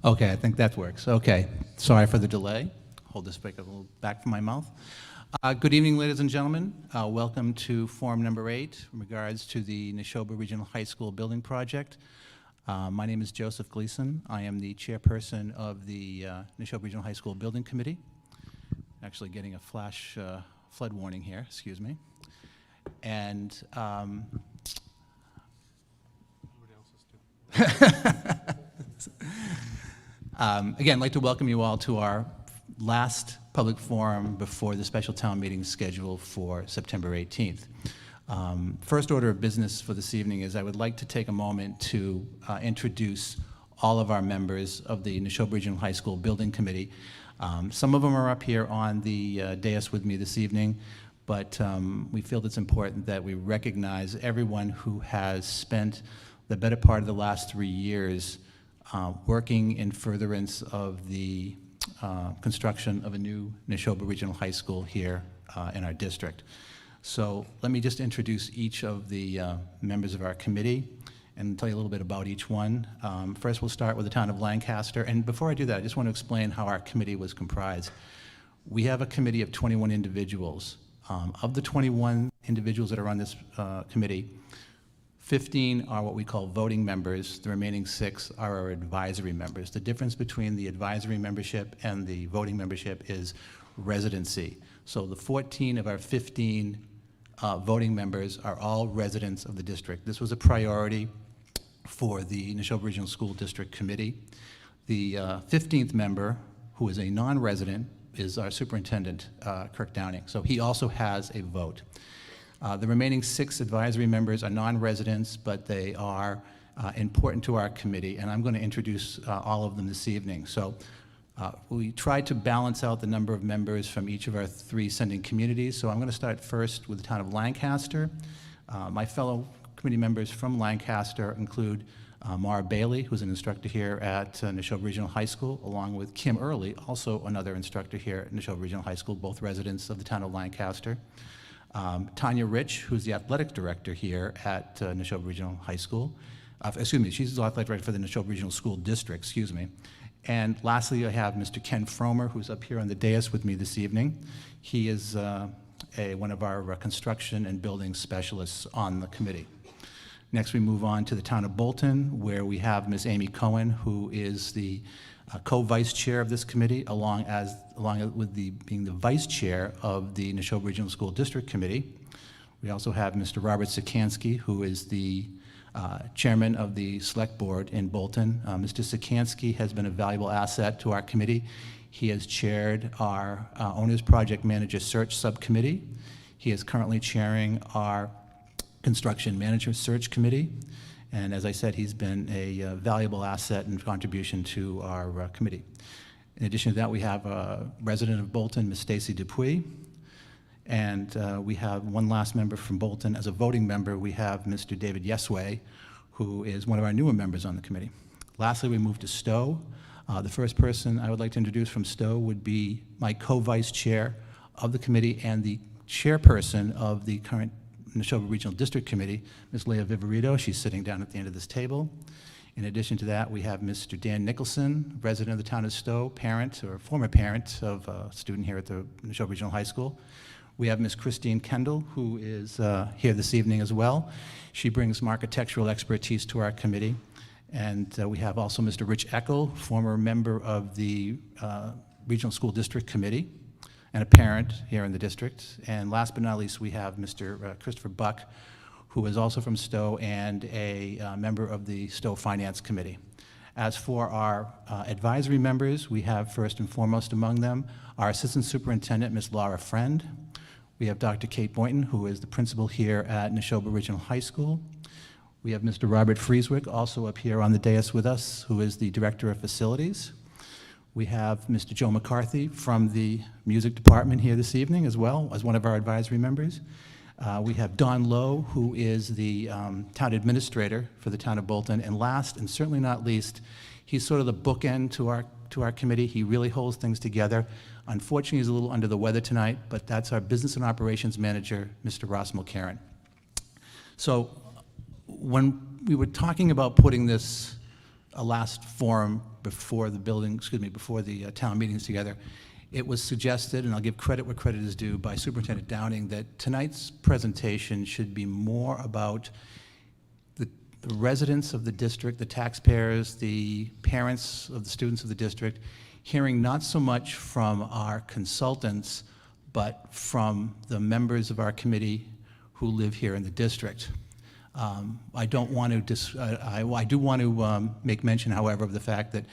Okay, I think that works. Okay, sorry for the delay. Hold this mic a little back from my mouth. Good evening, ladies and gentlemen. Welcome to Forum Number 8 in regards to the Neshoba Regional High School building project. My name is Joseph Gleason. I am the chairperson of the Neshoba Regional High School Building Committee. Actually getting a flash flood warning here, excuse me. And again, I'd like to welcome you all to our last public forum before the special town meeting scheduled for September 18th. First order of business for this evening is I would like to take a moment to introduce all of our members of the Neshoba Regional High School Building Committee. Some of them are up here on the dais with me this evening, but we feel it's important that we recognize everyone who has spent the better part of the last 3 years working in furtherance of the construction of a new Neshoba Regional High School here in our district. So let me just introduce each of the members of our committee and tell you a little bit about each one. First, we'll start with the town of Lancaster. And before I do that, I just want to explain how our committee was comprised. We have a committee of 21 individuals. Of the 21 individuals that are on this committee, 15 are what we call voting members. The remaining 6 are our advisory members. The difference between the advisory membership and the voting membership is residency. So the 14 of our 15 voting members are all residents of the district. This was a priority for the Neshoba Regional School District Committee. The 15th member, who is a non-resident, is our superintendent, Kirk Downing. So he also has a vote. The remaining 6 advisory members are non-residents, but they are important to our committee, and I'm going to introduce all of them this evening. So we tried to balance out the number of members from each of our 3 sending communities, so I'm going to start first with the town of Lancaster. My fellow committee members from Lancaster include Mara Bailey, who's an instructor here at Neshoba Regional High School, along with Kim Early, also another instructor here at Neshoba Regional High School, both residents of the town of Lancaster. Tanya Rich, who's the athletic director here at Neshoba Regional High School. Excuse me, she's the athletic director for the Neshoba Regional School District, excuse me. And lastly, I have Mr. Ken Fromer, who's up here on the dais with me this evening. He is one of our construction and building specialists on the committee. Next, we move on to the town of Bolton, where we have Ms. Amy Cohen, who is the co-vice chair of this committee, along with being the vice chair of the Neshoba Regional School District Committee. We also have Mr. Robert Sikansky, who is the chairman of the select board in Bolton. Mr. Sikansky has been a valuable asset to our committee. He has chaired our Owners Project Manager Search Subcommittee. He is currently chairing our Construction Manager Search Committee. And as I said, he's been a valuable asset and contribution to our committee. In addition to that, we have a resident of Bolton, Ms. Stacy Dupuy. And we have one last member from Bolton. As a voting member, we have Mr. David Yesway, who is one of our newer members on the committee. Lastly, we move to Stowe. The first person I would like to introduce from Stowe would be my co-vice chair of the committee and the chairperson of the current Neshoba Regional District Committee, Ms. Leah Viverito. She's sitting down at the end of this table. In addition to that, we have Mr. Dan Nicholson, resident of the town of Stowe, parent or former parent of a student here at the Neshoba Regional High School. We have Ms. Christine Kendall, who is here this evening as well. She brings some architectural expertise to our committee. And we have also Mr. Rich Eckel, former member of the Regional School District Committee and a parent here in the district. And last but not least, we have Mr. Christopher Buck, who is also from Stowe and a member of the Stowe Finance Committee. As for our advisory members, we have first and foremost among them our Assistant Superintendent, Ms. Laura Friend. We have Dr. Kate Boynton, who is the principal here at Neshoba Regional High School. We have Mr. Robert Frieswick, also up here on the dais with us, who is the Director of Facilities. We have Mr. Joe McCarthy from the music department here this evening as well as one of our advisory members. We have Don Lowe, who is the town administrator for the town of Bolton. And last and certainly not least, he's sort of the bookend to our committee. He really holds things together. Unfortunately, he's a little under the weather tonight, but that's our business and operations manager, Mr. Ross Mulcairn. So when we were talking about putting this a last forum before the town meetings together, it was suggested, and I'll give credit where credit is due, by Superintendent Downing, that tonight's presentation should be more about the residents of the district, the taxpayers, the parents of the students of the district, hearing not so much from our consultants, but from the members of our committee who live here in the district. I do want to make mention, however, of the fact that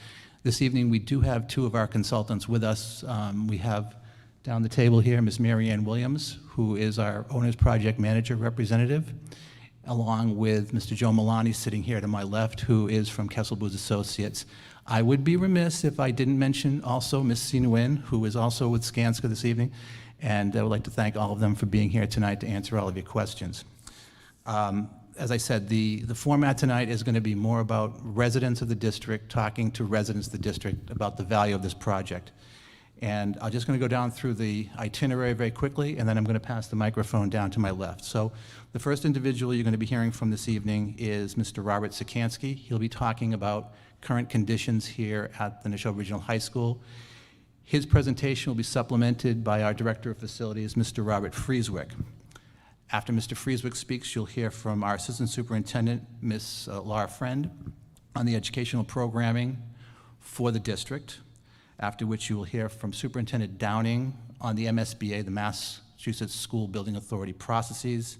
this evening we do have two of our consultants with us. We have down the table here Ms. Mary Ann Williams, who is our Owner's Project Manager representative, along with Mr. Joe Milani sitting here to my left, who is from Kessel Booz Associates. I would be remiss if I didn't mention also Ms. Sinuin, who is also with Skanska this evening, and I would like to thank all of them for being here tonight to answer all of your questions. As I said, the format tonight is going to be more about residents of the district talking to residents of the district about the value of this project. And I'm just going to go down through the itinerary very quickly, and then I'm going to pass the microphone down to my left. So the first individual you're going to be hearing from this evening is Mr. Robert Sikansky. He'll be talking about current conditions here at the Neshoba Regional High School. His presentation will be supplemented by our Director of Facilities, Mr. Robert Frieswick. After Mr. Frieswick speaks, you'll hear from our Assistant Superintendent, Ms. Laura Friend, on the educational programming for the district, after which you will hear from Superintendent Downing on the MSBA, the Massachusetts School Building Authority processes.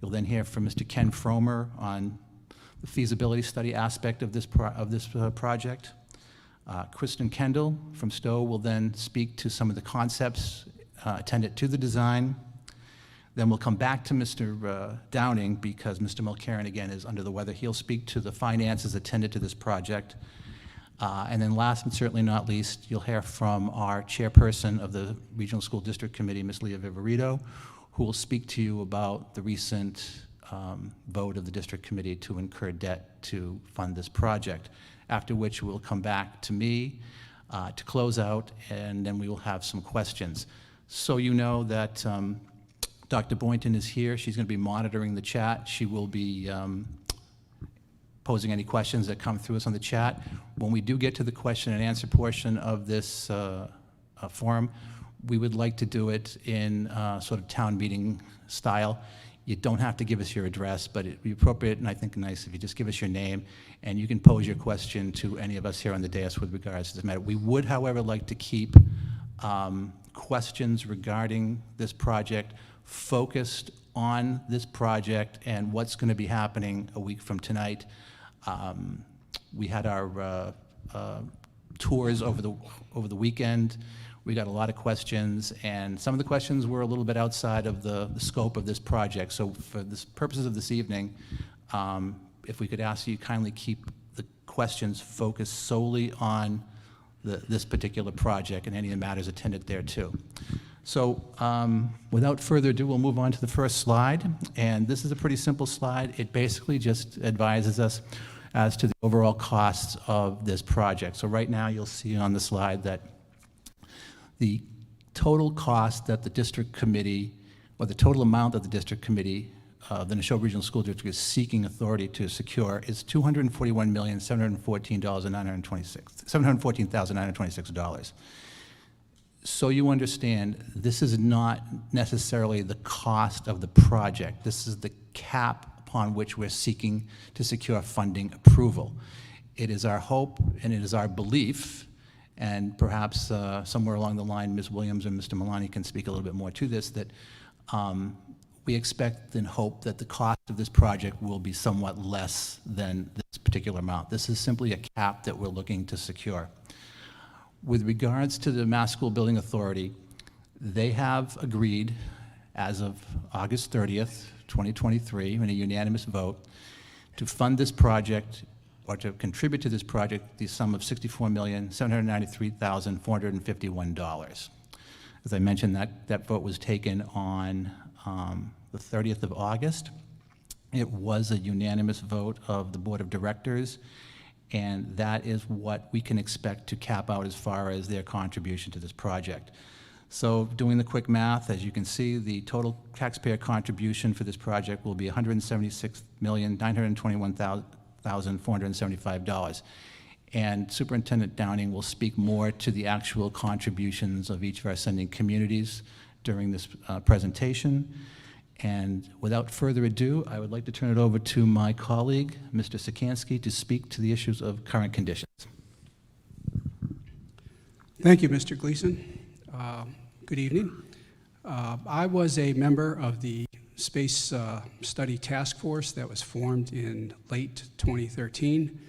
You'll then hear from Mr. Ken Fromer on the feasibility study aspect of this project. Kristen Kendall from Stowe will then speak to some of the concepts attendant to the design. Then we'll come back to Mr. Downing because Mr. Mulcairn, again, is under the weather. He'll speak to the finances attendant to this project. And then last but certainly not least, you'll hear from our chairperson of the Regional School District Committee, Ms. Leah Viverito, who will speak to you about the recent vote of the district committee to incur debt to fund this project, after which we'll come back to me to close out, and then we will have some questions. So you know that Dr. Boynton is here. She's going to be monitoring the chat. She will be posing any questions that come through us on the chat. When we do get to the question and answer portion of this forum, we would like to do it in sort of town meeting style. You don't have to give us your address, but it'd be appropriate and I think nice if you just give us your name and you can pose your question to any of us here on the dais with regards to this matter. We would, however, like to keep questions regarding this project focused on this project and what's going to be happening a week from tonight. We had our tours over the weekend. We got a lot of questions, and some of the questions were a little bit outside of the scope of this project. So for the purposes of this evening, if we could ask you kindly keep the questions focused solely on this particular project and any of the matters attended there too. So without further ado, we'll move on to the first slide. And this is a pretty simple slide. It basically just advises us as to the overall costs of this project. So right now you'll see on the slide that the total cost that the district committee, or the total amount that the district committee of the Neshoba Regional School District is seeking authority to secure is $714,926. So you understand, this is not necessarily the cost of the project. This is the cap upon which we're seeking to secure funding approval. It is our hope and it is our belief, and perhaps somewhere along the line, Ms. Williams or Mr. Milani can speak a little bit more to this, that we expect and hope that the cost of this project will be somewhat less than this particular amount. This is simply a cap that we're looking to secure. With regards to the Mass School Building Authority, they have agreed as of August 30th, 2023, in a unanimous vote, to fund this project or to contribute to this project the sum of $64,793,451. As I mentioned, that vote was taken on the 30th of August. It was a unanimous vote of the Board of Directors, and that is what we can expect to cap out as far as their contribution to this project. So doing the quick math, as you can see, the total taxpayer contribution for this project will be $176,921,000 $5,475. And Superintendent Downing will speak more to the actual contributions of each of our sending communities during this presentation. And without further ado, I would like to turn it over to my colleague, Mr. Sikansky, to speak to the issues of current conditions. Thank you, Mr. Gleason. Good evening. I was a member of the Space Study Task Force that was formed in late 2013.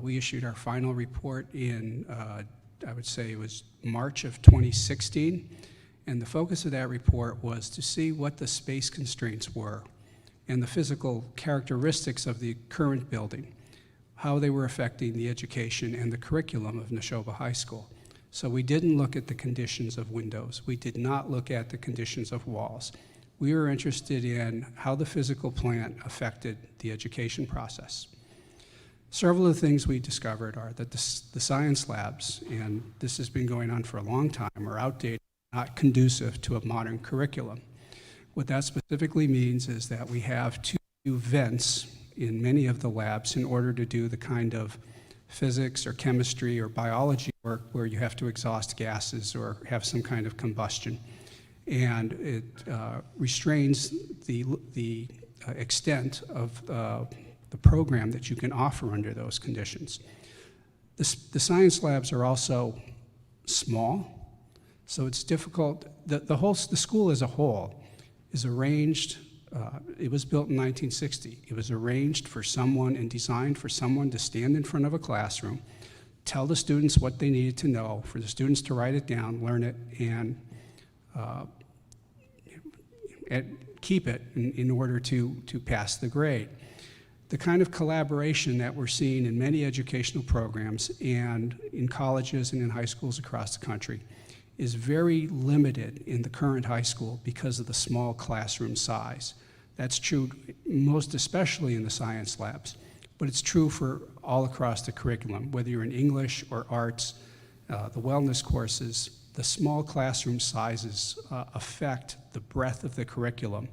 We issued our final report in, I would say it was March of 2016. And the focus of that report was to see what the space constraints were and the physical characteristics of the current building, how they were affecting the education and the curriculum of Neshoba High School. So we didn't look at the conditions of windows. We did not look at the conditions of walls. We were interested in how the physical plant affected the education process. Several of the things we discovered are that the science labs, and this has been going on for a long time, are outdated, not conducive to a modern curriculum. What that specifically means is that we have two vents in many of the labs in order to do the kind of physics or chemistry or biology work where you have to exhaust gases or have some kind of combustion. And it restrains the extent of the program that you can offer under those conditions. The science labs are also small, so it's difficult. The school as a whole is arranged, it was built in 1960. It was arranged for someone and designed for someone to stand in front of a classroom, tell the students what they needed to know, for the students to write it down, learn it, and keep it in order to pass the grade. The kind of collaboration that we're seeing in many educational programs and in colleges and in high schools across the country is very limited in the current high school because of the small classroom size. That's true most especially in the science labs, but it's true for all across the curriculum, whether you're in English or arts, the wellness courses. The small classroom sizes affect the breadth of the curriculum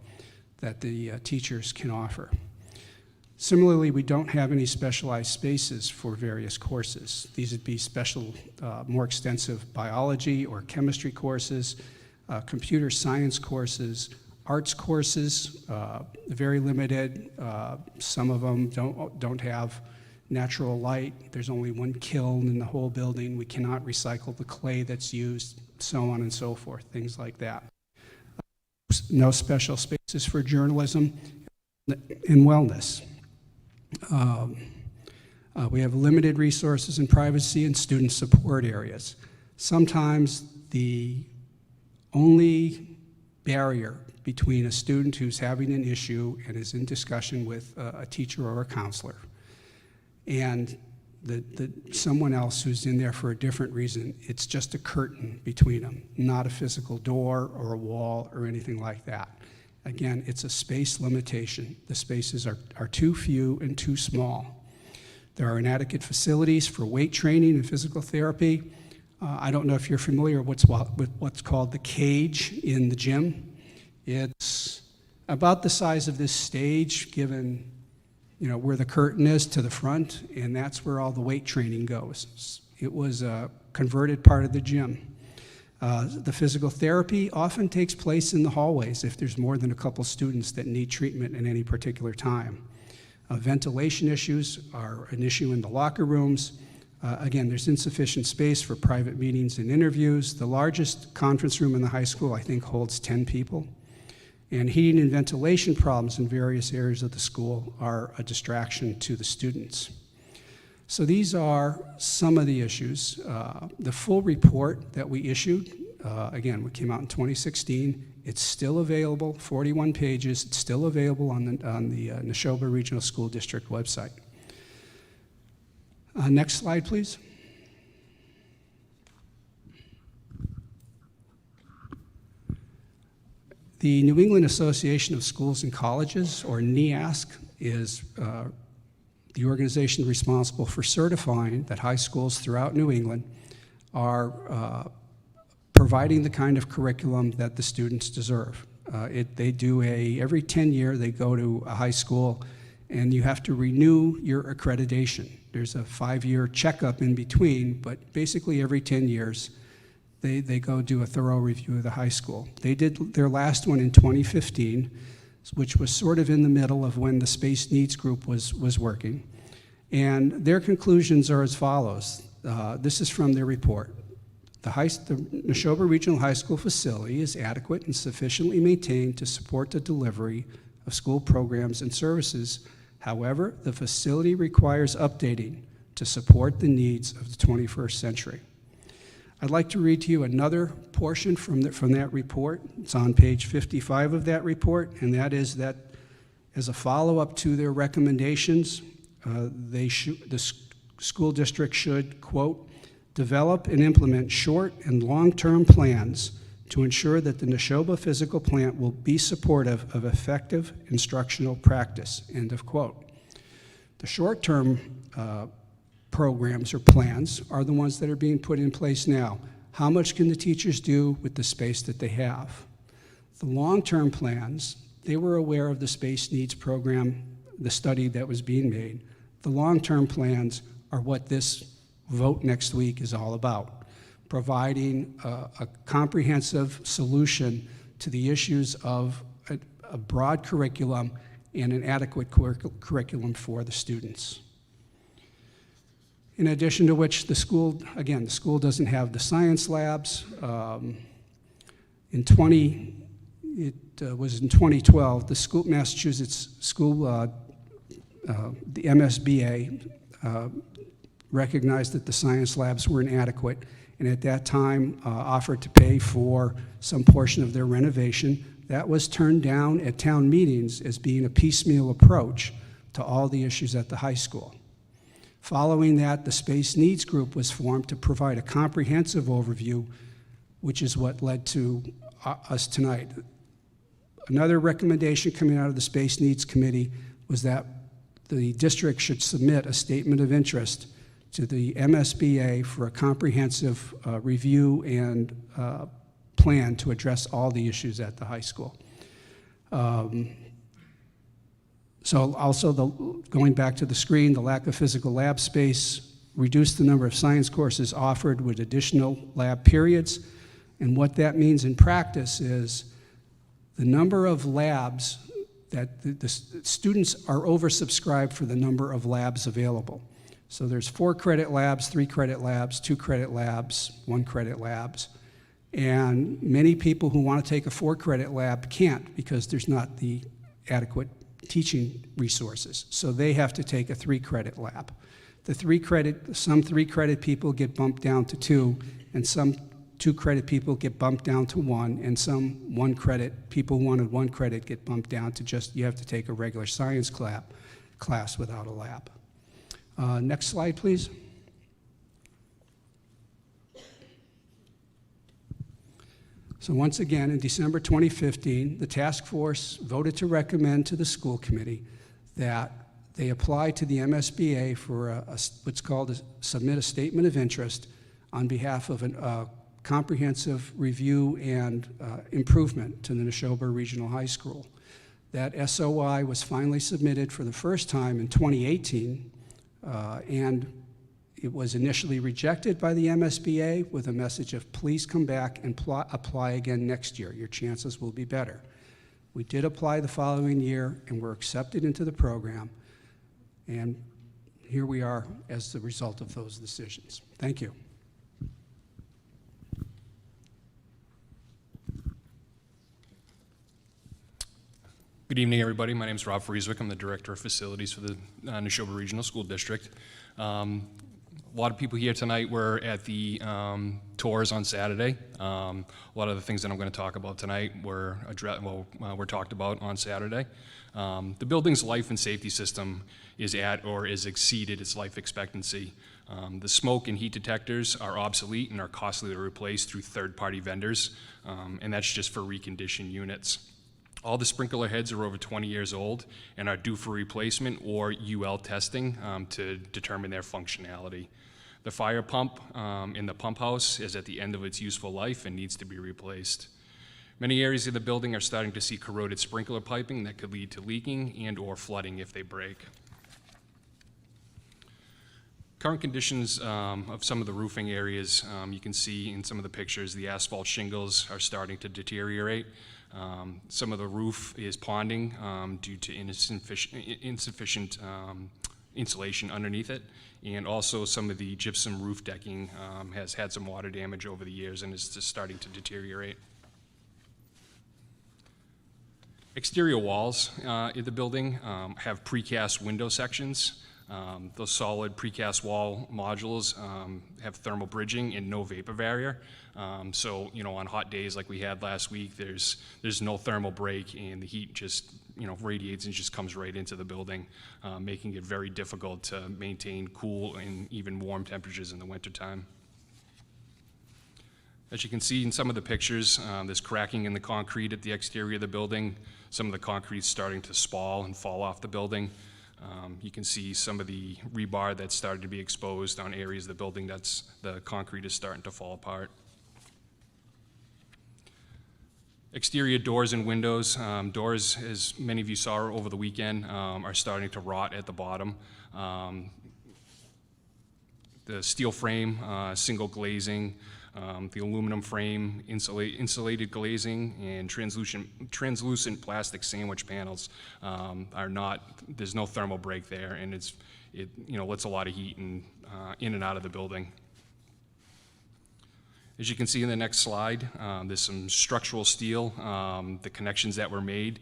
that the teachers can offer. Similarly, we don't have any specialized spaces for various courses. These would be special, more extensive biology or chemistry courses, computer science courses, arts courses, very limited. Some of them don't have natural light. There's only one kiln in the whole building. We cannot recycle the clay that's used, so on and so forth, things like that. No special spaces for journalism and wellness. We have limited resources in privacy and student support areas. Sometimes the only barrier between a student who's having an issue and is in discussion with a teacher or a counselor and someone else who's in there for a different reason, it's just a curtain between them, not a physical door or a wall or anything like that. Again, it's a space limitation. The spaces are too few and too small. There are inadequate facilities for weight training and physical therapy. I don't know if you're familiar with what's called the cage in the gym. It's about the size of this stage, given where the curtain is to the front, and that's where all the weight training goes. It was a converted part of the gym. The physical therapy often takes place in the hallways if there's more than a couple students that need treatment at any particular time. Ventilation issues are an issue in the locker rooms. Again, there's insufficient space for private meetings and interviews. The largest conference room in the high school, I think, holds 10 people. And heating and ventilation problems in various areas of the school are a distraction to the students. So these are some of the issues. The full report that we issued, again, we came out in 2016. It's still available, 41 pages. It's still available on the Neshoba Regional School District website. Next slide, please. The New England Association of Schools and Colleges, or NEASC, is the organization responsible for certifying that high schools throughout New England are providing the kind of curriculum that the students deserve. They do every 10 years, they go to a high school and you have to renew your accreditation. There's a 5-year checkup in between, but basically every 10 years, they go do a thorough review of the high school. They did their last one in 2015, which was sort of in the middle of when the Space Needs Group was working. And their conclusions are as follows. This is from their report. The Neshoba Regional High School facility is adequate and sufficiently maintained to support the delivery of school programs and services. However, the facility requires updating to support the needs of the 21st century. I'd like to read to you another portion from that report. It's on page 55 of that report, and that is that as a follow-up to their recommendations, the school district should, quote, develop and implement short and long-term plans to ensure that the Neshoba physical plant will be supportive of effective instructional practice, end of quote. The short-term programs or plans are the ones that are being put in place now. How much can the teachers do with the space that they have? The long-term plans, they were aware of the Space Needs Program, the study that was being made. The long-term plans are what this vote next week is all about, providing a comprehensive solution to the issues of a broad curriculum and an adequate curriculum for the students. In addition to which, the school doesn't have the science labs. It was in 2012, the Massachusetts school, the MSBA, recognized that the science labs were inadequate, and at that time offered to pay for some portion of their renovation. That was turned down at town meetings as being a piecemeal approach to all the issues at the high school. Following that, the Space Needs Group was formed to provide a comprehensive overview, which is what led to us tonight. Another recommendation coming out of the Space Needs Committee was that the district should submit a statement of interest to the MSBA for a comprehensive review and plan to address all the issues at the high school. So also, going back to the screen, the lack of physical lab space reduced the number of science courses offered with additional lab periods. And what that means in practice is the number of labs that the students are oversubscribed for the number of labs available. So there's 4 credit labs, 3 credit labs, 2 credit labs, 1 credit labs. And many people who want to take a 4 credit lab can't because there's not the adequate teaching resources. So they have to take a 3 credit lab. Some 3 credit people get bumped down to 2, and some 2 credit people get bumped down to 1, and some 1 credit people who wanted 1 credit get bumped down to just, you have to take a regular science class without a lab. Next slide, please. So once again, in December 2015, the task force voted to recommend to the school committee that they apply to the MSBA for what's called submit a statement of interest on behalf of a comprehensive review and improvement to the Neshoba Regional High School. That SOI was finally submitted for the first time in 2018, and it was initially rejected by the MSBA with a message of please come back and apply again next year. Your chances will be better. We did apply the following year and were accepted into the program, and here we are as the result of those decisions. Thank you. Good evening, everybody. My name is Rob Frieswick. I'm the Director of Facilities for the Neshoba Regional School District. A lot of people here tonight were at the tours on Saturday. A lot of the things that I'm going to talk about tonight were talked about on Saturday. The building's life and safety system is at or is exceeded its life expectancy. The smoke and heat detectors are obsolete and are costly to replace through third-party vendors, and that's just for reconditioned units. All the sprinkler heads are over 20 years old and are due for replacement or UL testing to determine their functionality. The fire pump in the pump house is at the end of its useful life and needs to be replaced. Many areas of the building are starting to see corroded sprinkler piping that could lead to leaking and/or flooding if they break. Current conditions of some of the roofing areas, you can see in some of the pictures, the asphalt shingles are starting to deteriorate. Some of the roof is ponding due to insufficient insulation underneath it, and also some of the gypsum roof decking has had some water damage over the years and is just starting to deteriorate. Exterior walls in the building have precast window sections. Those solid precast wall modules have thermal bridging and no vapor barrier. So, on hot days like we had last week, there's no thermal break, and the heat just, radiates and just comes right into the building, making it very difficult to maintain cool and even warm temperatures in the wintertime. As you can see in some of the pictures, there's cracking in the concrete at the exterior of the building. Some of the concrete's starting to spall and fall off the building. You can see some of the rebar that's started to be exposed on areas of the building the concrete is starting to fall apart. Exterior doors and windows. Doors, as many of you saw over the weekend, are starting to rot at the bottom. The steel frame, single glazing, the aluminum frame, insulated glazing, and translucent plastic sandwich panels there's no thermal break there, and it lets a lot of heat in and out of the building. As you can see in the next slide, there's some structural steel. The connections that were made,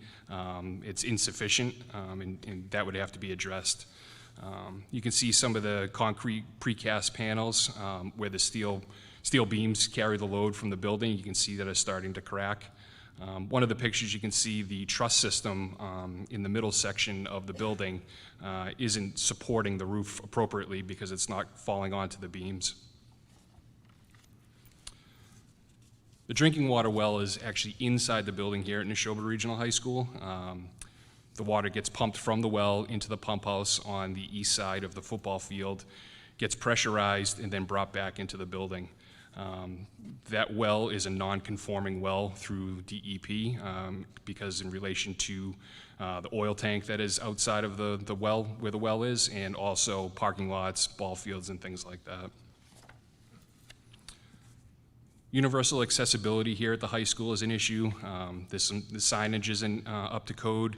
it's insufficient, and that would have to be addressed. You can see some of the concrete precast panels where the steel beams carry the load from the building. You can see that it's starting to crack. One of the pictures, you can see the truss system in the middle section of the building isn't supporting the roof appropriately because it's not falling onto the beams. The drinking water well is actually inside the building here at Neshoba Regional High School. The water gets pumped from the well into the pump house on the east side of the football field, gets pressurized, and then brought back into the building. That well is a non-conforming well through DEP because in relation to the oil tank that is outside of the well, where the well is, and also parking lots, ball fields, and things like that. Universal accessibility here at the high school is an issue. The signage isn't up to code.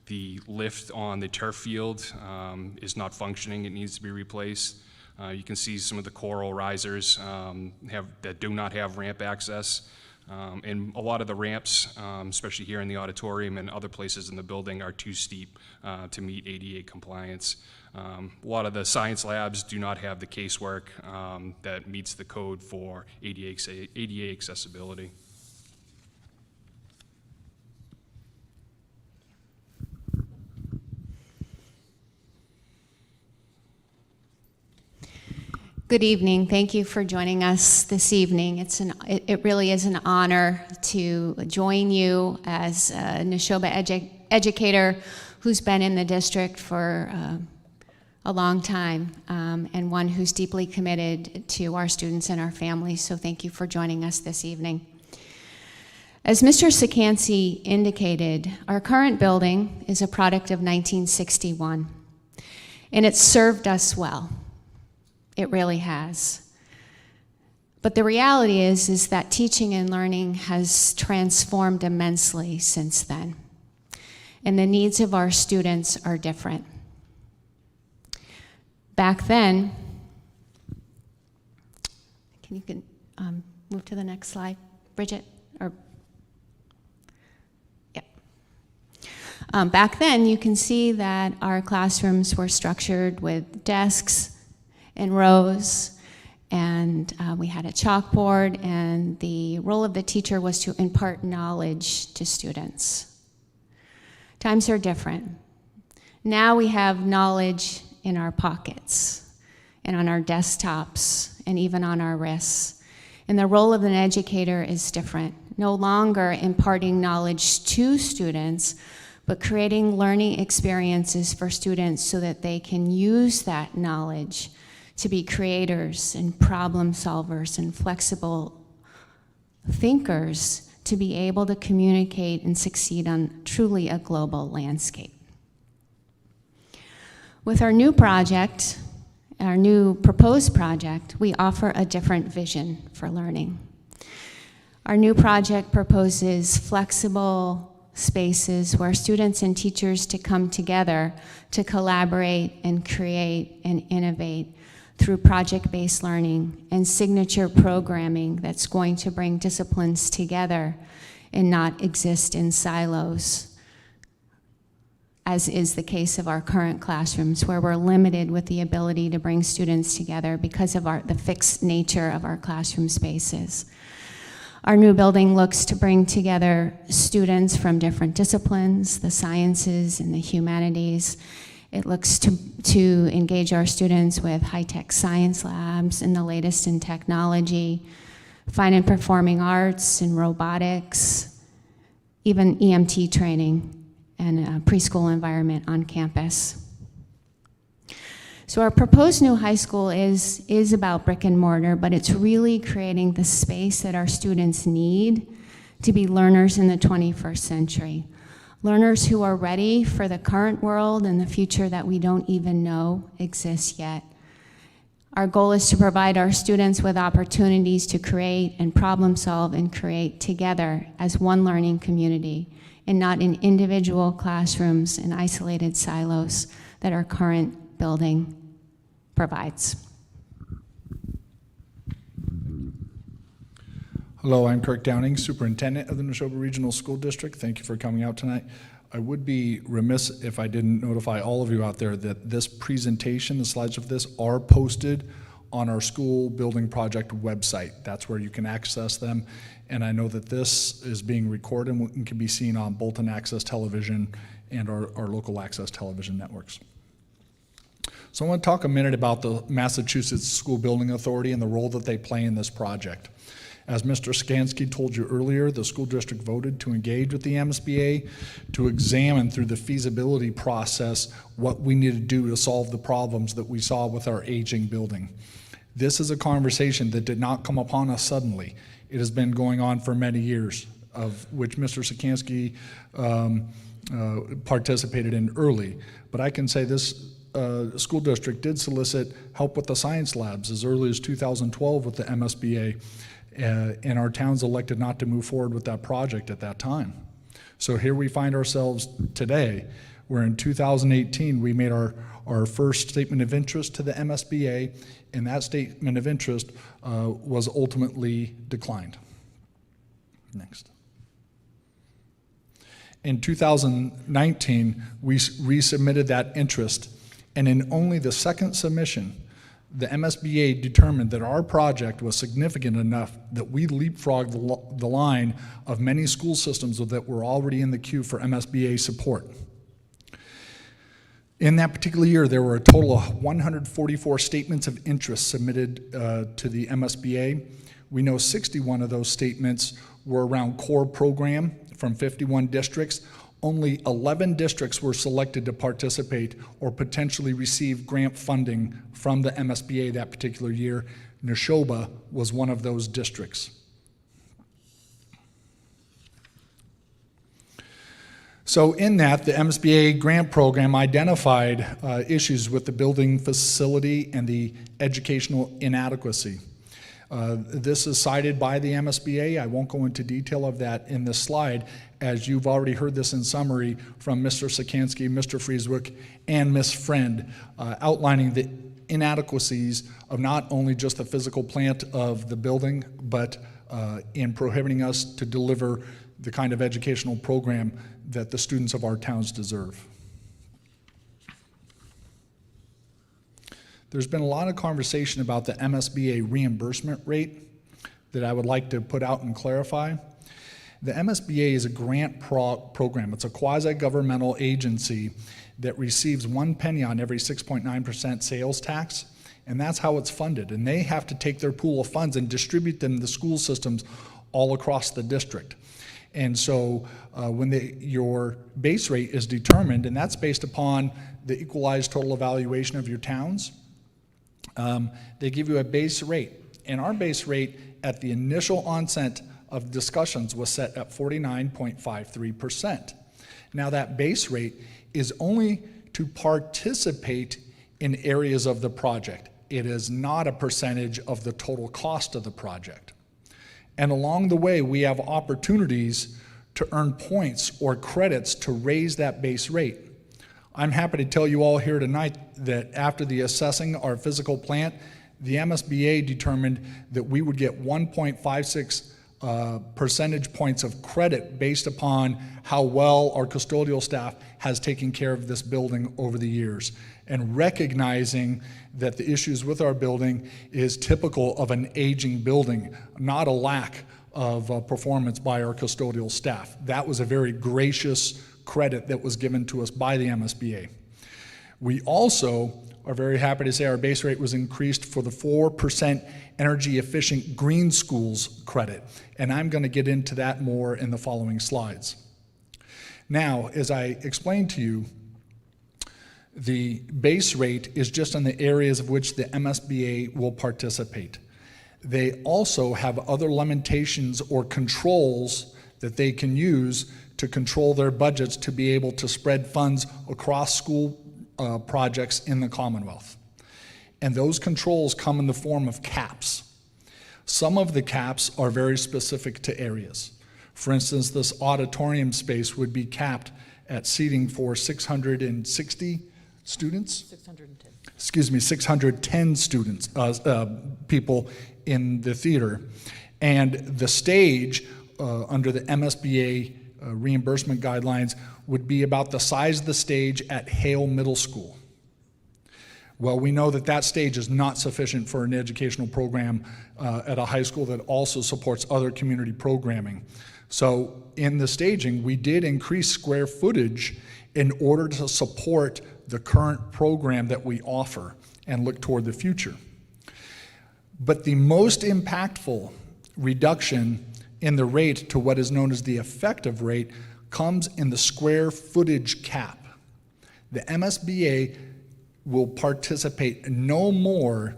The lift on the turf field is not functioning. It needs to be replaced. You can see some of the coral risers that do not have ramp access. And a lot of the ramps, especially here in the auditorium and other places in the building, are too steep to meet ADA compliance. A lot of the science labs do not have the casework that meets the code for ADA accessibility. Good evening. Thank you for joining us this evening. It really is an honor to join you as a Neshoba educator who's been in the district for a long time and one who's deeply committed to our students and our families. So thank you for joining us this evening. As Mr. Sikansky indicated, our current building is a product of 1961, and it's served us well. It really has. But the reality is that teaching and learning has transformed immensely since then, and the needs of our students are different. Back then, you move to the next slide, Bridget? Back then, you can see that our classrooms were structured with desks and rows, and we had a chalkboard, and the role of the teacher was to impart knowledge to students. Times are different. Now we have knowledge in our pockets and on our desktops and even on our wrists. And the role of an educator is different. No longer imparting knowledge to students, but creating learning experiences for students so that they can use that knowledge to be creators and problem solvers and flexible thinkers to be able to communicate and succeed on truly a global landscape. With our new project, our new proposed project, we offer a different vision for learning. Our new project proposes flexible spaces where students and teachers to come together to collaborate and create and innovate through project-based learning and signature programming that's going to bring disciplines together and not exist in silos, as is the case of our current classrooms, where we're limited with the ability to bring students together because of the fixed nature of our classroom spaces. Our new building looks to bring together students from different disciplines, the sciences and the humanities. It looks to engage our students with high-tech science labs and the latest in technology, fine and performing arts and robotics, even EMT training and a preschool environment on campus. So our proposed new high school is about brick and mortar, but it's really creating the space that our students need to be learners in the 21st century. Learners who are ready for the current world and the future that we don't even know exists yet. Our goal is to provide our students with opportunities to create and problem solve and create together as one learning community and not in individual classrooms and isolated silos that our current building provides. Hello, I'm Kirk Downing, Superintendent of the Neshoba Regional School District. Thank you for coming out tonight. I would be remiss if I didn't notify all of you out there that this presentation, the slides of this, are posted on our school building project website. That's where you can access them. And I know that this is being recorded and can be seen on Bolton Access Television and our local access television networks. So I want to talk a minute about the Massachusetts School Building Authority and the role that they play in this project. As Mr. Skansky told you earlier, the school district voted to engage with the MSBA to examine through the feasibility process what we need to do to solve the problems that we saw with our aging building. This is a conversation that did not come upon us suddenly. It has been going on for many years, of which Mr. Skansky participated in early. But I can say this school district did solicit help with the science labs as early as 2012 with the MSBA, and our towns elected not to move forward with that project at that time. So here we find ourselves today, where in 2018 we made our first statement of interest to the MSBA, and that statement of interest was ultimately declined. Next. In 2019, we resubmitted that interest, and in only the second submission, the MSBA determined that our project was significant enough that we leapfrogged the line of many school systems that were already in the queue for MSBA support. In that particular year, there were a total of 144 statements of interest submitted to the MSBA. We know 61 of those statements were around core program from 51 districts. Only 11 districts were selected to participate or potentially receive grant funding from the MSBA that particular year. Neshoba was one of those districts. So in that, the MSBA grant program identified issues with the building facility and the educational inadequacy. This is cited by the MSBA. I won't go into detail of that in this slide, as you've already heard this in summary from Mr. Sikansky, Mr. Frieswick, and Ms. Friend, outlining the inadequacies of not only just the physical plant of the building, but in prohibiting us to deliver the kind of educational program that the students of our towns deserve. There's been a lot of conversation about the MSBA reimbursement rate that I would like to put out and clarify. The MSBA is a grant program. It's a quasi-governmental agency that receives 1 penny on every 6.9% sales tax, and that's how it's funded. And they have to take their pool of funds and distribute them to the school systems all across the district. And so when your base rate is determined, and that's based upon the equalized total evaluation of your towns, they give you a base rate. And our base rate at the initial onset of discussions was set at 49.53%. Now, that base rate is only to participate in areas of the project. It is not a percentage of the total cost of the project. And along the way, we have opportunities to earn points or credits to raise that base rate. I'm happy to tell you all here tonight that after the assessing our physical plant, the MSBA determined that we would get 1.56 percentage points of credit based upon how well our custodial staff has taken care of this building over the years, and recognizing that the issues with our building is typical of an aging building, not a lack of performance by our custodial staff. That was a very gracious credit that was given to us by the MSBA. We also are very happy to say our base rate was increased for the 4% energy efficient green schools credit, and I'm going to get into that more in the following slides. Now, as I explained to you, the base rate is just in the areas of which the MSBA will participate. They also have other limitations or controls that they can use to control their budgets to be able to spread funds across school projects in the Commonwealth. And those controls come in the form of caps. Some of the caps are very specific to areas. For instance, this auditorium space would be capped at seating for 660 students? 610. Excuse me, 610 students, people in the theater. And the stage, under the MSBA reimbursement guidelines, would be about the size of the stage at Hale Middle School. Well, we know that that stage is not sufficient for an educational program at a high school that also supports other community programming. So in the staging, we did increase square footage in order to support the current program that we offer and look toward the future. But the most impactful reduction in the rate to what is known as the effective rate comes in the square footage cap. The MSBA will participate no more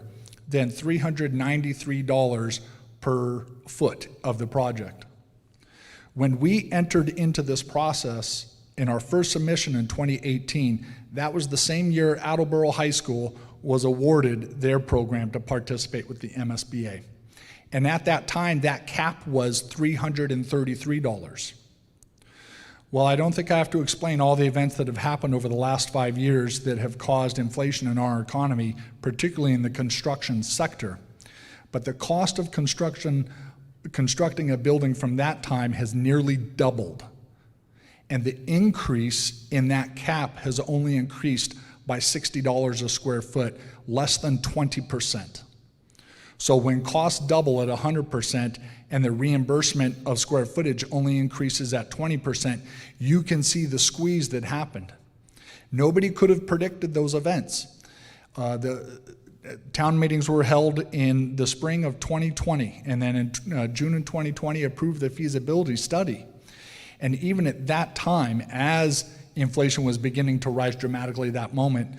than $393 per foot of the project. When we entered into this process in our first submission in 2018, that was the same year Attleboro High School was awarded their program to participate with the MSBA. And at that time, that cap was $333. Well, I don't think I have to explain all the events that have happened over the last 5 years that have caused inflation in our economy, particularly in the construction sector. But the cost of constructing a building from that time has nearly doubled. And the increase in that cap has only increased by $60 a square foot, less than 20%. So when costs double at 100% and the reimbursement of square footage only increases at 20%, you can see the squeeze that happened. Nobody could have predicted those events. The town meetings were held in the spring of 2020, and then in June of 2020 approved the feasibility study. And even at that time, as inflation was beginning to rise dramatically that moment,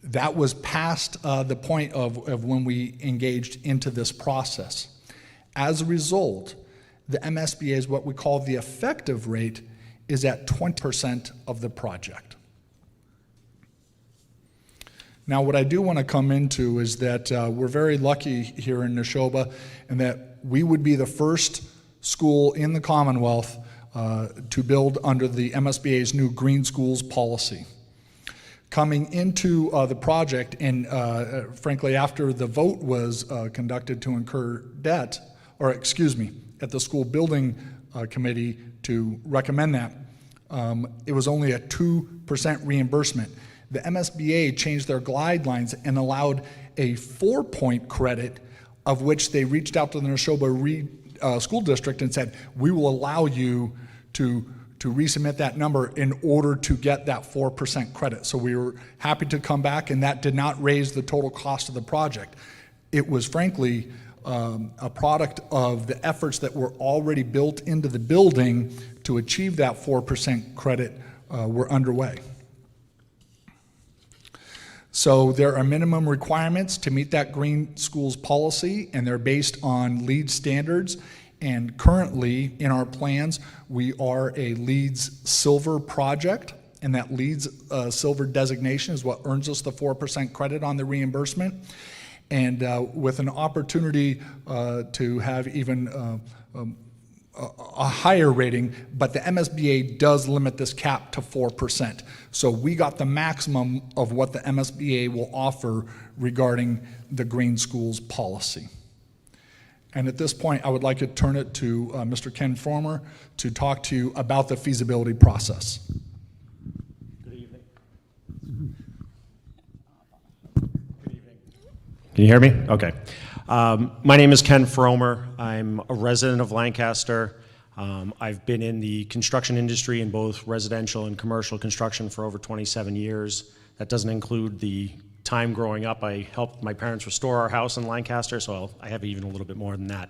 that was past the point of when we engaged into this process. As a result, the MSBA's what we call the effective rate is at 20% of the project. Now, what I do want to come into is that we're very lucky here in Neshoba, and that we would be the first school in the Commonwealth to build under the MSBA's new Green Schools policy. Coming into the project, and frankly, after the vote was conducted to incur debt, or excuse me, at the school building committee to recommend that, it was only a 2% reimbursement. The MSBA changed their guidelines and allowed a 4-point credit, of which they reached out to the Neshoba School District and said, we will allow you to resubmit that number in order to get that 4% credit. So we were happy to come back, and that did not raise the total cost of the project. It was frankly a product of the efforts that were already built into the building to achieve that 4% credit were underway. So there are minimum requirements to meet that Green Schools policy, and they're based on LEED standards. And currently, in our plans, we are a LEEDS Silver project, and that LEEDS Silver designation is what earns us the 4% credit on the reimbursement. And with an opportunity to have even a higher rating, but the MSBA does limit this cap to 4%. So we got the maximum of what the MSBA will offer regarding the green schools policy. And at this point, I would like to turn it to Mr. Ken Former to talk to you about the feasibility process. Good evening. Can you hear me? Okay. My name is Ken Fromer. I'm a resident of Lancaster. I've been in the construction industry in both residential and commercial construction for over 27 years. That doesn't include the time growing up. I helped my parents restore our house in Lancaster, so I have even a little bit more than that.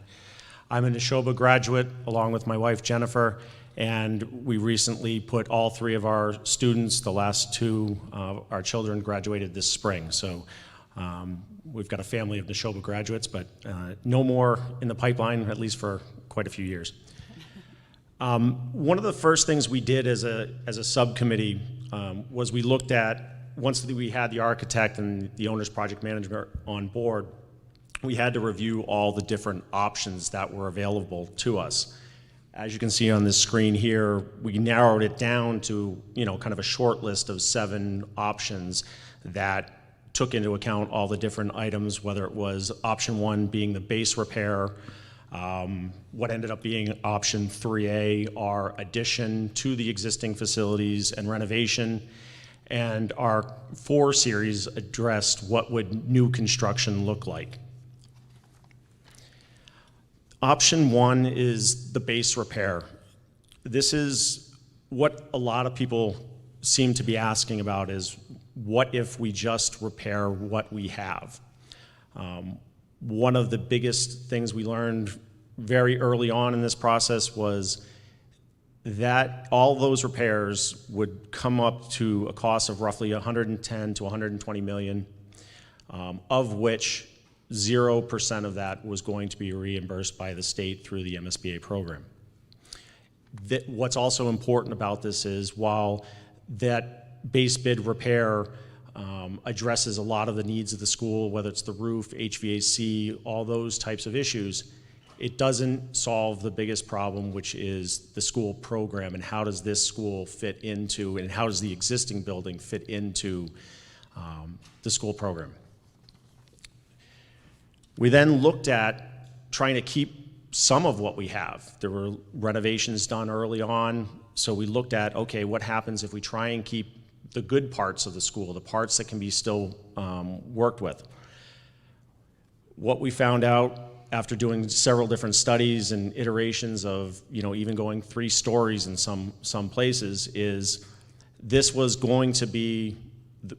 I'm a Neshoba graduate along with my wife Jennifer, and we recently put all three of our students, the last two, our children graduated this spring. So we've got a family of Neshoba graduates, but no more in the pipeline, at least for quite a few years. One of the first things we did as a subcommittee was we looked at, once we had the architect and the owner's project manager on board, we had to review all the different options that were available to us. As you can see on this screen here, we narrowed it down to, kind of a short list of 7 options that took into account all the different items, whether it was option 1 being the base repair, what ended up being option 3A, our addition to the existing facilities and renovation, and our 4 series addressed what would new construction look like. Option 1 is the base repair. This is what a lot of people seem to be asking about, is what if we just repair what we have? One of the biggest things we learned very early on in this process was that all those repairs would come up to a cost of roughly 110 to 120 million, of which 0% of that was going to be reimbursed by the state through the MSBA program. What's also important about this is, while that base bid repair addresses a lot of the needs of the school, whether it's the roof, HVAC, all those types of issues, it doesn't solve the biggest problem, which is the school program, and how does this school fit into, and how does the existing building fit into the school program. We then looked at trying to keep some of what we have. There were renovations done early on, so we looked at, okay, what happens if we try and keep the good parts of the school, the parts that can be still worked with. What we found out after doing several different studies and iterations of, even going 3 stories in some places, is this was going to be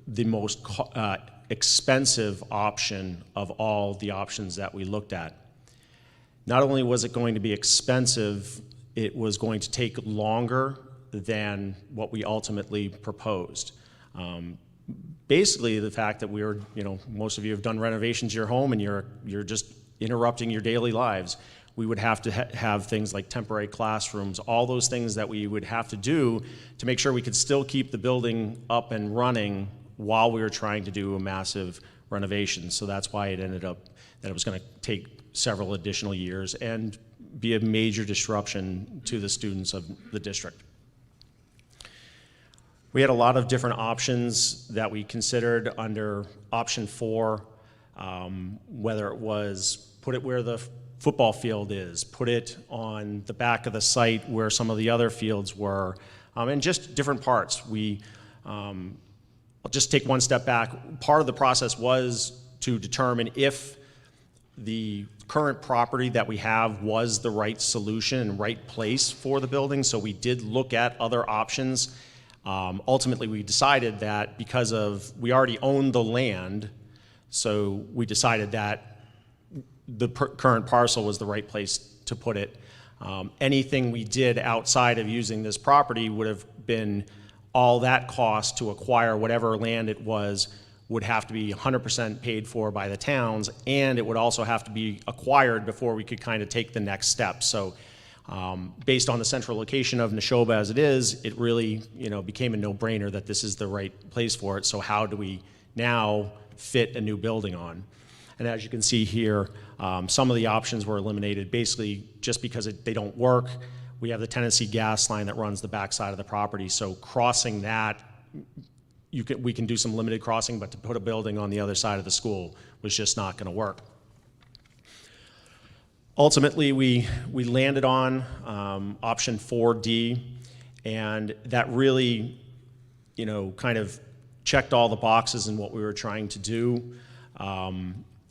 the most expensive option of all the options that we looked at. Not only was it going to be expensive, it was going to take longer than what we ultimately proposed. Basically, the fact that we were, most of you have done renovations to your home and you're just interrupting your daily lives. We would have to have things like temporary classrooms, all those things that we would have to do to make sure we could still keep the building up and running while we were trying to do a massive renovation. So that's why it ended up that it was going to take several additional years and be a major disruption to the students of the district. We had a lot of different options that we considered under option 4, whether it was put it where the football field is, put it on the back of the site where some of the other fields were, and just different parts. I'll just take one step back. Part of the process was to determine if the current property that we have was the right solution and right place for the building, so we did look at other options. Ultimately, we decided that because we already owned the land, so we decided that the current parcel was the right place to put it. Anything we did outside of using this property would have been all that cost to acquire whatever land it was would have to be 100% paid for by the towns, and it would also have to be acquired before we could kind of take the next step. So based on the central location of Neshoba as it is, it really, became a no-brainer that this is the right place for it. So how do we now fit a new building on? And as you can see here, some of the options were eliminated basically just because they don't work. We have the Tennessee gas line that runs the backside of the property, so crossing that, we can do some limited crossing, but to put a building on the other side of the school was just not going to work. Ultimately, we landed on option 4D, and that really, kind of checked all the boxes in what we were trying to do.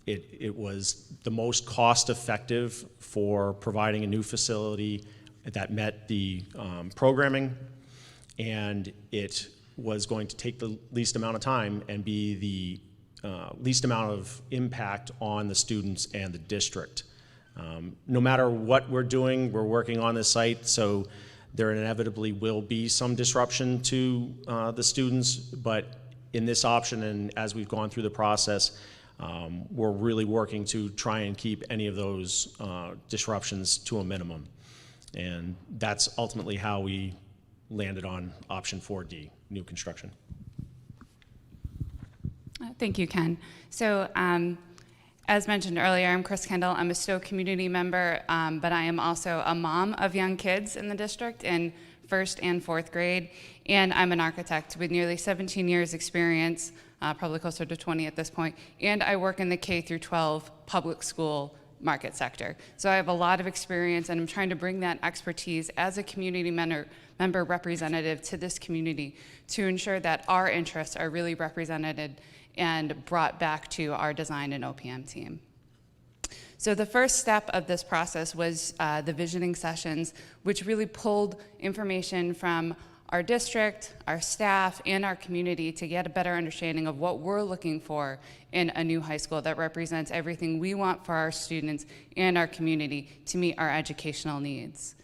It was the most cost-effective for providing a new facility that met the programming, and it was going to take the least amount of time and be the least amount of impact on the students and the district. No matter what we're doing, we're working on this site, so there inevitably will be some disruption to the students, but in this option, and as we've gone through the process, we're really working to try and keep any of those disruptions to a minimum. And that's ultimately how we landed on option 4D, new construction. Thank you, Ken. So as mentioned earlier, I'm Chris Kendall. I'm a Stowe community member, but I am also a mom of young kids in the district in 1st and 4th grade, and I'm an architect with nearly 17 years experience, probably closer to 20 at this point, and I work in the K through 12 public school market sector. So I have a lot of experience, and I'm trying to bring that expertise as a community member representative to this community to ensure that our interests are really represented and brought back to our design and OPM team. So the first step of this process was the visioning sessions, which really pulled information from our district, our staff, and our community to get a better understanding of what we're looking for in a new high school that represents everything we want for our students and our community to meet our educational needs.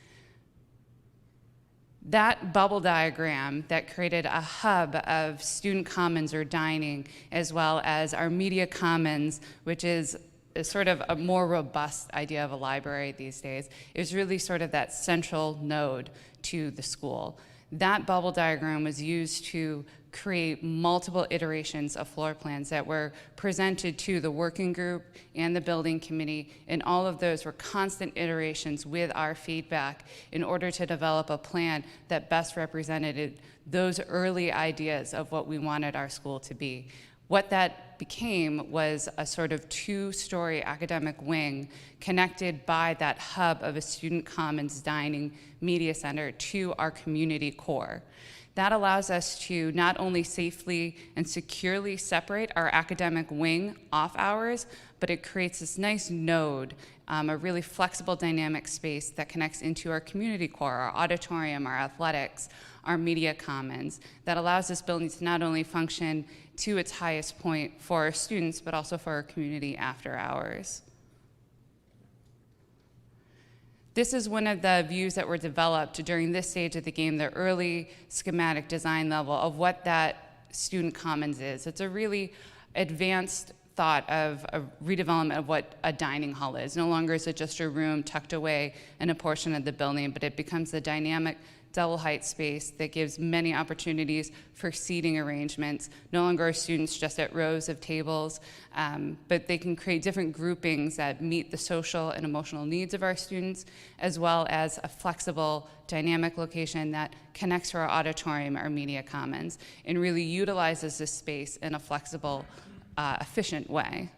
That bubble diagram that created a hub of student commons or dining, as well as our media commons, which is sort of a more robust idea of a library these days, is really sort of that central node to the school. That bubble diagram was used to create multiple iterations of floor plans that were presented to the working group and the building committee, and all of those were constant iterations with our feedback in order to develop a plan that best represented those early ideas of what we wanted our school to be. What that became was a sort of 2-story academic wing connected by that hub of a student commons dining media center to our community core. That allows us to not only safely and securely separate our academic wing off hours, but it creates this nice node, a really flexible dynamic space that connects into our community core, our auditorium, our athletics, our media commons, that allows this building to not only function to its highest point for our students, but also for our community after hours. This is one of the views that were developed during this stage of the game, the early schematic design level of what that student commons is. It's a really advanced thought of a redevelopment of what a dining hall is. No longer is it just a room tucked away in a portion of the building, but it becomes a dynamic double height space that gives many opportunities for seating arrangements. No longer are students just at rows of tables, but they can create different groupings that meet the social and emotional needs of our students, as well as a flexible, dynamic location that connects to our auditorium, our media commons, and really utilizes this space in a flexible, efficient way.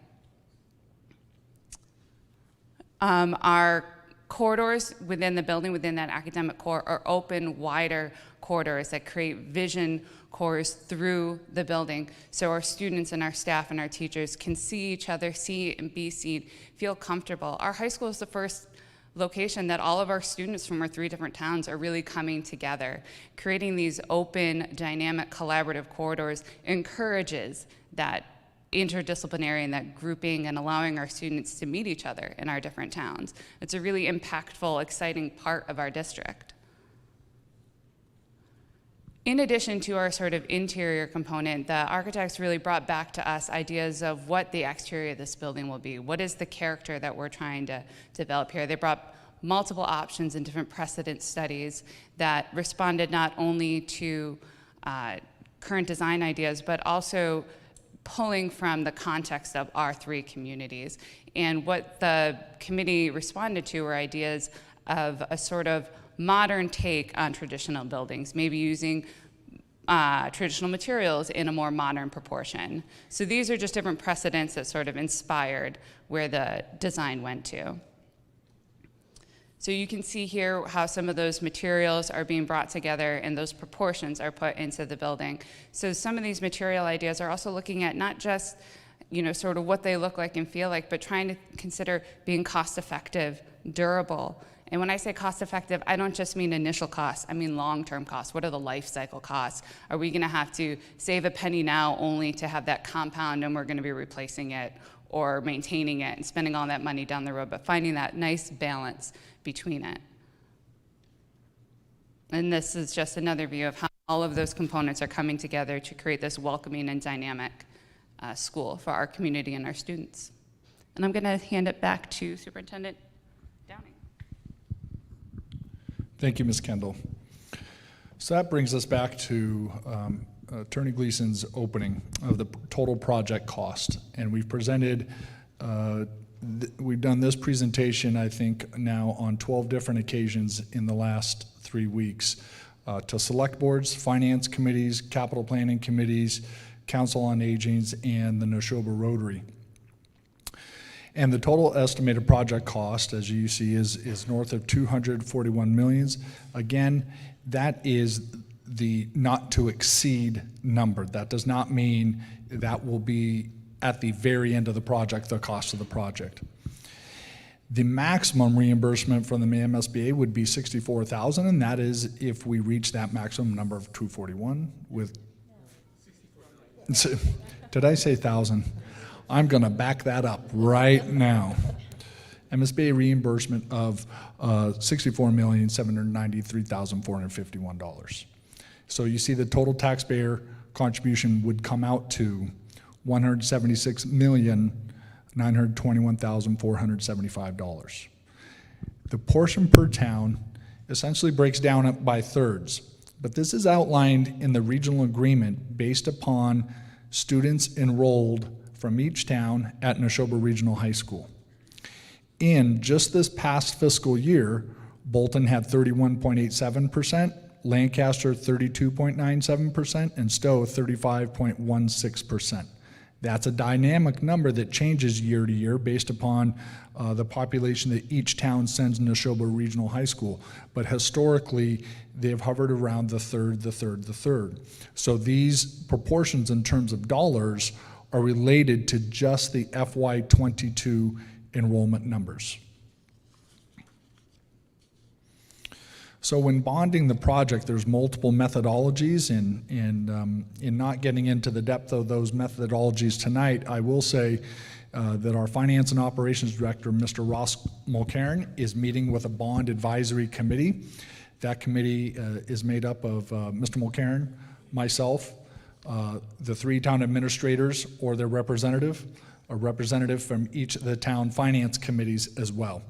Our corridors within the building, within that academic core, are open, wider corridors that create vision cores through the building, so our students and our staff and our teachers can see each other, see and be seen, feel comfortable. Our high school is the first location that all of our students from our 3 different towns are really coming together. Creating these open, dynamic, collaborative corridors encourages that interdisciplinary and that grouping and allowing our students to meet each other in our different towns. It's a really impactful, exciting part of our district. In addition to our sort of interior component, the architects really brought back to us ideas of what the exterior of this building will be. What is the character that we're trying to develop here? They brought multiple options and different precedent studies that responded not only to current design ideas, but also pulling from the context of our three communities. And what the committee responded to were ideas of a sort of modern take on traditional buildings, maybe using traditional materials in a more modern proportion. So these are just different precedents that sort of inspired where the design went to. So you can see here how some of those materials are being brought together and those proportions are put into the building. So some of these material ideas are also looking at not just, sort of what they look like and feel like, but trying to consider being cost effective, durable. And when I say cost effective, I don't just mean initial costs, I mean long-term costs. What are the life cycle costs? Are we gonna have to save a penny now only to have that compound and we're gonna be replacing it or maintaining it and spending all that money down the road, but finding that nice balance between it. And this is just another view of how all of those components are coming together to create this welcoming and dynamic school for our community and our students. And I'm gonna hand it back to Superintendent Downing. Thank you, Ms. Kendall. So that brings us back to Attorney Gleason's opening of the total project cost. And we've presented, we've done this presentation, I think, now on 12 different occasions in the last 3 weeks to select boards, finance committees, capital planning committees, council on aging, and the Neshoba Rotary. And the total estimated project cost, as you see, is north of 241 millions. Again, that is the not to exceed number. That does not mean that will be at the very end of the project, the cost of the project. The maximum reimbursement from the MSBA would be $64,000, and that is if we reach that maximum number of 241 with, did I say 1,000? I'm gonna back that up right now. MSBA reimbursement of $64,793,451. So you see the total taxpayer contribution would come out to $176,921,475. The portion per town essentially breaks down by thirds, but this is outlined in the regional agreement based upon students enrolled from each town at Neshoba Regional High School. In just this past fiscal year, Bolton had 31.87%, Lancaster 32.97%, and Stowe 35.16%. That's a dynamic number that changes year to year based upon the population that each town sends in Neshoba Regional High School. But historically, they've hovered around the third. So these proportions in terms of dollars are related to just the FY22 enrollment numbers. So when bonding the project, there's multiple methodologies, and in not getting into the depth of those methodologies tonight, I will say that our Finance and Operations Director, Mr. Ross Mulcairn, is meeting with a bond advisory committee. That committee is made up of Mr. Mulcairn, myself, the 3 town administrators or their representative, a representative from each of the town finance committees as well.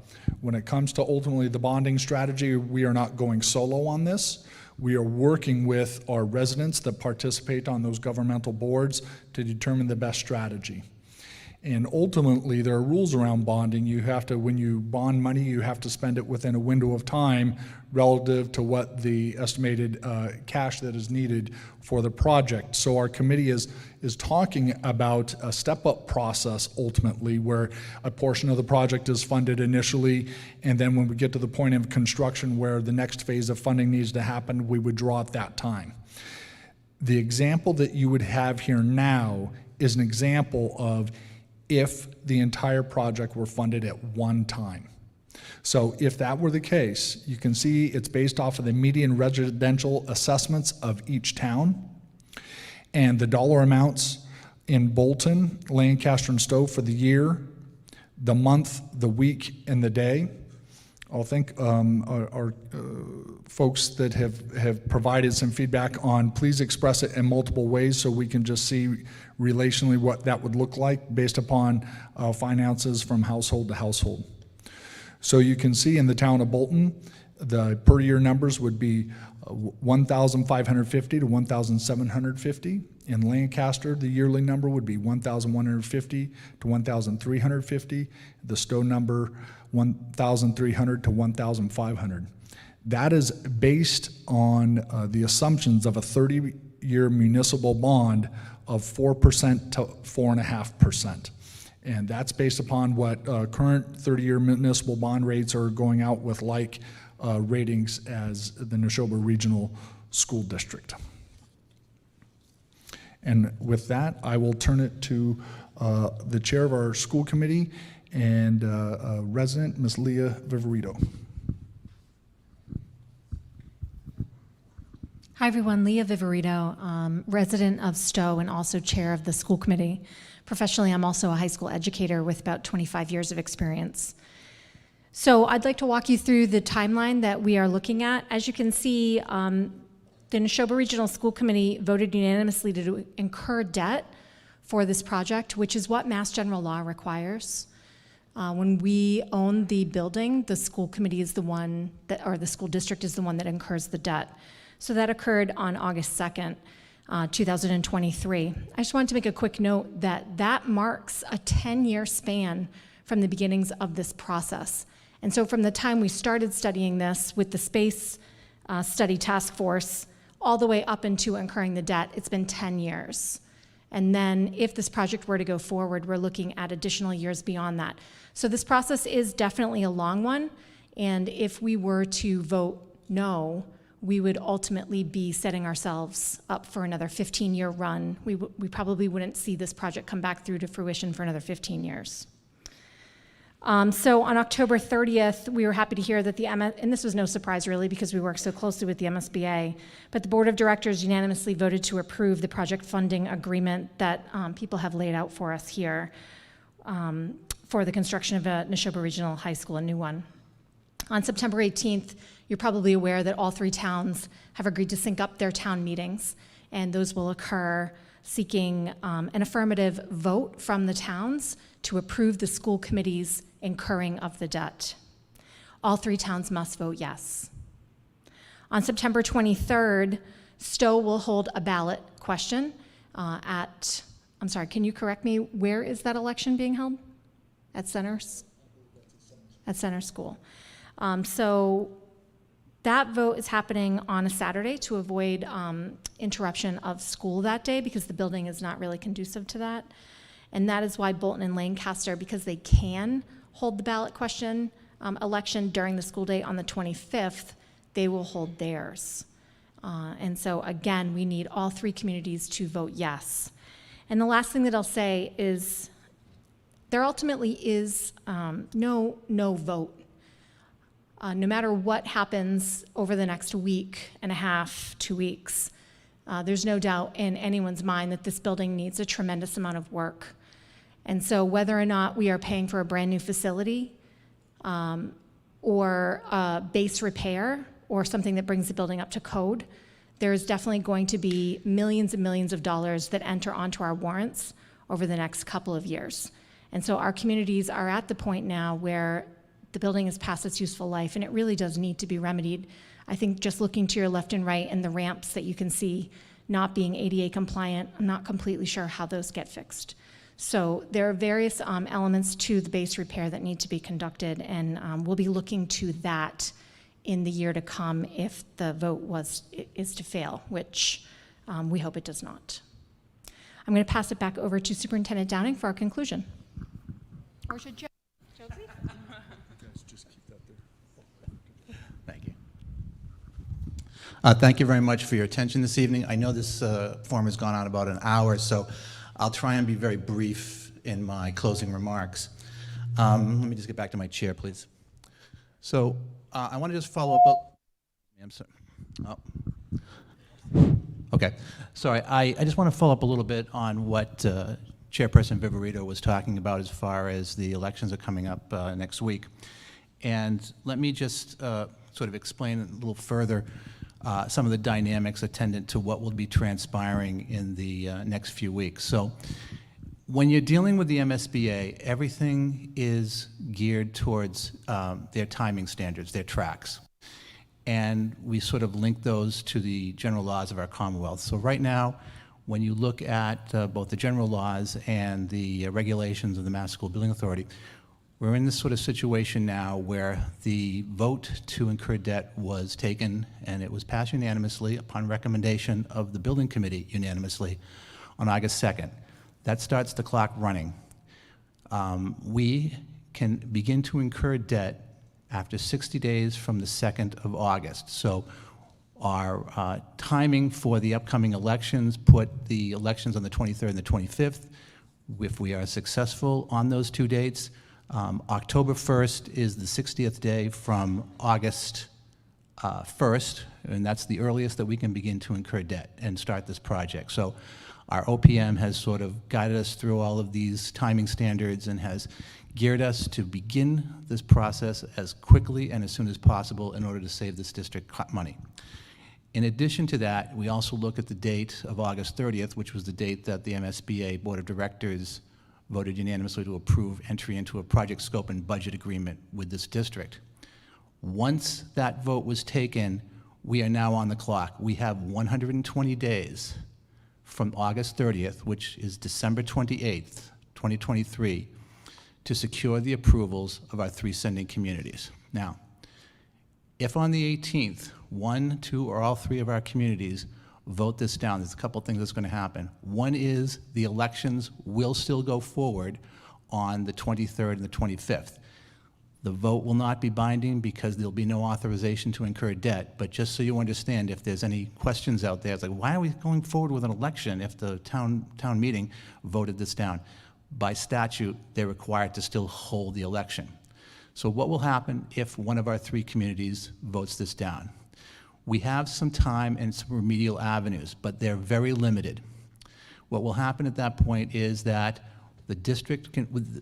When it comes to ultimately the bonding strategy, we are not going solo on this. We are working with our residents that participate on those governmental boards to determine the best strategy. And ultimately, there are rules around bonding. You have to, when you bond money, you have to spend it within a window of time relative to what the estimated cash that is needed for the project. So our committee is talking about a step-up process ultimately, where a portion of the project is funded initially, and then when we get to the point of construction where the next phase of funding needs to happen, we would draw at that time. The example that you would have here now is an example of if the entire project were funded at one time. So if that were the case, you can see it's based off of the median residential assessments of each town, and the dollar amounts in Bolton, Lancaster, and Stowe for the year, the month, the week, and the day I'll thank our folks that have provided some feedback on, please express it in multiple ways so we can just see relationally what that would look like based upon finances from household to household. So you can see in the town of Bolton, the per year numbers would be $1,550 to $1,750. In Lancaster, the yearly number would be $1,150 to $1,350. The Stowe number, $1,300 to $1,500. That is based on the assumptions of a 30-year municipal bond of 4% to 4.5%. And that's based upon what current 30-year municipal bond rates are going out with, like ratings as the Neshoba Regional School District. And with that, I will turn it to the chair of our school committee and resident, Ms. Leah Viverito. Hi, everyone. Leah Viverito, resident of Stowe and also chair of the school committee. Professionally, I'm also a high school educator with about 25 years of experience. So I'd like to walk you through the timeline that we are looking at. As you can see, the Neshoba Regional School Committee voted unanimously to incur debt for this project, which is what Mass General Law requires. When we own the building, the school committee is the one that, or the school district is the one that incurs the debt. So that occurred on August 2nd, 2023. I just wanted to make a quick note that that marks a 10-year span from the beginnings of this process. And so from the time we started studying this with the Space Study Task Force all the way up into incurring the debt, it's been 10 years. And then if this project were to go forward, we're looking at additional years beyond that. So this process is definitely a long one. And if we were to vote no, we would ultimately be setting ourselves up for another 15-year run. We probably wouldn't see this project come back through to fruition for another 15 years. So on October 30th, we were happy to hear that and this was no surprise really because we work so closely with the MSBA, but the Board of Directors unanimously voted to approve the project funding agreement that people have laid out for us here for the construction of a Neshoba Regional High School, a new one. On September 18th, you're probably aware that all three towns have agreed to sync up their town meetings, and those will occur seeking an affirmative vote from the towns to approve the school committee's incurring of the debt. All three towns must vote yes. On September 23rd, Stowe will hold a ballot question at, I'm sorry, can you correct me, where is that election being held? At Centers? At Center School. So that vote is happening on a Saturday to avoid interruption of school that day because the building is not really conducive to that. And that is why Bolton and Lancaster, because they can hold the ballot question election during the school day on the 25th, they will hold theirs. And so again, we need all three communities to vote yes. And the last thing that I'll say is there ultimately is no vote. No matter what happens over the next week and a half, 2 weeks, there's no doubt in anyone's mind that this building needs a tremendous amount of work. And so whether or not we are paying for a brand new facility or a base repair or something that brings the building up to code, there is definitely going to be millions and millions of dollars that enter onto our warrants over the next couple of years. And so our communities are at the point now where the building is past its useful life and it really does need to be remedied. I think just looking to your left and right and the ramps that you can see not being ADA compliant, I'm not completely sure how those get fixed. So there are various elements to the base repair that need to be conducted, and we'll be looking to that in the year to come if the vote is to fail, which we hope it does not. I'm going to pass it back over to Superintendent Downing for our conclusion. Or should Joe? Joe, please. Thank you. Thank you very much for your attention this evening. I know this forum has gone on about an hour, so I'll try and be very brief in my closing remarks. Let me just get back to my chair, please. So I want to just follow up. I'm sorry. Oh. Okay. Sorry. I just want to follow up a little bit on what Chairperson Viverito was talking about as far as the elections are coming up next week. And let me just sort of explain a little further some of the dynamics attendant to what will be transpiring in the next few weeks. So when you're dealing with the MSBA, everything is geared towards their timing standards, their tracks. And we sort of link those to the general laws of our Commonwealth. So right now, when you look at both the general laws and the regulations of the Mass School Building Authority, we're in this sort of situation now where the vote to incur debt was taken, and it was passed unanimously upon recommendation of the Building Committee unanimously on August 2nd. That starts the clock running. We can begin to incur debt after 60 days from the 2nd of August. So our timing for the upcoming elections put the elections on the 23rd and the 25th. If we are successful on those two dates, October 1st is the 60th day from August 1st, and that's the earliest that we can begin to incur debt and start this project. So our OPM has sort of guided us through all of these timing standards and has geared us to begin this process as quickly and as soon as possible in order to save this district money. In addition to that, we also look at the date of August 30th, which was the date that the MSBA Board of Directors voted unanimously to approve entry into a project scope and budget agreement with this district. Once that vote was taken, we are now on the clock. We have 120 days from August 30th, which is December 28th, 2023, to secure the approvals of our 3 sending communities. Now, if on the 18th, 1, 2, or all 3 of our communities vote this down, there's a couple things that's going to happen. One is the elections will still go forward on the 23rd and the 25th. The vote will not be binding because there'll be no authorization to incur debt, but just so you understand, if there's any questions out there, it's like, why are we going forward with an election if the town meeting voted this down? By statute, they're required to still hold the election. So what will happen if one of our 3 communities votes this down? We have some time and some remedial avenues, but they're very limited. What will happen at that point is that the district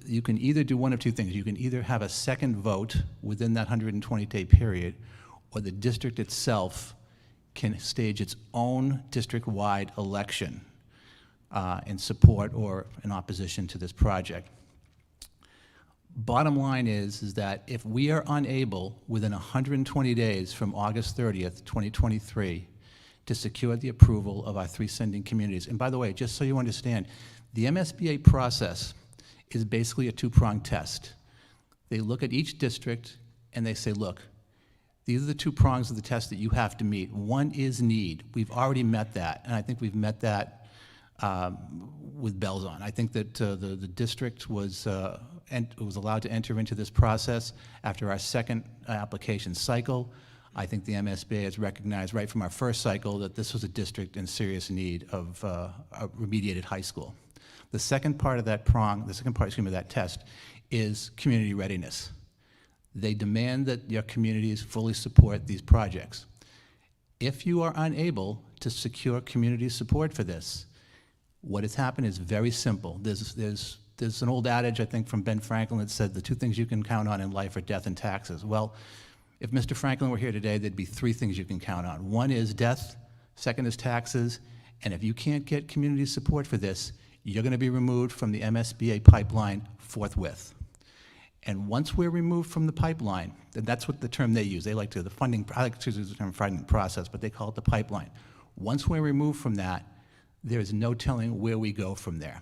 you can either do one of 2 things. You can either have a second vote within that 120-day period, or the district itself can stage its own district-wide election in support or in opposition to this project. Bottom line is that if we are unable within 120 days from August 30th, 2023, to secure the approval of our 3 sending communities, and by the way, just so you understand, the MSBA process is basically a 2-pronged test. They look at each district and they say, look, these are the 2 prongs of the test that you have to meet. One is need. We've already met that, and I think we've met that with bells on. I think that the district was allowed to enter into this process after our 2nd application cycle. I think the MSBA has recognized right from our 1st cycle that this was a district in serious need of a remediated high school. The second part of that of that test is community readiness. They demand that your communities fully support these projects. If you are unable to secure community support for this, what has happened is very simple. There's an old adage, I think, from Ben Franklin that said the 2 things you can count on in life are death and taxes. Well, if Mr. Franklin were here today, there'd be 3 things you can count on. One is death, second is taxes, and if you can't get community support for this, you're going to be removed from the MSBA pipeline forthwith. And once we're removed from the pipeline, and that's what the term they use. They like to, I like to use the term funding process, but they call it the pipeline. Once we're removed from that, there is no telling where we go from there.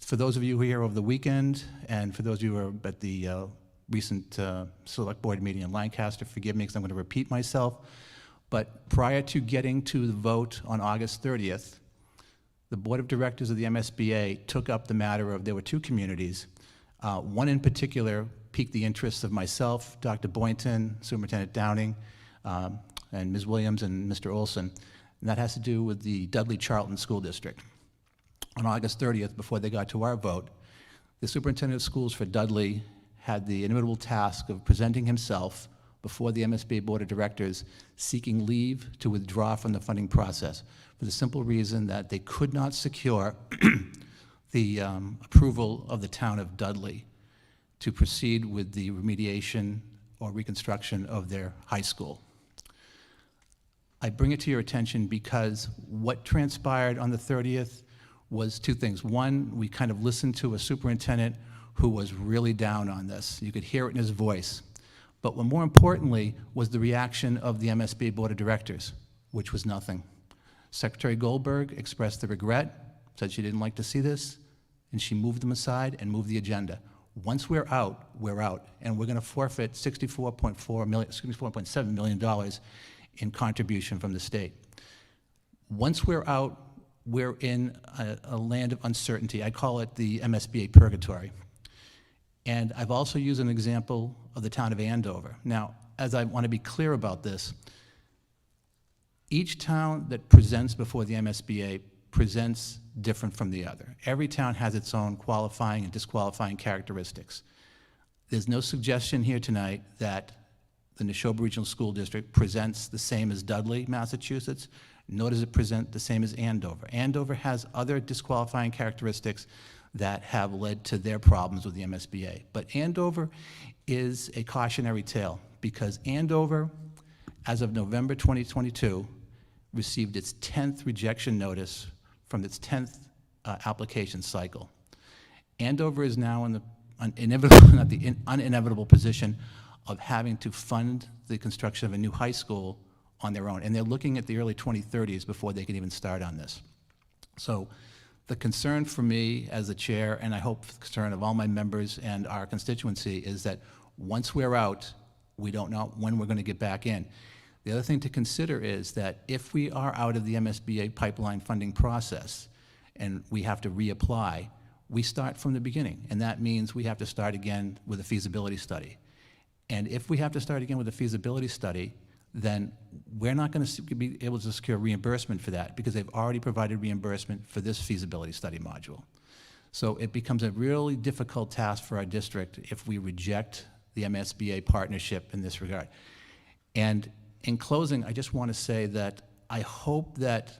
For those of you who are here over the weekend, and for those of you who are at the recent select board meeting in Lancaster, forgive me because I'm going to repeat myself, but prior to getting to the vote on August 30th, the board of directors of the MSBA took up the matter of, there were 2 communities. One in particular piqued the interest of myself, Dr. Boynton, Superintendent Downing, and Ms. Williams and Mr. Olson, and that has to do with the Dudley Charlton School District. On August 30th, before they got to our vote, the superintendent of schools for Dudley had the inimitable task of presenting himself before the MSBA Board of Directors seeking leave to withdraw from the funding process for the simple reason that they could not secure the approval of the town of Dudley to proceed with the remediation or reconstruction of their high school. I bring it to your attention because what transpired on the 30th was two things. One, we kind of listened to a superintendent who was really down on this. You could hear it in his voice. But what more importantly was the reaction of the MSBA Board of Directors, which was nothing. Secretary Goldberg expressed the regret, said she didn't like to see this, and she moved them aside and moved the agenda. Once we're out, and we're going to forfeit $64.7 million in contribution from the state. Once we're out, we're in a land of uncertainty. I call it the MSBA purgatory. And I've also used an example of the town of Andover. Now, as I want to be clear about this, each town that presents before the MSBA presents different from the other. Every town has its own qualifying and disqualifying characteristics. There's no suggestion here tonight that the Neshoba Regional School District presents the same as Dudley, Massachusetts, nor does it present the same as Andover. Andover has other disqualifying characteristics that have led to their problems with the MSBA. But Andover is a cautionary tale because Andover, as of November 2022, received its 10th rejection notice from its 10th application cycle. Andover is now in the inevitable position of having to fund the construction of a new high school on their own. And they're looking at the early 2030s before they can even start on this. So the concern for me as the chair, and I hope the concern of all my members and our constituency, is that once we're out, we don't know when we're going to get back in. The other thing to consider is that if we are out of the MSBA pipeline funding process and we have to reapply, we start from the beginning. And that means we have to start again with a feasibility study. And if we have to start again with a feasibility study, then we're not going to be able to secure reimbursement for that because they've already provided reimbursement for this feasibility study module. So it becomes a really difficult task for our district if we reject the MSBA partnership in this regard. And in closing, I just want to say that I hope that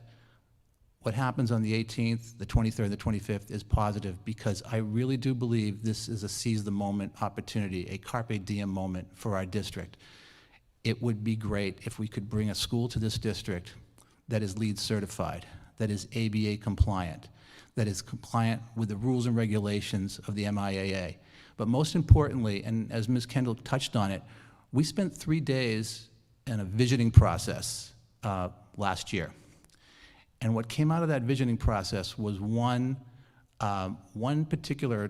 what happens on the 18th, the 23rd, the 25th is positive because I really do believe this is a seize the moment opportunity, a carpe diem moment for our district. It would be great if we could bring a school to this district that is LEED certified, that is ABA compliant, that is compliant with the rules and regulations of the MIAA. But most importantly, and as Ms. Kendall touched on it, we spent 3 days in a visioning process last year. And what came out of that visioning process was one particular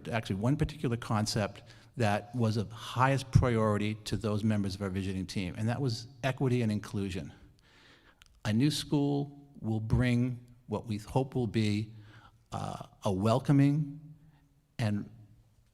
concept that was of highest priority to those members of our visioning team, and that was equity and inclusion. A new school will bring what we hope will be a welcoming and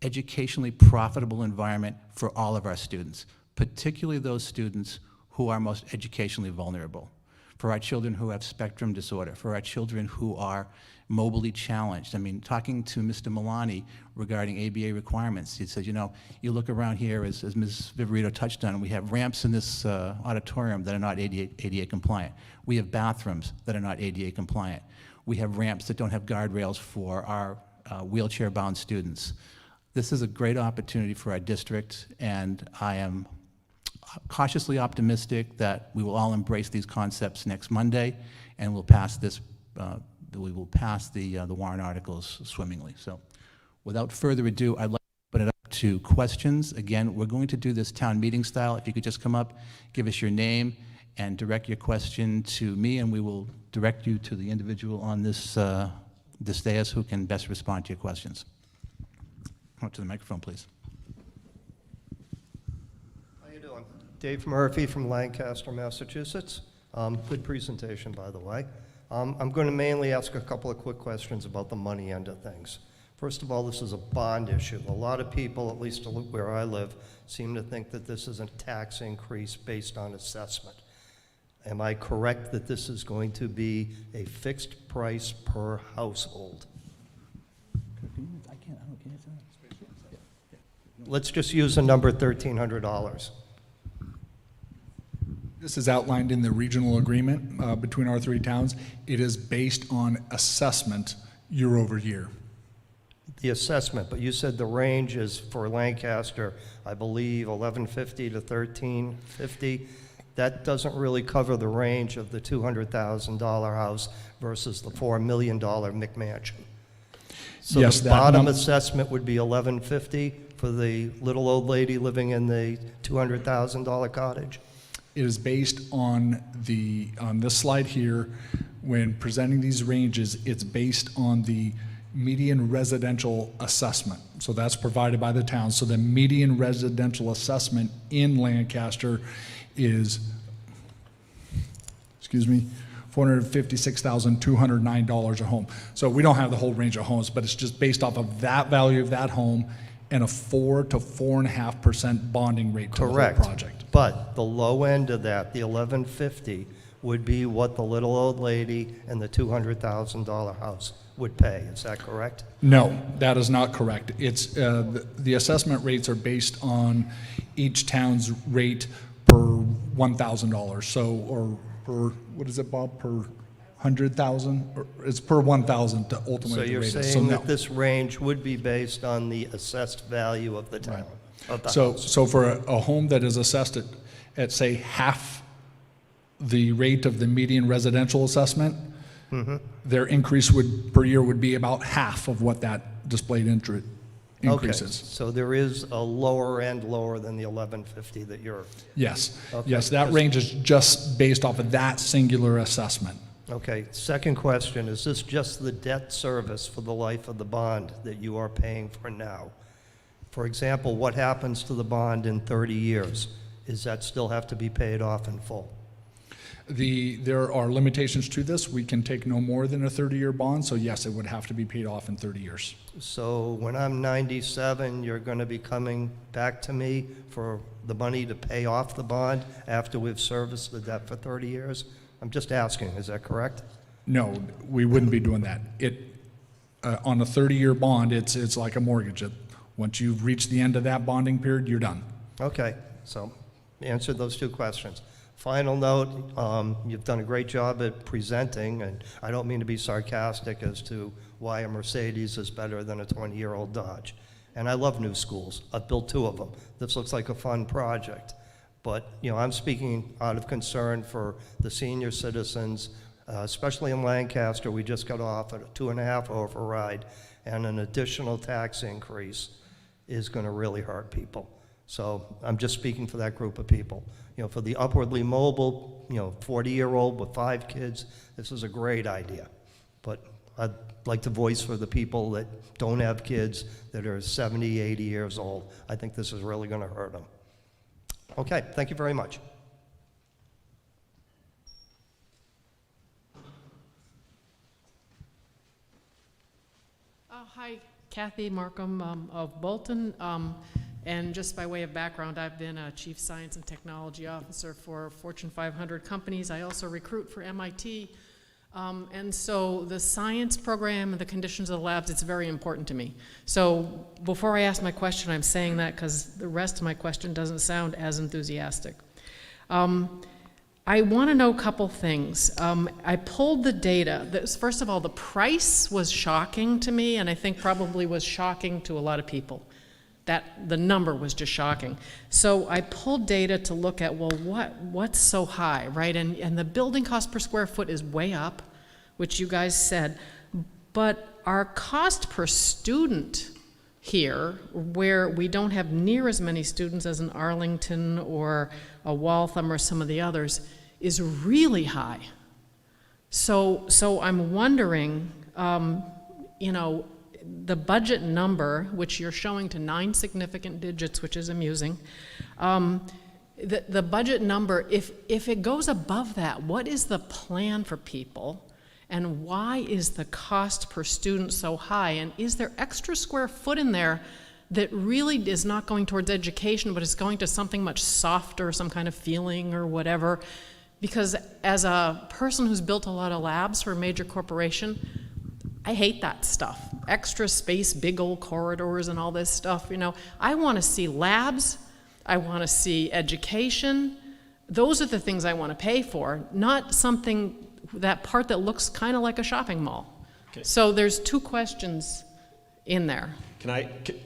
educationally profitable environment for all of our students, particularly those students who are most educationally vulnerable, for our children who have spectrum disorder, for our children who are mobilely challenged. I mean, talking to Mr. Milani regarding ABA requirements, he said, you know, you look around here, as Ms. Viverito touched on, we have ramps in this auditorium that are not ADA compliant. We have bathrooms that are not ADA compliant. We have ramps that don't have guardrails for our wheelchair-bound students. This is a great opportunity for our district, and I am cautiously optimistic that we will all embrace these concepts next Monday, and we'll pass this. We will pass the warrant articles swimmingly. So, without further ado, I'd like to open it up to questions. Again, we're going to do this town meeting style. If you could just come up, give us your name, and direct your question to me, and we will direct you to the individual on this dais who can best respond to your questions. Come up to the microphone, please. How you doing? Dave Murphy from Lancaster, Massachusetts. Good presentation, by the way. I'm going to mainly ask a couple of quick questions about the money end of things. First of all, this is a bond issue. A lot of people, at least where I live, seem to think that this is a tax increase based on assessment. Am I correct that this is going to be a fixed price per household? Let's just use the number $1,300. This is outlined in the regional agreement between our three towns. It is based on assessment year over year. The assessment, but you said the range is for Lancaster, I believe, 1150 to 1350. That doesn't really cover the range of the $200,000 house versus the $4 million McMansion. So Yes, the that bottom num- assessment would be 1150 for the little old lady living in the $200,000 cottage? It is based on on this slide here, when presenting these ranges, it's based on the median residential assessment. So that's provided by the town. So the median residential assessment in Lancaster is, $456,209 a home. So we don't have the whole range of homes, but it's just based off of that value of that home and a 4 to 4.5% bonding rate to the whole Correct. project. But the low end of that, the 1150, would be what the little old lady and the $200,000 house would pay. Is that correct? No, that is not correct. It's, the assessment rates are based on each town's rate per $1,000. So, or per, what is it, Bob, per 100,000? Or it's per 1,000 to So ultimately the you're rate is. saying no. that this range would be based on the assessed value of the town, of the So, house? so for a home that is assessed at say half the rate of the median residential assessment, their increase per year would be about half of what that displayed increase Okay, is. so there is a lower end lower than the 1150 that you're, Yes, Okay, yes, that because- range is just based off of that singular assessment. okay. Second question, is this just the debt service for the life of the bond that you are paying for now? For example, what happens to the bond in 30 years? Does that still have to be paid off in full? There are limitations to this. We can take no more than a 30-year bond, so yes, it would have to be paid off in 30 years. So when I'm 97, you're going to be coming back to me for the money to pay off the bond after we've serviced the debt for 30 years? I'm just asking, is that correct? No, we wouldn't be doing that. On a 30-year bond, it's like a mortgage. Once you've reached the end of that bonding period, you're done. Okay, so answered those two questions. Final note, you've done a great job at presenting, and I don't mean to be sarcastic as to why a Mercedes is better than a 20-year-old Dodge. And I love new schools. I've built 2 of them. This looks like a fun project. But, you know, I'm speaking out of concern for the senior citizens, especially in Lancaster. We just got off at a 2.5 override, and an additional tax increase is going to really hurt people. So I'm just speaking for that group of people. You know, for the upwardly mobile, 40-year-old with 5 kids, this is a great idea. But I'd like to voice for the people that don't have kids, that are 70, 80 years old. I think this is really going to hurt them. Okay, thank you very much. Hi, Kathy Markham of Bolton. And just by way of background, I've been a Chief Science and Technology Officer for Fortune 500 companies. I also recruit for MIT. And so the science program and the conditions of the labs, it's very important to me. So before I ask my question, I'm saying that because the rest of my question doesn't sound as enthusiastic. I want to know a couple things. I pulled the data. First of all, the price was shocking to me, and I think probably was shocking to a lot of people. That the number was just shocking. So I pulled data to look at, well, what's so high, right? And the building cost per square foot is way up, which you guys said, but our cost per student here, where we don't have near as many students as in Arlington or a Waltham or some of the others, is really high. So I'm wondering, the budget number, which you're showing to 9 significant digits, which is amusing, the budget number, if it goes above that, what is the plan for people? And why is the cost per student so high? And is there extra square foot in there that really is not going towards education, but is going to something much softer, some kind of feeling or whatever? Because as a person who's built a lot of labs for a major corporation, I hate that stuff. Extra space, big old corridors and all this stuff, I want to see labs, I want to see education. Those are the things I want to pay for, not something, that part that looks kind of like a shopping mall. Okay. So there's 2 questions in there?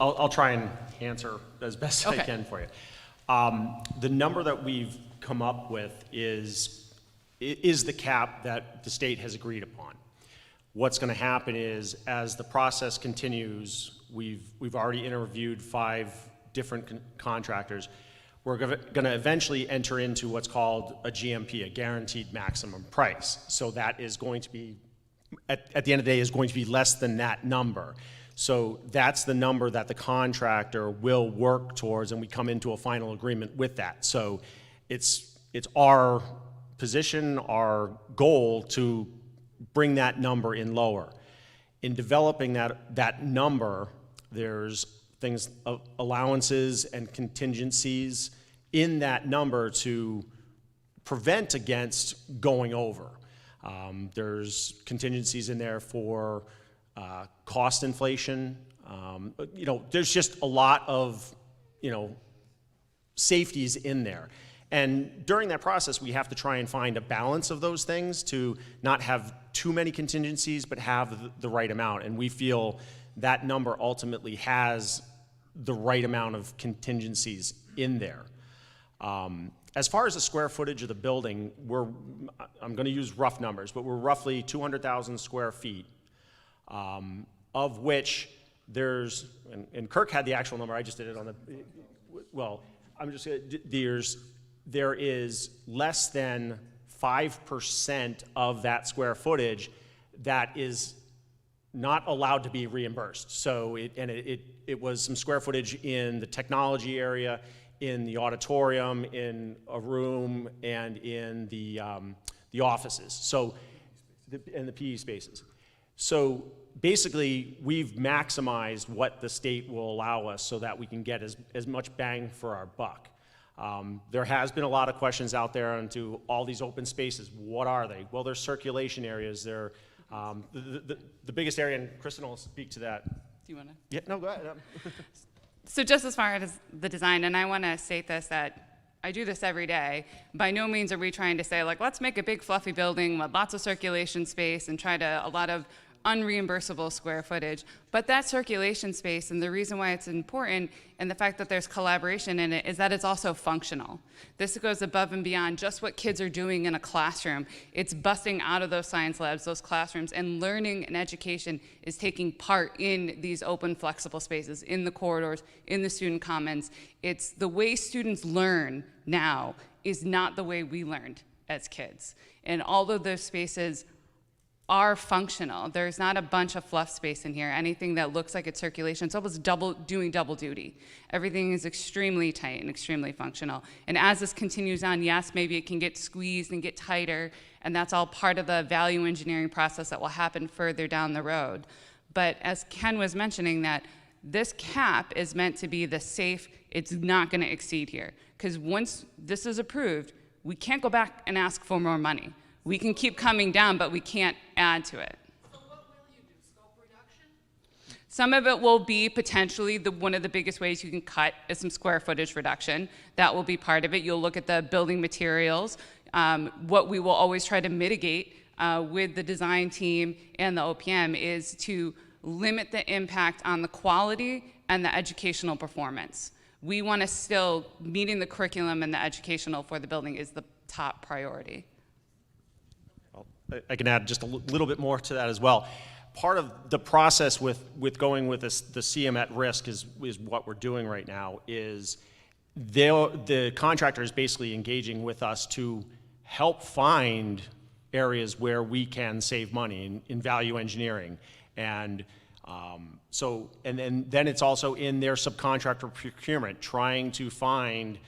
I'll try and answer as best I Okay. can for you. The number that we've come up with is the cap that the state has agreed upon. What's going to happen is, as the process continues, we've already interviewed 5 different contractors. We're going to eventually enter into what's called a GMP, a guaranteed maximum price. So that is going to be, at the end of the day, is going to be less than that number. So that's the number that the contractor will work towards, and we come into a final agreement with that. So it's our position, our goal to bring that number in lower. In developing that number, there's things, allowances and contingencies in that number to prevent against going over. There's contingencies in there for cost inflation. There's just a lot of, safeties in there. And during that process, we have to try and find a balance of those things to not have too many contingencies, but have the right amount. And we feel that number ultimately has the right amount of contingencies in there. As far as the square footage of the building, I'm going to use rough numbers, but we're roughly 200,000 square feet, of which there's, and Kirk had the actual number, I just did it on the, well, I'm just, there is less than 5% of that square footage that is not allowed to be reimbursed. So it was some square footage in the technology area, in the auditorium, in a room, and in the offices. So, and the PE spaces. So basically, we've maximized what the state will allow us so that we can get as much bang for our buck. There has been a lot of questions out there into all these open spaces. What are they? Well, they're circulation areas. They're the biggest area, and Kristen will speak to that. Do you want to? Yeah, no, go ahead. So just as far as the design, and I want to state this, that I do this every day. By no means are we trying to say, like, let's make a big fluffy building with lots of circulation space and try to a lot of unreimbursable square footage. But that circulation space, and the reason why it's important, and the fact that there's collaboration in it, is that it's also functional. This goes above and beyond just what kids are doing in a classroom. It's busting out of those science labs, those classrooms, and learning and education is taking part in these open, flexible spaces, in the corridors, in the student commons. It's the way students learn now is not the way we learned as kids. And all of those spaces are functional. There's not a bunch of fluff space in here. Anything that looks like it's circulation, it's almost doing double duty. Everything is extremely tight and extremely functional. And as this continues on, yes, maybe it can get squeezed and get tighter, and that's all part of the value engineering process that will happen further down the road. But as Ken was mentioning, that this cap is meant to be the safe, it's not gonna exceed here. Because once this is approved, we can't go back and ask for more money. We can keep coming down, but we can't add to it. So what will you do, scope reduction? Some of it will be potentially one of the biggest ways you can cut is some square footage reduction. That will be part of it. You'll look at the building materials. What we will always try to mitigate with the design team and the OPM is to limit the impact on the quality and the educational performance. We want to still, meeting the curriculum and the educational for the building is the top priority. I can add just a little bit more to that as well. Part of the process with going with the CM at risk is what we're doing right now is the contractor is basically engaging with us to help find areas where we can save money in value engineering. And then it's also in their subcontractor procurement, trying to find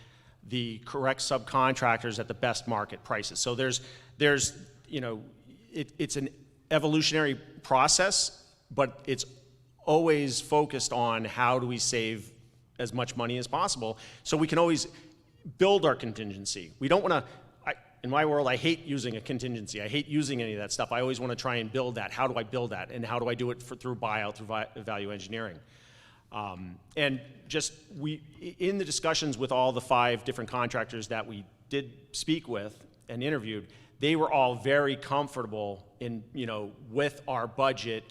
the correct subcontractors at the best market prices. So there's it's an evolutionary process, but it's always focused on how do we save as much money as possible so we can always build our contingency. We don't want to, in my world, I hate using a contingency. I hate using any of that stuff. I always want to try and build that. How do I build that? And how do I do it through buyout, through value engineering? And just in the discussions with all the 5 different contractors that we did speak with and interviewed, they were all very comfortable in, with our budget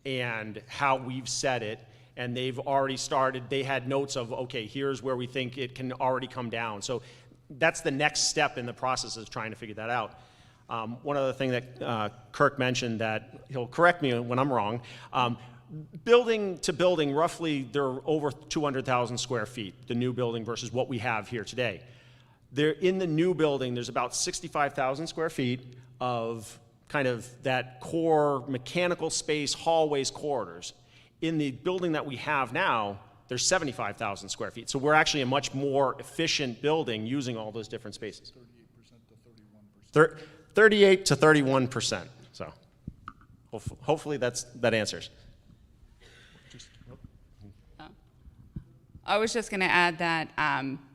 and how we've set it and they've already started, they had notes of, okay, here's where we think it can already come down. So that's the next step in the process, is trying to figure that out. One other thing that Kirk mentioned, that he'll correct me when I'm wrong, building to building, roughly they're over 200,000 square feet, the new building versus what we have here today. There, in the new building, there's about 65,000 square feet of kind of that core mechanical space, hallways, corridors. In the building that we have now, there's 75,000 square feet. So we're actually a much more efficient building using all those different spaces. 38 to 31%. So hopefully that answers. I was just going to add that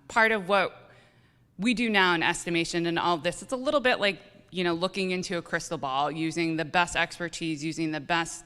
part of what we do now in estimation and all of this, it's a little bit like, you know, looking into a crystal ball, using the best expertise, using the best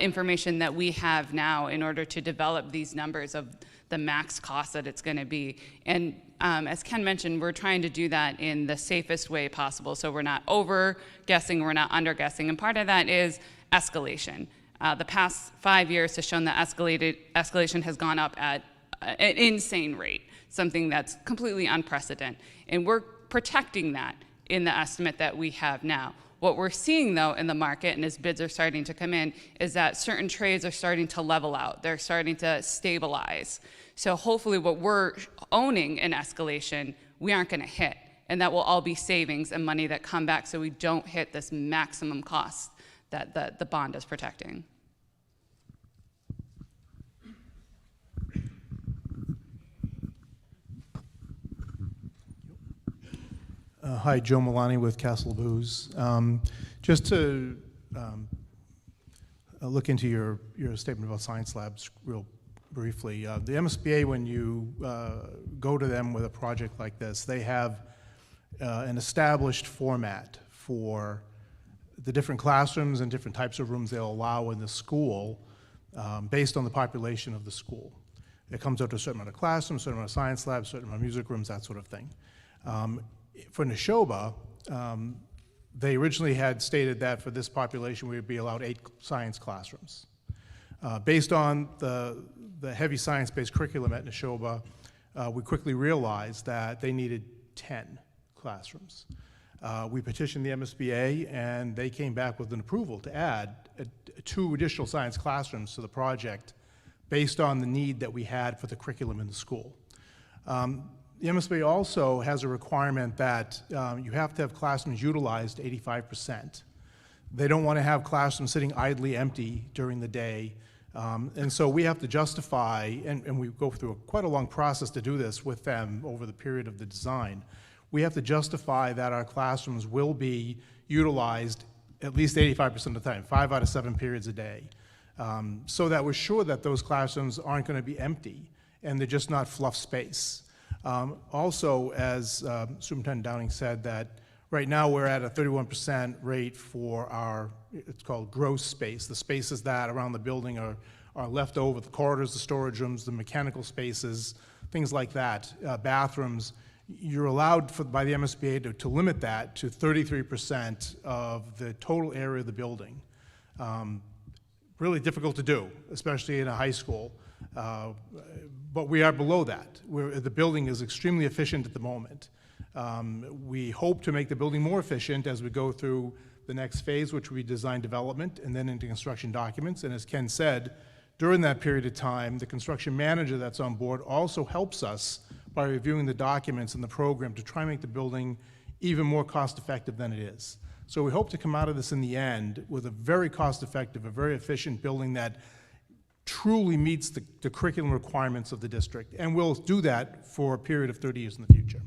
information that we have now in order to develop these numbers of the max cost that it's going to be. And as Ken mentioned, we're trying to do that in the safest way possible. So we're not over guessing, we're not under guessing. And part of that is escalation. The past 5 years has shown that escalation has gone up at an insane rate, something that's completely unprecedented. And we're protecting that in the estimate that we have now. What we're seeing, though, in the market, and as bids are starting to come in, is that certain trades are starting to level out. They're starting to stabilize. So hopefully what we're owning in escalation, we aren't going to hit. And that will all be savings and money that come back so we don't hit this maximum cost that the bond is protecting. Hi, Joe Milani with Castle Booze. Just to look into your statement about science labs real briefly. The MSBA, when you go to them with a project like this, they have an established format for the different classrooms and different types of rooms they'll allow in the school based on the population of the school. It comes out to a certain amount of classrooms, a certain amount of science labs, a certain amount of music rooms, that sort of thing. For Neshoba, they originally had stated that for this population we would be allowed 8 science classrooms. Based on the heavy science-based curriculum at Neshoba, we quickly realized that they needed 10 classrooms. We petitioned the MSBA, and they came back with an approval to add 2 additional science classrooms to the project based on the need that we had for the curriculum in the school. The MSBA also has a requirement that you have to have classrooms utilized 85%. They don't want to have classrooms sitting idly empty during the day. And so we have to justify, and we go through quite a long process to do this with them over the period of the design. We have to justify that our classrooms will be utilized at least 85% of the time, 5 out of 7 periods a day, so that we're sure that those classrooms aren't going to be empty and they're just not fluff space. Also, as Superintendent Downing said, that right now we're at a 31% rate for our, it's called gross space, the spaces that around the building are left over, the corridors, the storage rooms, the mechanical spaces, things like that, bathrooms. You're allowed by the MSBA to limit that to 33% of the total area of the building. Really difficult to do, especially in a high school. But we are below that. The building is extremely efficient at the moment. We hope to make the building more efficient as we go through the next phase, which will be design development and then into construction documents. And as Ken said, during that period of time, the construction manager that's on board also helps us by reviewing the documents and the program to try and make the building even more cost-effective than it is. So we hope to come out of this in the end with a very cost-effective, a very efficient building that truly meets the curriculum requirements of the district, and we'll do that for a period of 30 years in the future.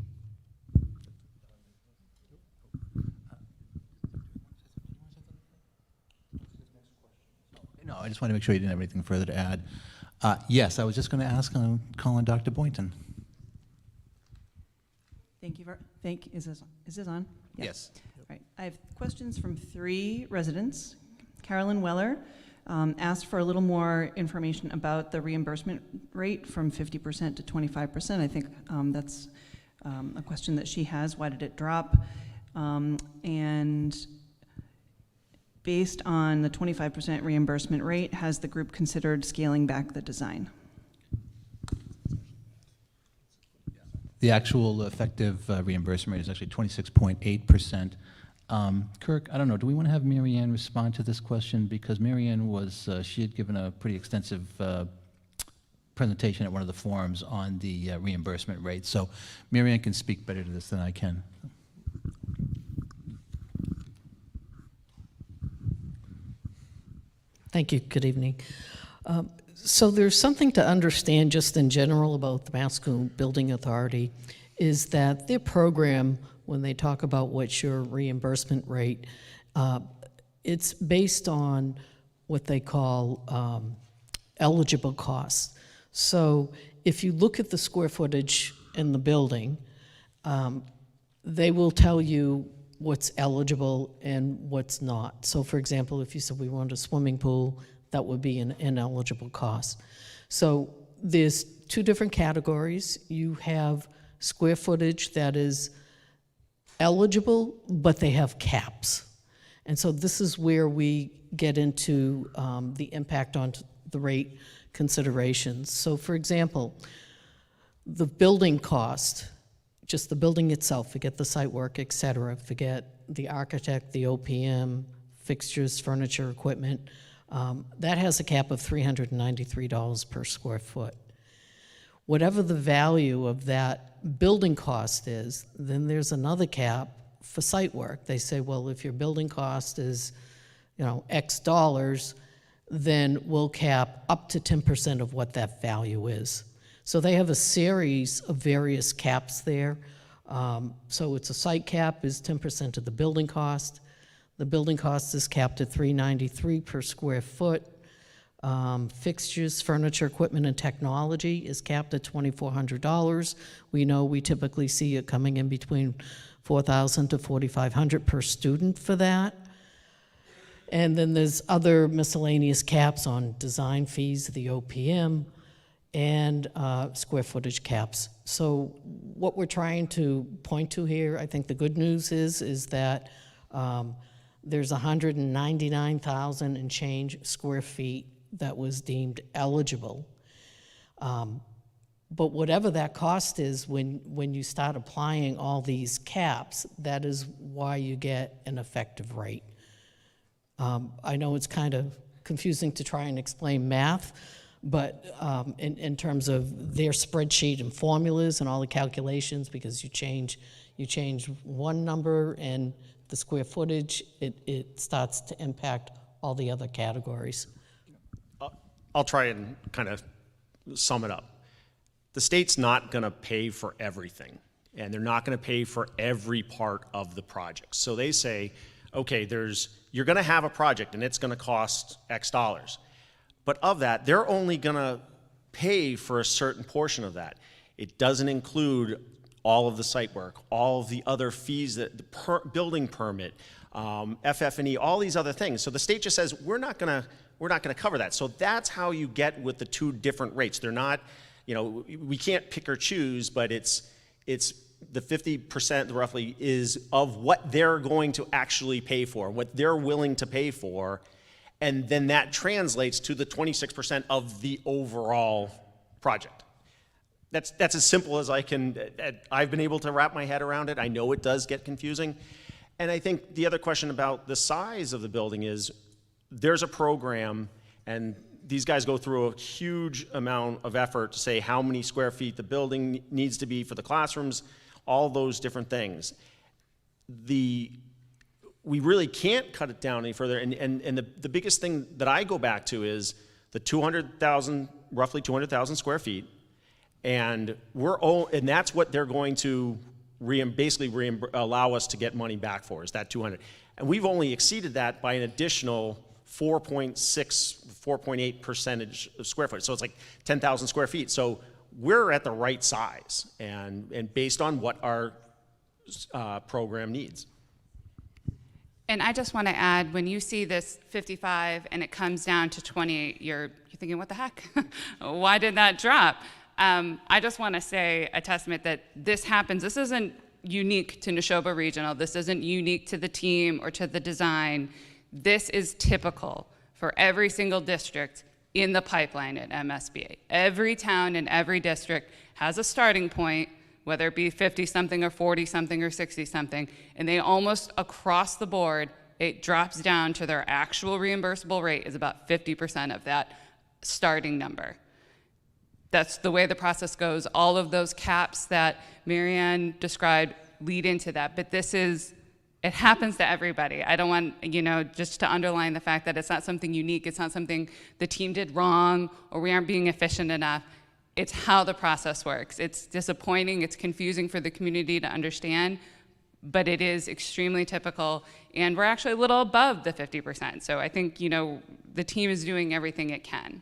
No, I just want to make sure you didn't have anything further to add. Yes, I was just going to ask, calling Dr. Boynton. Thank you. Is this on? Yeah. Yes. Right. I have questions from 3 residents. Carolyn Weller asked for a little more information about the reimbursement rate from 50% to 25%. I think that's a question that she has. Why did it drop? And Based on the 25% reimbursement rate, has the group considered scaling back the design? The actual effective reimbursement rate is actually 26.8%. Kirk, I don't know, do we want to have Mary Ann respond to this question? Because Mary Ann was, she had given a pretty extensive presentation at one of the forums on the reimbursement rate. So Mary Ann can speak better to this than I can. Thank you. Good evening. So there's something to understand just in general about the Masco Building Authority is that their program, when they talk about what's your reimbursement rate, it's based on what they call eligible costs. So if you look at the square footage in the building, they will tell you what's eligible and what's not. So for example, if you said we want a swimming pool, that would be an ineligible cost. So there's two different categories. You have square footage that is eligible, but they have caps. And so this is where we get into the impact on the rate considerations. So for example, the building cost, just the building itself, forget the site work, et cetera, forget the architect, the OPM, fixtures, furniture, equipment, that has a cap of $393 per square foot. Whatever the value of that building cost is, then there's another cap for site work. They say, well, if your building cost is, X dollars, then we'll cap up to 10% of what that value is. So they have a series of various caps there. So it's a site cap is 10% of the building cost. The building cost is capped at $393 per square foot. Fixtures, furniture, equipment, and technology is capped at $2,400. We know we typically see it coming in between $4,000 to $4,500 per student for that. And then there's other miscellaneous caps on design fees, the OPM, and square footage caps. So what we're trying to point to here, I think the good news is that there's 199,000 and change square feet that was deemed eligible. But whatever that cost is, when you start applying all these caps, that is why you get an effective rate. I know it's kind of confusing to try and explain math, but in terms of their spreadsheet and formulas and all the calculations, because you change one number and the square footage, it starts to impact all the other categories. I'll try and kind of sum it up. The state's not going to pay for everything, and they're not going to pay for every part of the project. So they say, okay, you're going to have a project and it's going to cost X dollars. But of that, they're only going to pay for a certain portion of that. It doesn't include all of the site work, all of the other fees, the building permit, FF&E, all these other things. So the state just says, we're not going to cover that. So that's how you get with the two different rates. They're not, we can't pick or choose, but it's the 50% roughly is of what they're going to actually pay for, what they're willing to pay for, and then that translates to the 26% of the overall project. That's as simple as I can. I've been able to wrap my head around it. I know it does get confusing. And I think the other question about the size of the building is there's a program, and these guys go through a huge amount of effort to say how many square feet the building needs to be for the classrooms, all those different things. We really can't cut it down any further, and the biggest thing that I go back to is the roughly 200,000 square feet, and that's what they're going to basically allow us to get money back for, is that 200. And we've only exceeded that by an additional 4.8% of square foot. So it's like 10,000 square feet. So we're at the right size and based on what our program needs. And I just want to add, when you see this 55 and it comes down to 28, you're thinking, what the heck? Why did that drop? I just want to say a testament that this happens. This isn't unique to Neshoba Regional. This isn't unique to the team or to the design. This is typical for every single district in the pipeline at MSBA. Every town and every district has a starting point, whether it be 50-something or 40-something or 60-something, and they almost across the board, it drops down to their actual reimbursable rate is about 50% of that starting number. That's the way the process goes. All of those caps that Marianne described lead into that, but it happens to everybody. I don't want, just to underline the fact that it's not something unique, it's not something the team did wrong or we aren't being efficient enough. It's how the process works. It's disappointing, it's confusing for the community to understand, but it is extremely typical, and we're actually a little above the 50%. So I think, the team is doing everything it can.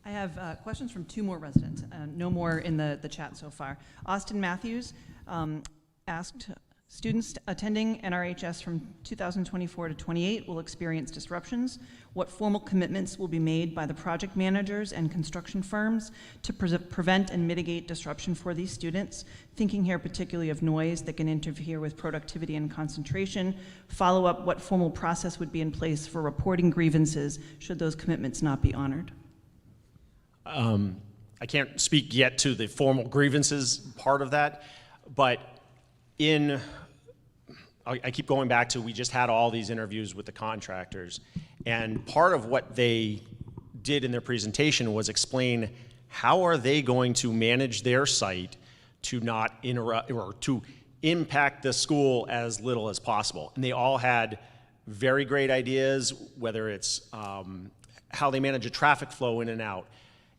I have questions from 2 more residents, no more in the chat so far. Austin Matthews asked, students attending NRHS from 2024 to 28 will experience disruptions. What formal commitments will be made by the project managers and construction firms to prevent and mitigate disruption for these students? Thinking here particularly of noise that can interfere with productivity and concentration. Follow up, what formal process would be in place for reporting grievances should those commitments not be honored? I can't speak yet to the formal grievances part of that, but I keep going back to, we just had all these interviews with the contractors, and part of what they did in their presentation was explain how are they going to manage their site to not interrupt or to impact the school as little as possible. And they all had very great ideas, whether it's how they manage a traffic flow in and out,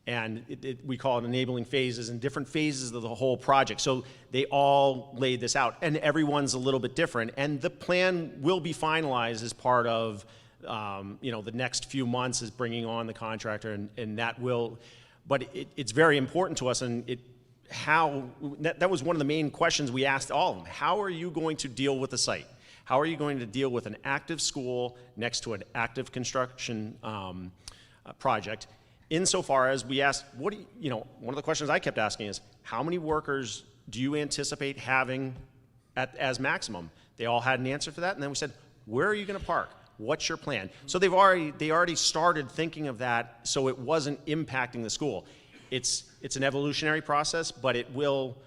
and we call it enabling phases and different phases of the whole project. So they all laid this out, and everyone's a little bit different. And the plan will be finalized as part of, the next few months is bringing on the contractor, and that will. But it's very important to us, and that was one of the main questions we asked all of them. How are you going to deal with the site? How are you going to deal with an active school next to an active construction project? Insofar as we asked, one of the questions I kept asking is, how many workers do you anticipate having as maximum? They all had an answer for that, and then we said, where are you going to park? What's your plan? So they already started thinking of that, so it wasn't impacting the school. It's an evolutionary process, but it will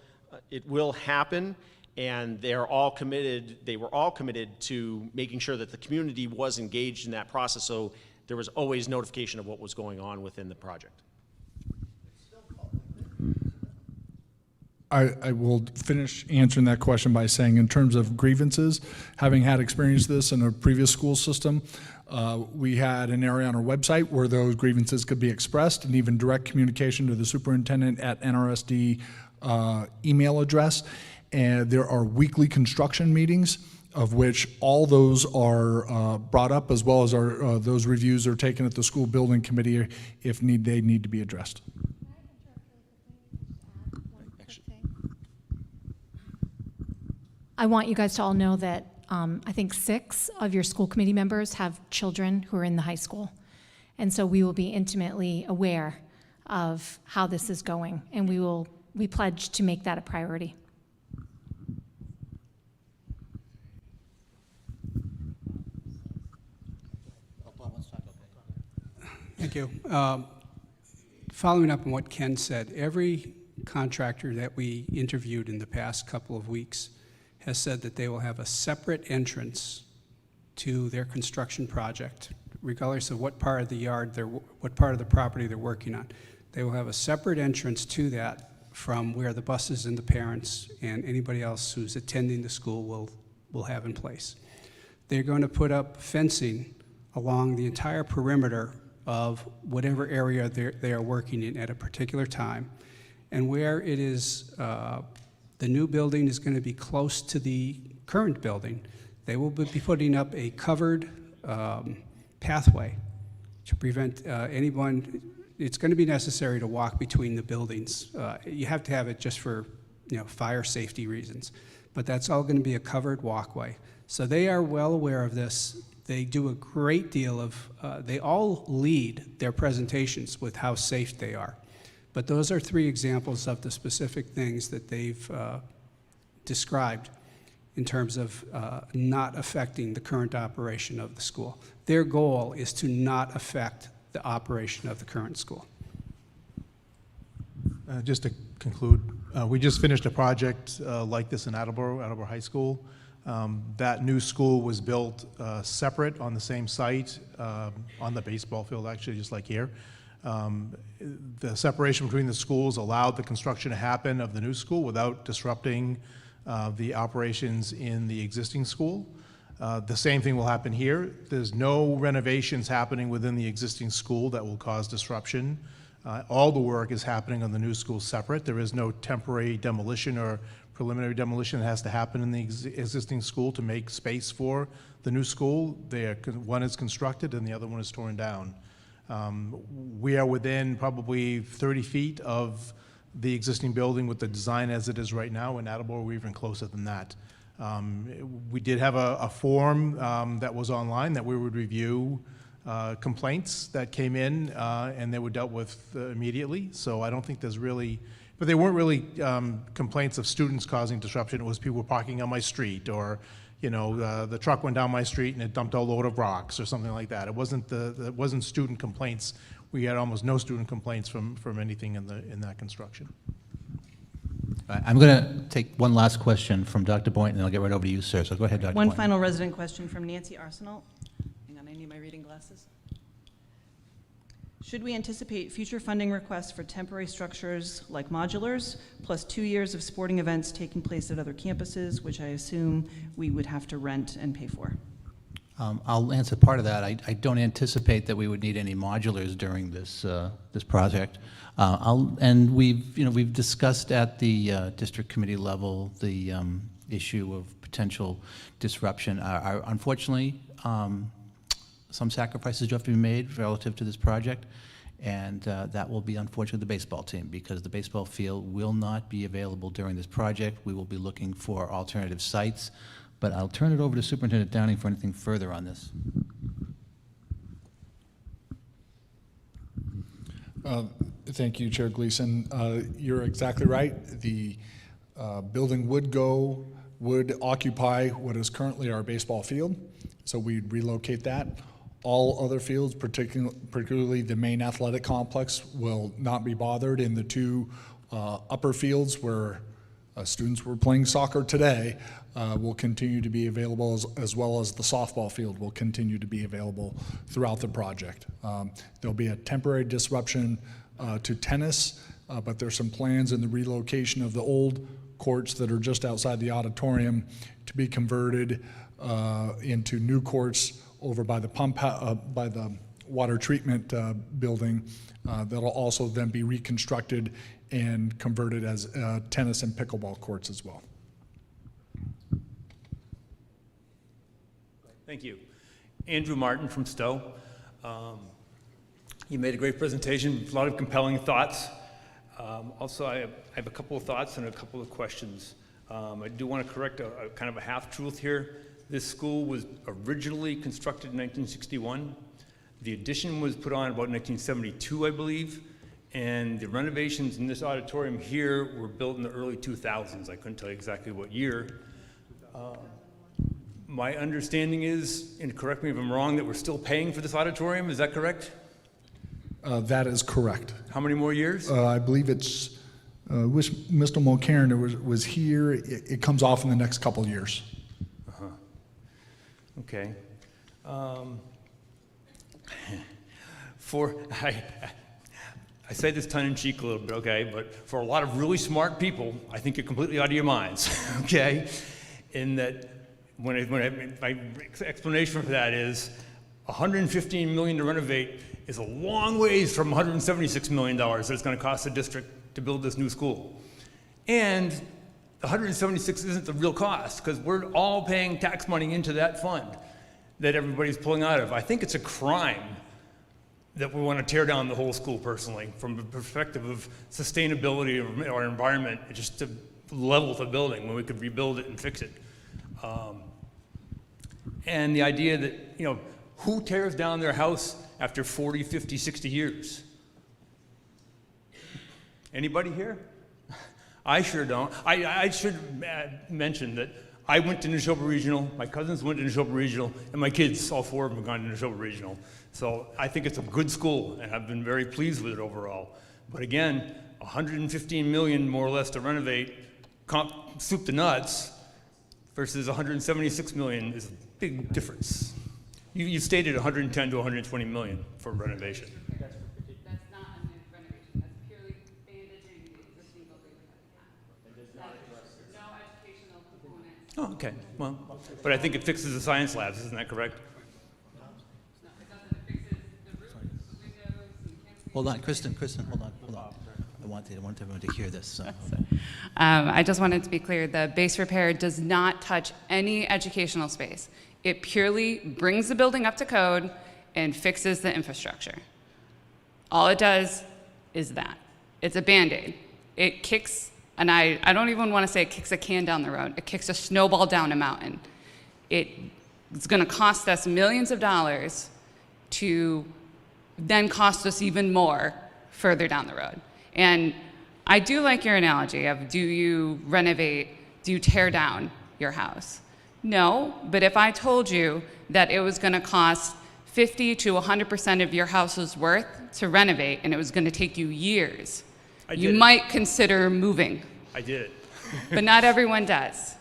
happen, and they were all committed to making sure that the community was engaged in that process. So there was always notification of what was going on within the project. I will finish answering that question by saying, in terms of grievances, having had experienced this in a previous school system, we had an area on our website where those grievances could be expressed, and even direct communication to the superintendent at NRSD email address. And there are weekly construction meetings, of which all those are brought up, as well as those reviews are taken at the school building committee if they need to be addressed. I want you guys to all know that I think 6 of your school committee members have children who are in the high school. And so we will be intimately aware of how this is going, and we pledge to make that a priority. Thank you. Following up on what Ken said, every contractor that we interviewed in the past couple of weeks has said that they will have a separate entrance to their construction project, regardless of what part of the yard, what part of the property they're working on. They will have a separate entrance to that from where the buses and the parents and anybody else who's attending the school will have in place. They're going to put up fencing along the entire perimeter of whatever area they are working in at a particular time. And where it is, the new building is going to be close to the current building, they will be putting up a covered pathway to prevent anyone. It's going to be necessary to walk between the buildings. You have to have it just for fire safety reasons, but that's all going to be a covered walkway. So they are well aware of this. They do a great deal of, they all lead their presentations with how safe they are. But those are 3 examples of the specific things that they've described. in terms of not affecting the current operation of the school. Their goal is to not affect the operation of the current school. Just to conclude, we just finished a project like this in Attleboro High School. That new school was built separate on the same site, on the baseball field, actually, just like here. The separation between the schools allowed the construction to happen of the new school without disrupting the operations in the existing school. The same thing will happen here. There's no renovations happening within the existing school that will cause disruption. All the work is happening on the new school separate. There is no temporary demolition or preliminary demolition that has to happen in the existing school to make space for the new school. One is constructed and the other one is torn down. We are within probably 30 feet of the existing building with the design as it is right now. In Attleboro, we're even closer than that. We did have a form that was online that we would review complaints that came in, and they were dealt with immediately. So I don't think there's really, but they weren't really complaints of students causing disruption. It was people parking on my street, or the truck went down my street and it dumped a load of rocks or something like that. It wasn't student complaints. We had almost no student complaints from anything in that construction. All right, I'm going to take one last question from Dr. Boynton, and I'll get right over to you, sir. So go ahead, Dr. One Boynton. final resident question from Nancy Arsenal. Hang on, I need my reading glasses. Should we anticipate future funding requests for temporary structures like modulars, plus 2 years of sporting events taking place at other campuses, which I assume we would have to rent and pay for? I'll answer part of that. I don't anticipate that we would need any modulars during this this project. And we've discussed at the district committee level the issue of potential disruption. Unfortunately, some sacrifices do have to be made relative to this project, and that will be unfortunately the baseball team, because the baseball field will not be available during this project. We will be looking for alternative sites, but I'll turn it over to Superintendent Downing for anything further on this. Thank you, Chair Gleason. You're exactly right. The building would occupy what is currently our baseball field, so we'd relocate that. All other fields, particularly the main athletic complex, will not be bothered. In the two upper fields where students were playing soccer today will continue to be available, as well as the softball field will continue to be available throughout the project. There'll be a temporary disruption to tennis, but there's some plans in the relocation of the old courts that are just outside the auditorium to be converted into new courts over by the by the water treatment building. That'll also then be reconstructed and converted as tennis and pickleball courts as well. Thank you. Andrew Martin from Stowe. You made a great presentation, a lot of compelling thoughts. Also, I have a couple of thoughts and a couple of questions. I do want to correct a kind of a half-truth here. This school was originally constructed in 1961. The addition was put on about 1972, I believe, and the renovations in this auditorium here were built in the early 2000s. I couldn't tell you exactly what year. My understanding is, and correct me if I'm wrong, that we're still paying for this auditorium. Is that correct? That is correct. How many more years? I believe it's, wish Mr. Mulcairn was here. It comes off in the next couple of years. Okay. I say this tongue-in-cheek a little bit, okay, but for a lot of really smart people, I think you're completely out of your minds, okay? In that, my explanation for that is $115 million to renovate is a long ways from $176 million that it's going to cost the district to build this new school. And the 176 isn't the real cost, because we're all paying tax money into that fund that everybody's pulling out of. I think it's a crime that we want to tear down the whole school, personally, from the perspective of sustainability of our environment, just to level the building when we could rebuild it and fix it. And the idea that, who tears down their house after 40, 50, 60 years? Anybody here? I sure don't. I should mention that I went to Neshoba Regional, my cousins went to Neshoba Regional, and my kids, all 4 of them, have gone to Neshoba Regional. So I think it's a good school, and I've been very pleased with it overall. But again, 115 million more or less to renovate, soup to nuts, versus 176 million is a big difference. You stated 110 to 120 million for renovation. That's not a new renovation. That's purely bandaging the existing building that we have. No educational components. Oh, okay, well, but I think it fixes the science labs, isn't that correct? No, it doesn't. It fixes the roof, the windows, you can't see. Hold on, Kristen, hold on. I want everyone to hear this, so. I just wanted to be clear, the base repair does not touch any educational space. It purely brings the building up to code and fixes the infrastructure. All it does is that. It's a Band-Aid. It kicks, and I don't even want to say it kicks a can down the road. It kicks a snowball down a mountain. It's going to cost us millions of dollars to then cost us even more further down the road. And I do like your analogy of, do you renovate, do you tear down your house? No, but if I told you that it was going to cost 50 to 100% of your house's worth to renovate, and it was going to take you years, you might consider moving. I did it. But not everyone does.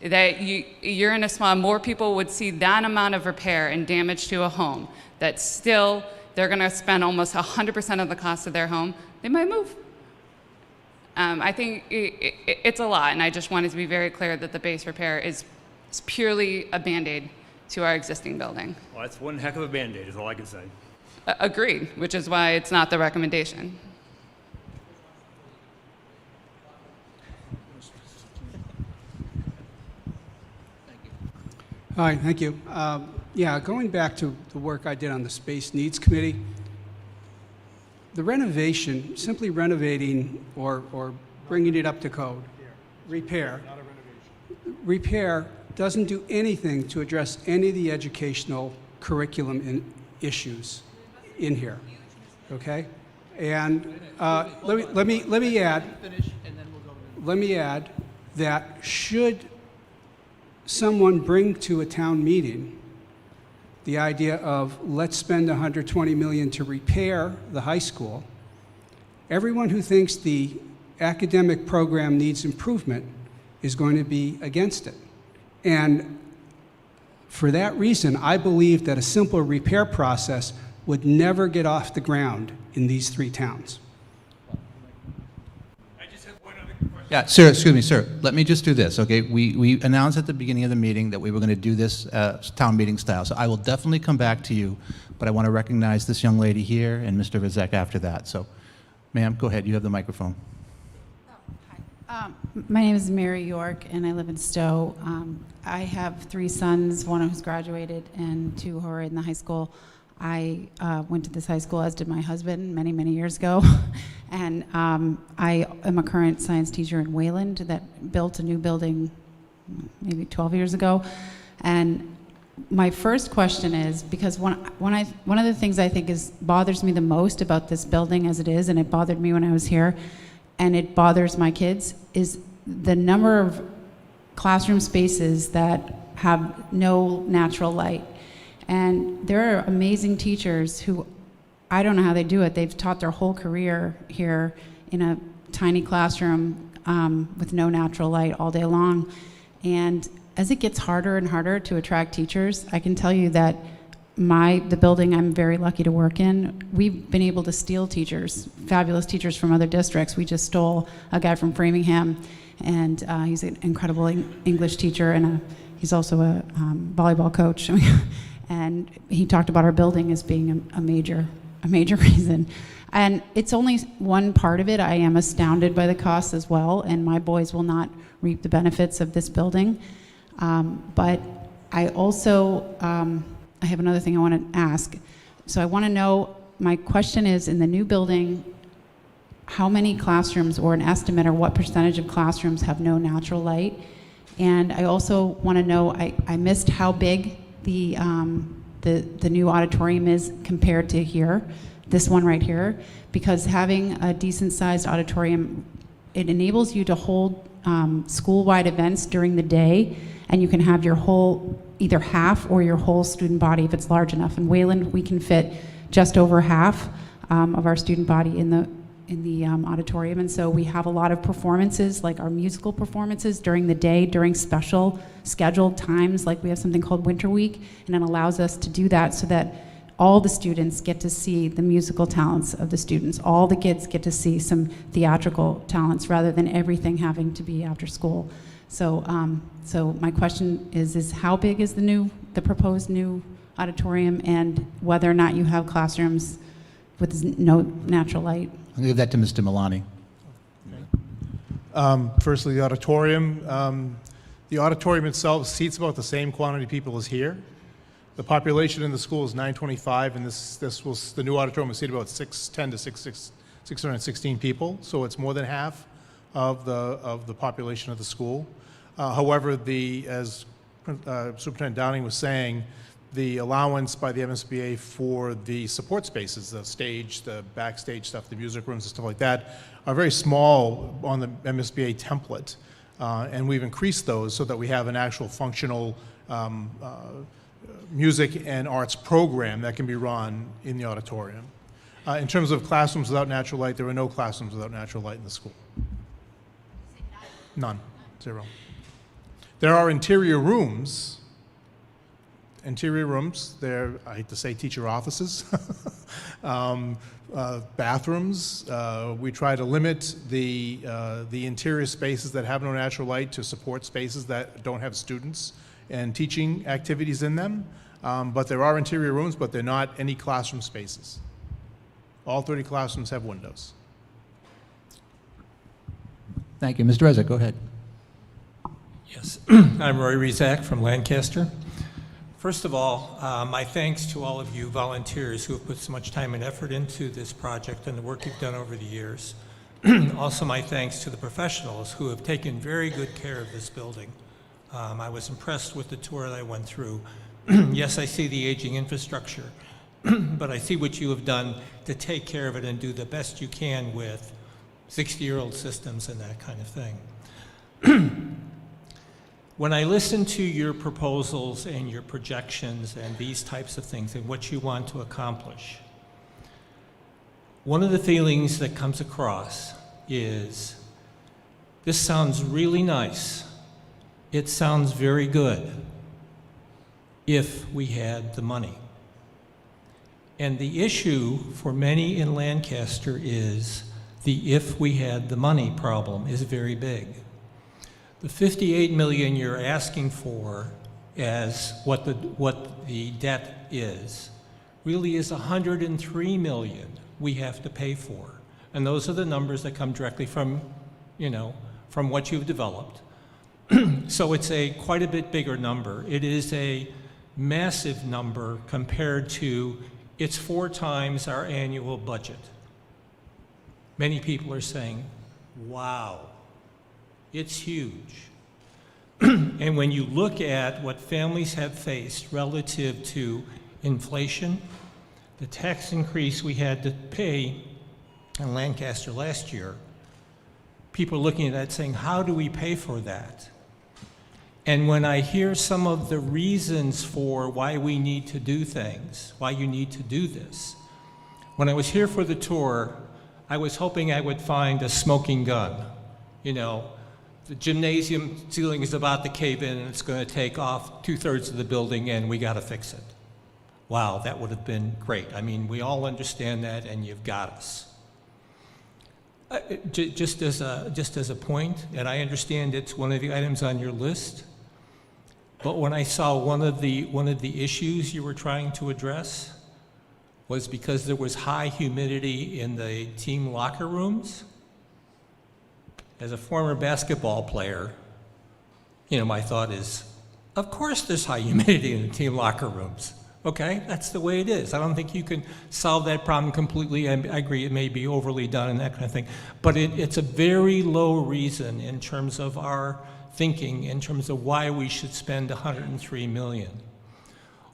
That you're in a small, more people would see that amount of repair and damage to a home, that still they're going to spend almost 100% of the cost of their home, they might move. I think it's a lot, and I just wanted to be very clear that the base repair is purely a Band-Aid to our existing building. Well, that's one heck of a Band-Aid, is all I can say. Agreed, which is why it's not the recommendation. Hi, thank you. Yeah, going back to the work I did on the Space Needs Committee, the renovation, simply renovating or bringing it up to code, repair, doesn't do anything to address any of the educational curriculum issues in here, okay? And let me add that should someone bring to a town meeting the idea of let's spend $120 million to repair the high school, everyone who thinks the academic program needs improvement is going to be against it. And for that reason, I believe that a simple repair process would never get off the ground in these 3 towns. Yeah, sir, excuse me, sir. Let me just do this, okay? We announced at the beginning of the meeting that we were going to do this town meeting style, so I will definitely come back to you, but I want to recognize this young lady here and Mr. Vizek after that. So, ma'am, go ahead. You have the microphone. My name is Mary York, and I live in Stowe. I have 3 sons, one who's graduated and 2 who are in the high school. I went to this high school, as did my husband, many, many years ago. And I am a current science teacher in Wayland that built a new building maybe 12 years ago. And my first question is, because one of the things I think bothers me the most about this building as it is, and it bothered me when I was here, and it bothers my kids, is the number of classroom spaces that have no natural light. And there are amazing teachers who, I don't know how they do it. They've taught their whole career here in a tiny classroom with no natural light all day long. And as it gets harder and harder to attract teachers, I can tell you that the building I'm very lucky to work in, we've been able to steal teachers, fabulous teachers from other districts. We just stole a guy from Framingham, and he's an incredible English teacher, and he's also a volleyball coach. And he talked about our building as being a major reason. And it's only one part of it. I am astounded by the costs as well, and my boys will not reap the benefits of this building. But I also, I have another thing I want to ask. So I want to know, my question is, in the new building, how many classrooms, or an estimate, or what percentage of classrooms have no natural light? And I also want to know, I missed how big the new auditorium is compared to here, this one right here, because having a decent-sized auditorium, it enables you to hold school-wide events during the day, and you can have your whole, either half or your whole student body if it's large enough. In Wayland, we can fit just over half of our student body in the auditorium, and so we have a lot of performances, like our musical performances during the day, during special scheduled times, like we have something called Winter Week, and it allows us to do that so that all the students get to see the musical talents of the students. All the kids get to see some theatrical talents rather than everything having to be after school. So, so my question is how big is the proposed new auditorium, and whether or not you have classrooms with no natural light? I'll give that to Mr. Milani. Firstly, the auditorium. The auditorium itself seats about the same quantity of people as here. The population in the school is 925, and the new auditorium will seat about 616 people, so it's more than half of the population of the school. However, as Superintendent Downing was saying, the allowance by the MSBA for the support spaces, the stage, the backstage stuff, the music rooms and stuff like that, are very small on the MSBA template. And we've increased those so that we have an actual functional music and arts program that can be run in the auditorium. In terms of classrooms without natural light, there are no classrooms without natural light in the school. None. 0. There are interior rooms. They're, I hate to say, teacher offices, bathrooms. We try to limit the interior spaces that have no natural light to support spaces that don't have students and teaching activities in them. But there are interior rooms, but they're not any classroom spaces. All 30 classrooms have windows. Thank you. Mr. Reza, go ahead. Yes, I'm Roy Rezak from Lancaster. First of all, my thanks to all of you volunteers who have put so much time and effort into this project and the work you've done over the years. Also, my thanks to the professionals who have taken very good care of this building. I was impressed with the tour that I went through. Yes, I see the aging infrastructure, but I see what you have done to take care of it and do the best you can with 60-year-old systems and that kind of thing. When I listen to your proposals and your projections and these types of things and what you want to accomplish, one of the feelings that comes across is, this sounds really nice. It sounds very good if we had the money. And the issue for many in Lancaster is the if we had the money problem is very big. The $58 million you're asking for as what the debt is really is $103 million we have to pay for. And those are the numbers that come directly from, from what you've developed. So it's quite a bit bigger number. It is a massive number compared to, it's 4 times our annual budget. Many people are saying, wow. It's huge. And when you look at what families have faced relative to inflation, the tax increase we had to pay in Lancaster last year, people are looking at that saying, how do we pay for that? And when I hear some of the reasons for why we need to do things, why you need to do this, when I was here for the tour, I was hoping I would find a smoking gun. The gymnasium ceiling is about to cave in and it's going to take off 2/3 of the building and we got to fix it. Wow, that would have been great. I mean, we all understand that and you've got us. Just as a point, and I understand it's one of the items on your list, but when I saw one of the issues you were trying to address was because there was high humidity in the team locker rooms. As a former basketball player, my thought is, of course there's high humidity in the team locker rooms. Okay, that's the way it is. I don't think you can solve that problem completely. I agree it may be overly done and that kind of thing. But it's a very low reason in terms of our thinking, in terms of why we should spend $103 million.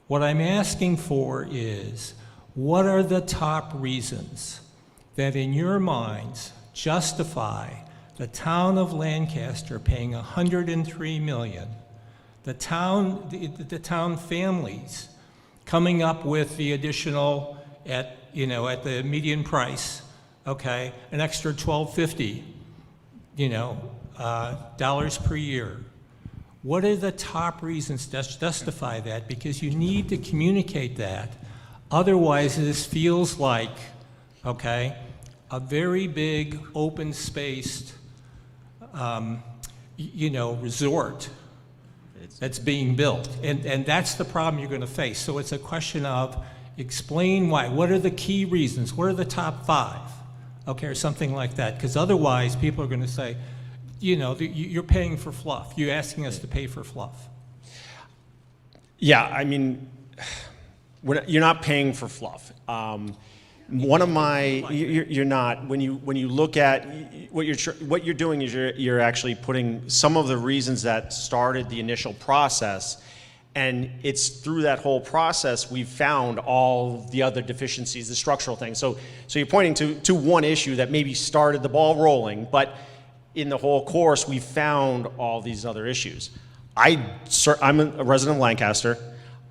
What I'm asking for is, what are the top reasons that in your minds justify the town of Lancaster paying $103 million the town families coming up with the additional at the median price, okay, an extra $1,250, dollars per year. What are the top reasons to justify that? Because you need to communicate that. Otherwise, this feels like, okay, a very big, open-spaced, resort that's being built. And that's the problem you're going to face. So it's a question of explain why. What are the key reasons? What are the top 5? Okay, or something like that. Because otherwise, people are going to say, you're paying for fluff. You're asking us to pay for fluff. Yeah, I mean, you're not paying for fluff. One of my, you're not. When you look at what you're doing is you're actually putting some of the reasons that started the initial process, and it's through that whole process we've found all the other deficiencies, the structural things. So you're pointing to one issue that maybe started the ball rolling, but in the whole course we found all these other issues. I'm a resident of Lancaster.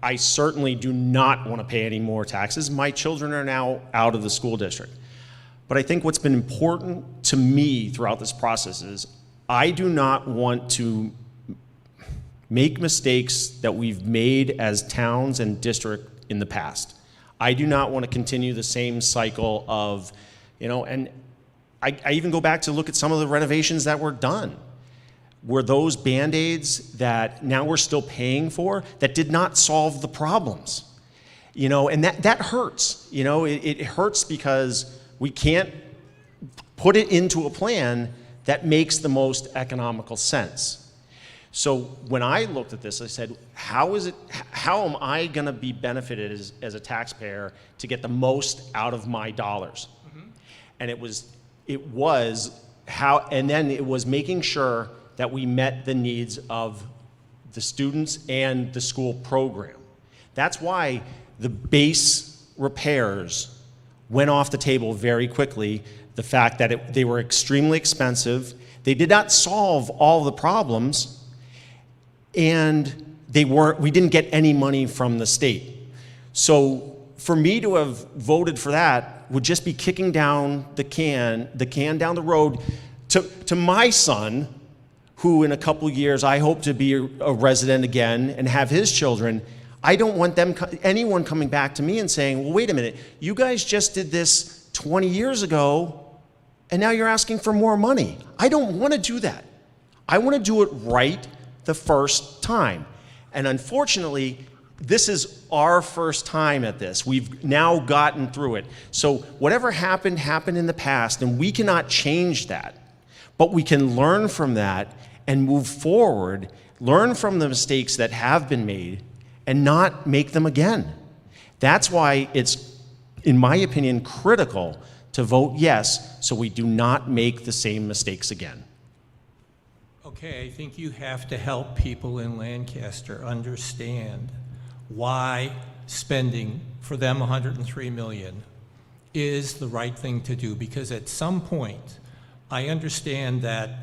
I certainly do not want to pay any more taxes. My children are now out of the school district. But I think what's been important to me throughout this process is I do not want to make mistakes that we've made as towns and district in the past. I do not want to continue the same cycle of, and I even go back to look at some of the renovations that were done. Were those Band-Aids that now we're still paying for that did not solve the problems? And that hurts. It hurts because we can't put it into a plan that makes the most economical sense. So when I looked at this, I said, how am I going to be benefited as a taxpayer to get the most out of my dollars? Mm-hmm. And it was making sure that we met the needs of the students and the school program. That's why the base repairs went off the table very quickly. The fact that they were extremely expensive, they did not solve all the problems, and we didn't get any money from the state. So for me to have voted for that would just be kicking down the can down the road to my son, who in a couple of years I hope to be a resident again and have his children. I don't want anyone coming back to me and saying, well, wait a minute, you guys just did this 20 years ago and now you're asking for more money. I don't want to do that. I want to do it right the first time. And unfortunately, this is our first time at this. We've now gotten through it. So whatever happened in the past, and we cannot change that. But we can learn from that and move forward, learn from the mistakes that have been made, and not make them again. That's why it's, in my opinion, critical to vote yes, so we do not make the same mistakes again. Okay, I think you have to help people in Lancaster understand why spending for them $103 million is the right thing to do, because at some point, I understand that,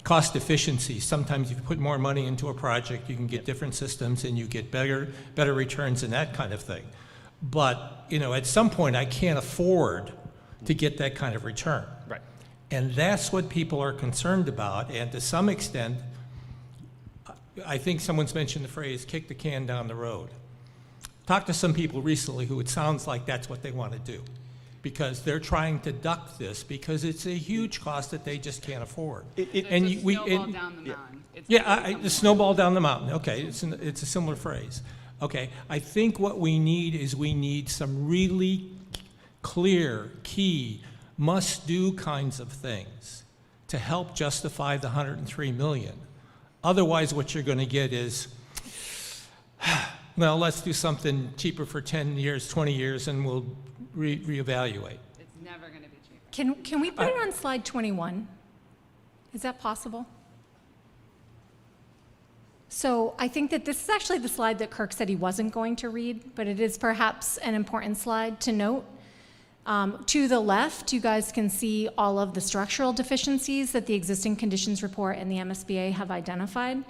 cost efficiency. Sometimes if you put more money into a project, you can get different systems and you get better returns and that kind of thing. But, at some point, I can't afford to get that kind of return. Right. And that's what people are concerned about. And to some extent, I think someone's mentioned the phrase, kick the can down the road. Talked to some people recently who it sounds like that's what they want to do, because they're trying to duck this because it's a huge cost that they just can't afford. Snowball down the mountain. The snowball down the mountain. Okay, it's a similar phrase. Okay, I think what we need some really clear, key, must-do kinds of things to help justify the $103 million. Otherwise, what you're going to get is, well, let's do something cheaper for 10 years, 20 years, and we'll reevaluate. It's never going to be cheaper. Can we put it on slide 21? Is that possible? So I think that this is actually the slide that Kirk said he wasn't going to read, but it is perhaps an important slide to note. To the left, you guys can see all of the structural deficiencies that the existing conditions report and the MSBA have identified.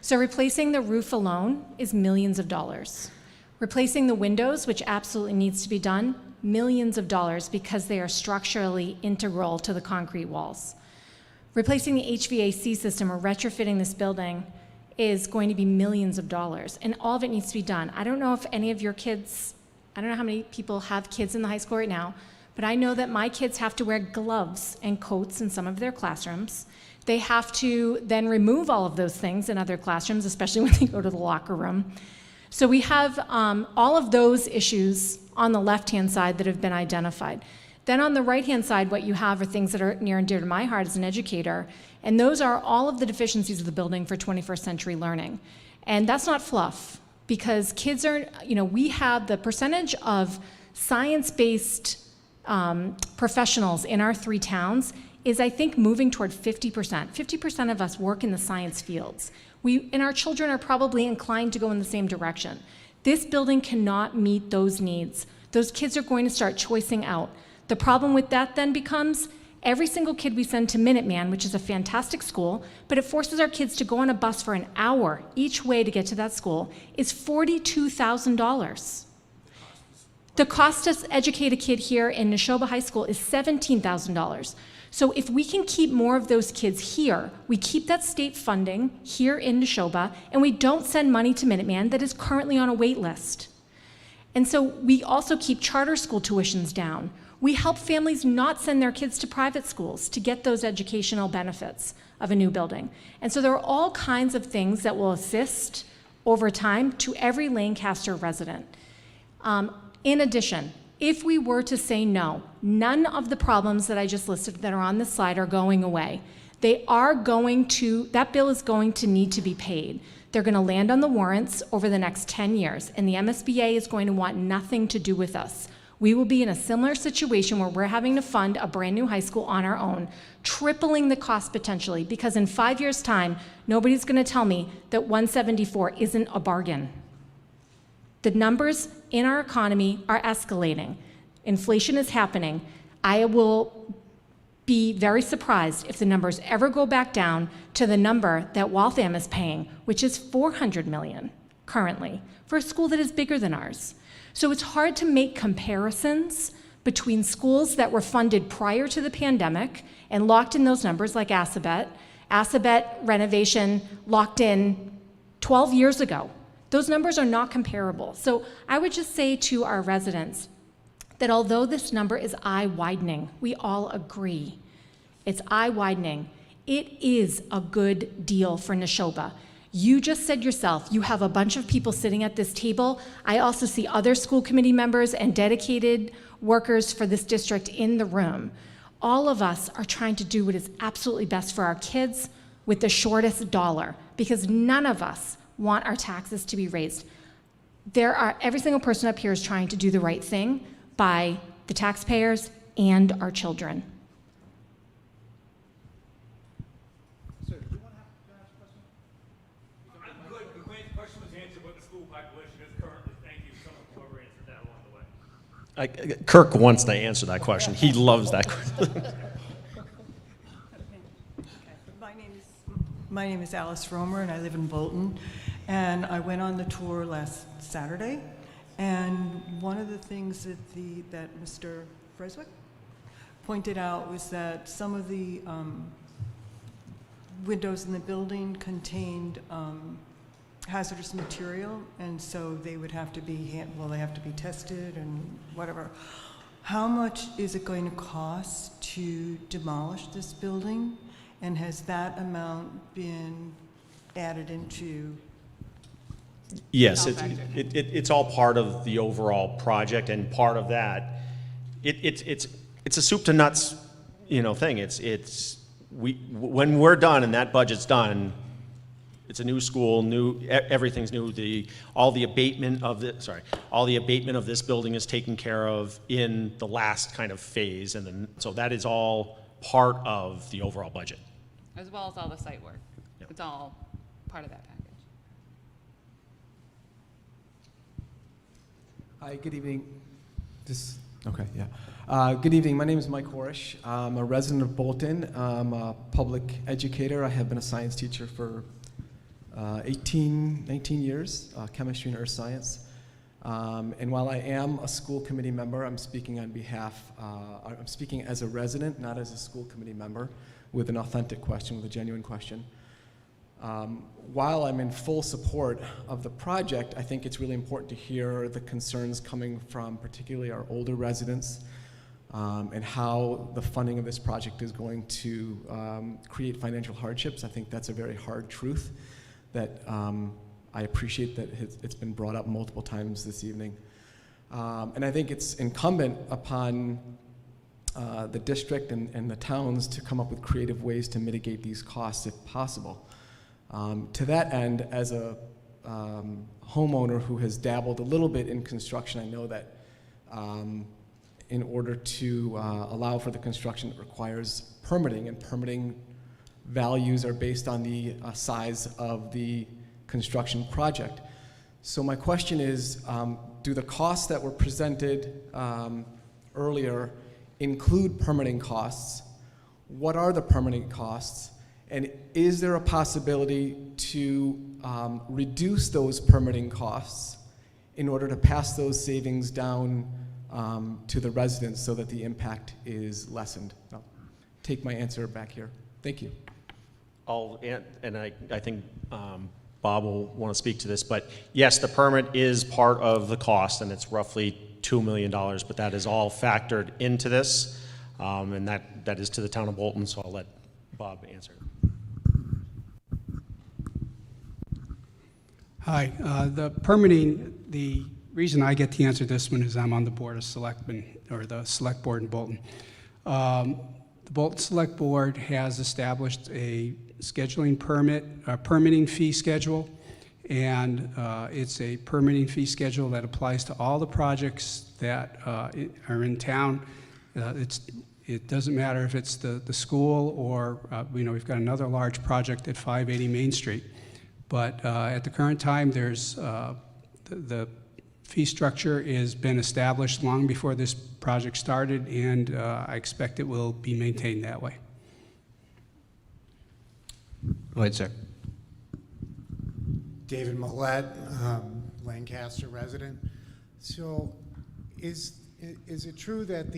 So replacing the roof alone is millions of dollars. Replacing the windows, which absolutely needs to be done, millions of dollars because they are structurally integral to the concrete walls. Replacing the HVAC system or retrofitting this building is going to be millions of dollars, and all of it needs to be done. I don't know if any of your kids, I don't know how many people have kids in the high school right now, but I know that my kids have to wear gloves and coats in some of their classrooms. They have to then remove all of those things in other classrooms, especially when they go to the locker room. So we have all of those issues on the left-hand side that have been identified. Then on the right-hand side, what you have are things that are near and dear to my heart as an educator, and those are all of the deficiencies of the building for 21st century learning. And that's not fluff, because kids are, we have the percentage of science-based professionals in our 3 towns is, I think, moving toward 50%. 50% of us work in the science fields. And our children are probably inclined to go in the same direction. This building cannot meet those needs. Those kids are going to start choicing out. The problem with that then becomes every single kid we send to Minuteman, which is a fantastic school, but it forces our kids to go on a bus for an hour each way to get to that school, is $42,000. The cost to educate a kid here in Neshoba High School is $17,000. So if we can keep more of those kids here, we keep that state funding here in Neshoba, and we don't send money to Minuteman that is currently on a wait list. And so we also keep charter school tuitions down. We help families not send their kids to private schools to get those educational benefits of a new building. And so there are all kinds of things that will assist over time to every Lancaster resident. In addition, if we were to say no, none of the problems that I just listed that are on this slide are going away. That bill is going to need to be paid. They're going to land on the warrants over the next 10 years, and the MSBA is going to want nothing to do with us. We will be in a similar situation where we're having to fund a brand new high school on our own, tripling the cost potentially, because in 5 years' time, nobody's going to tell me that 174 isn't a bargain. The numbers in our economy are escalating. Inflation is happening. I will be very surprised if the numbers ever go back down to the number that Waltham is paying, which is $400 million currently, for a school that is bigger than ours. So it's hard to make comparisons between schools that were funded prior to the pandemic and locked in those numbers like Assabet. Assabet renovation locked in 12 years ago. Those numbers are not comparable. So I would just say to our residents that although this number is eye-widening, we all agree, it's eye-widening, it is a good deal for Neshoba. You just said yourself, you have a bunch of people sitting at this table. I also see other school committee members and dedicated workers for this district in the room. All of us are trying to do what is absolutely best for our kids with the shortest dollar, because none of us want our taxes to be raised. Every single person up here is trying to do the right thing by the taxpayers and our children. Kirk wants to answer that question. He loves that question. My name is Alice Romer, and I live in Bolton. And I went on the tour last Saturday, and one of the things that Mr. Freswick pointed out was that some of the windows in the building contained hazardous material, and so they would have to be they have to be tested and whatever. How much is it going to cost to demolish this building, and has that amount been added into? Yes, it's all part of the overall project, and part of that, it's a soup to nuts, thing. When we're done and that budget's done, it's a new school, everything's new. All the abatement of this building is taken care of in the last kind of phase, and then so that is all part of the overall budget, as well as all the site work. Yep. It's all part of that package. Hi, good evening. Good evening. My name is Mike Horish. I'm a resident of Bolton. I'm a public educator. I have been a science teacher for 19 years, chemistry and earth science. And while I am a school committee member, I'm speaking on behalf, I'm speaking as a resident, not as a school committee member, with an authentic question, with a genuine question. While I'm in full support of the project, I think it's really important to hear the concerns coming from particularly our older residents, and how the funding of this project is going to create financial hardships. I think that's a very hard truth that I appreciate that it's been brought up multiple times this evening. And I think it's incumbent upon the district and the towns to come up with creative ways to mitigate these costs if possible. To that end, as a homeowner who has dabbled a little bit in construction, I know that in order to allow for the construction, it requires permitting, and permitting values are based on the size of the construction project. So my question is, do the costs that were presented earlier include permitting costs? What are the permitting costs? And is there a possibility to reduce those permitting costs in order to pass those savings down to the residents so that the impact is lessened? I'll take my answer back here. Thank you. And I think Bob will want to speak to this, but yes, the permit is part of the cost, and it's roughly $2 million, but that is all factored into this, and that is to the town of Bolton, so I'll let Bob answer. Hi, the permitting, the reason I get to answer this one is I'm on the Board of Selectmen, or the Select Board in Bolton. The Bolton Select Board has established a scheduling permitting fee schedule, and it's a permitting fee schedule that applies to all the projects that are in town. It doesn't matter if it's the school or, we've got another large project at 580 Main Street. But at the current time, there's the fee structure has been established long before this project started, and I expect it will be maintained that way. Go ahead, sir. David Millette, Lancaster resident. So, is it true that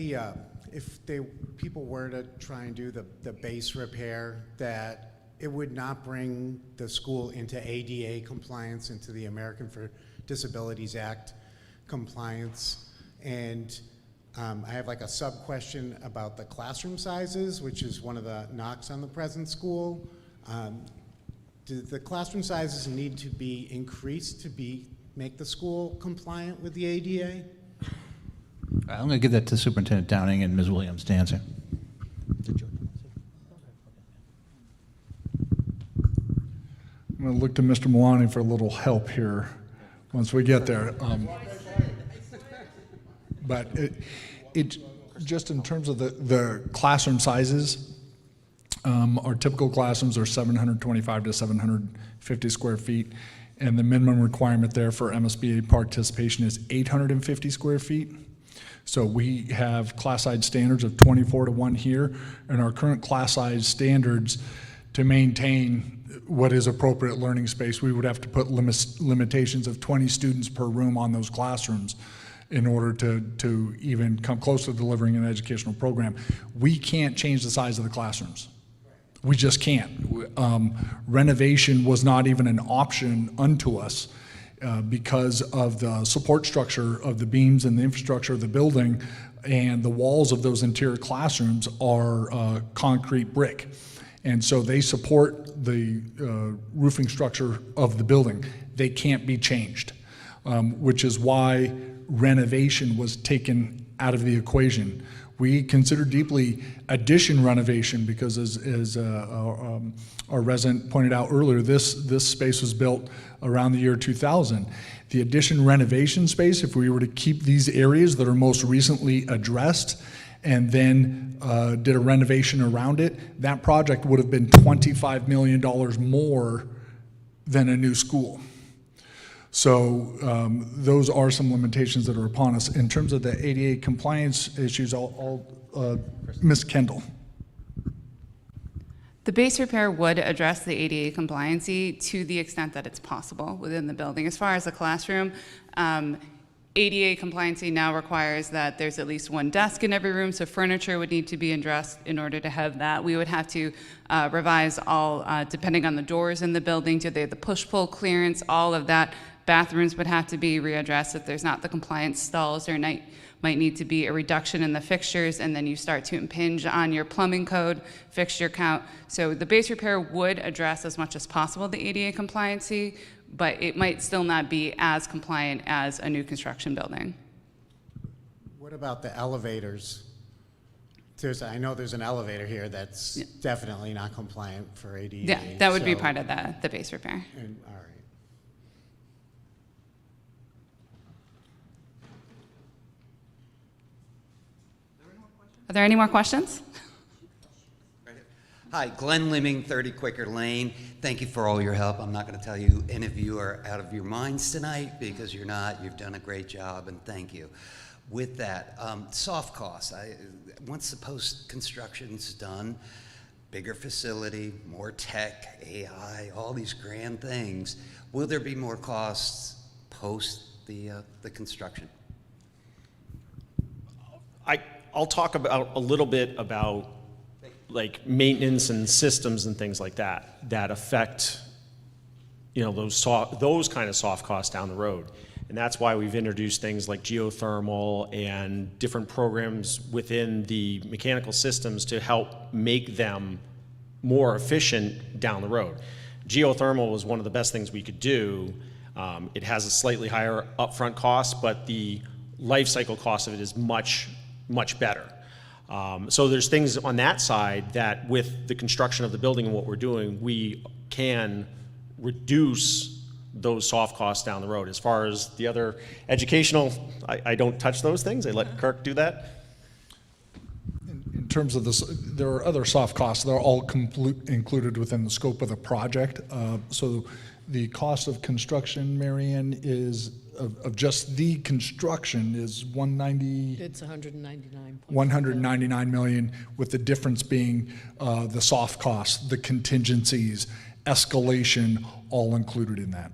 if people were to try and do the base repair, that it would not bring the school into ADA compliance, into the American for Disabilities Act compliance? And I have like a sub-question about the classroom sizes, which is one of the knocks on the present school. Do the classroom sizes need to be increased to make the school compliant with the ADA? I'm going to give that to Superintendent Downing and Ms. Williams to answer. I'm going to look to Mr. Malani for a little help here once we get there. But it just in terms of the classroom sizes, our typical classrooms are 725 to 750 square feet, and the minimum requirement there for MSBA participation is 850 square feet. So we have class size standards of 24:1 here, and our current class size standards, to maintain what is appropriate learning space, we would have to put limitations of 20 students per room on those classrooms in order to even come close to delivering an educational program. We can't change the size of the classrooms. We just can't. Renovation was not even an option unto us because of the support structure of the beams and the infrastructure of the building, and the walls of those interior classrooms are concrete brick. And so they support the roofing structure of the building. They can't be changed, which is why renovation was taken out of the equation. We consider deeply addition renovation because, as our resident pointed out earlier, this space was built around the year 2000. The addition renovation space, if we were to keep these areas that are most recently addressed and then did a renovation around it, that project would have been $25 million more than a new school. So those are some limitations that are upon us. In terms of the ADA compliance issues, Ms. Kendall. The base repair would address the ADA compliancy to the extent that it's possible within the building. As far as the classroom, ADA compliancy now requires that there's at least one desk in every room, so furniture would need to be addressed in order to have that. We would have to revise all, depending on the doors in the building, do they have the push-pull clearance, all of that. Bathrooms would have to be readdressed if there's not the compliance stalls. There might need to be a reduction in the fixtures, and then you start to impinge on your plumbing code, fixture count. So the base repair would address as much as possible the ADA compliancy, but it might still not be as compliant as a new construction building. What about the elevators? I know there's an elevator here that's definitely not compliant for ADA. Yeah, that would be so- part of the base repair. All right. Are there any more questions? Hi, Glenn Liming, 30 Quaker Lane. Thank you for all your help. I'm not going to tell you any of you are out of your minds tonight, because you're not. You've done a great job, and thank you. With that, soft costs. Once the post-construction's done, bigger facility, more tech, AI, all these grand things, will there be more costs post the construction? I'll talk about a little bit about like maintenance and systems and things like that affect, you know, those kind of soft costs down the road. And that's why we've introduced things like geothermal and different programs within the mechanical systems to help make them more efficient down the road. Geothermal was one of the best things we could do. It has a slightly higher upfront cost, but the life cycle cost of it is much better. So there's things on that side that with the construction of the building and what we're doing, we can reduce those soft costs down the road. As far as the other educational, I don't touch those things. I let Kirk do that. In terms of this, there are other soft costs. They're all included within the scope of the project. So the cost of construction, Marianne, is of just the construction is 190. It's 199. 199 million, with the difference being the soft costs, the contingencies, escalation, all included in that.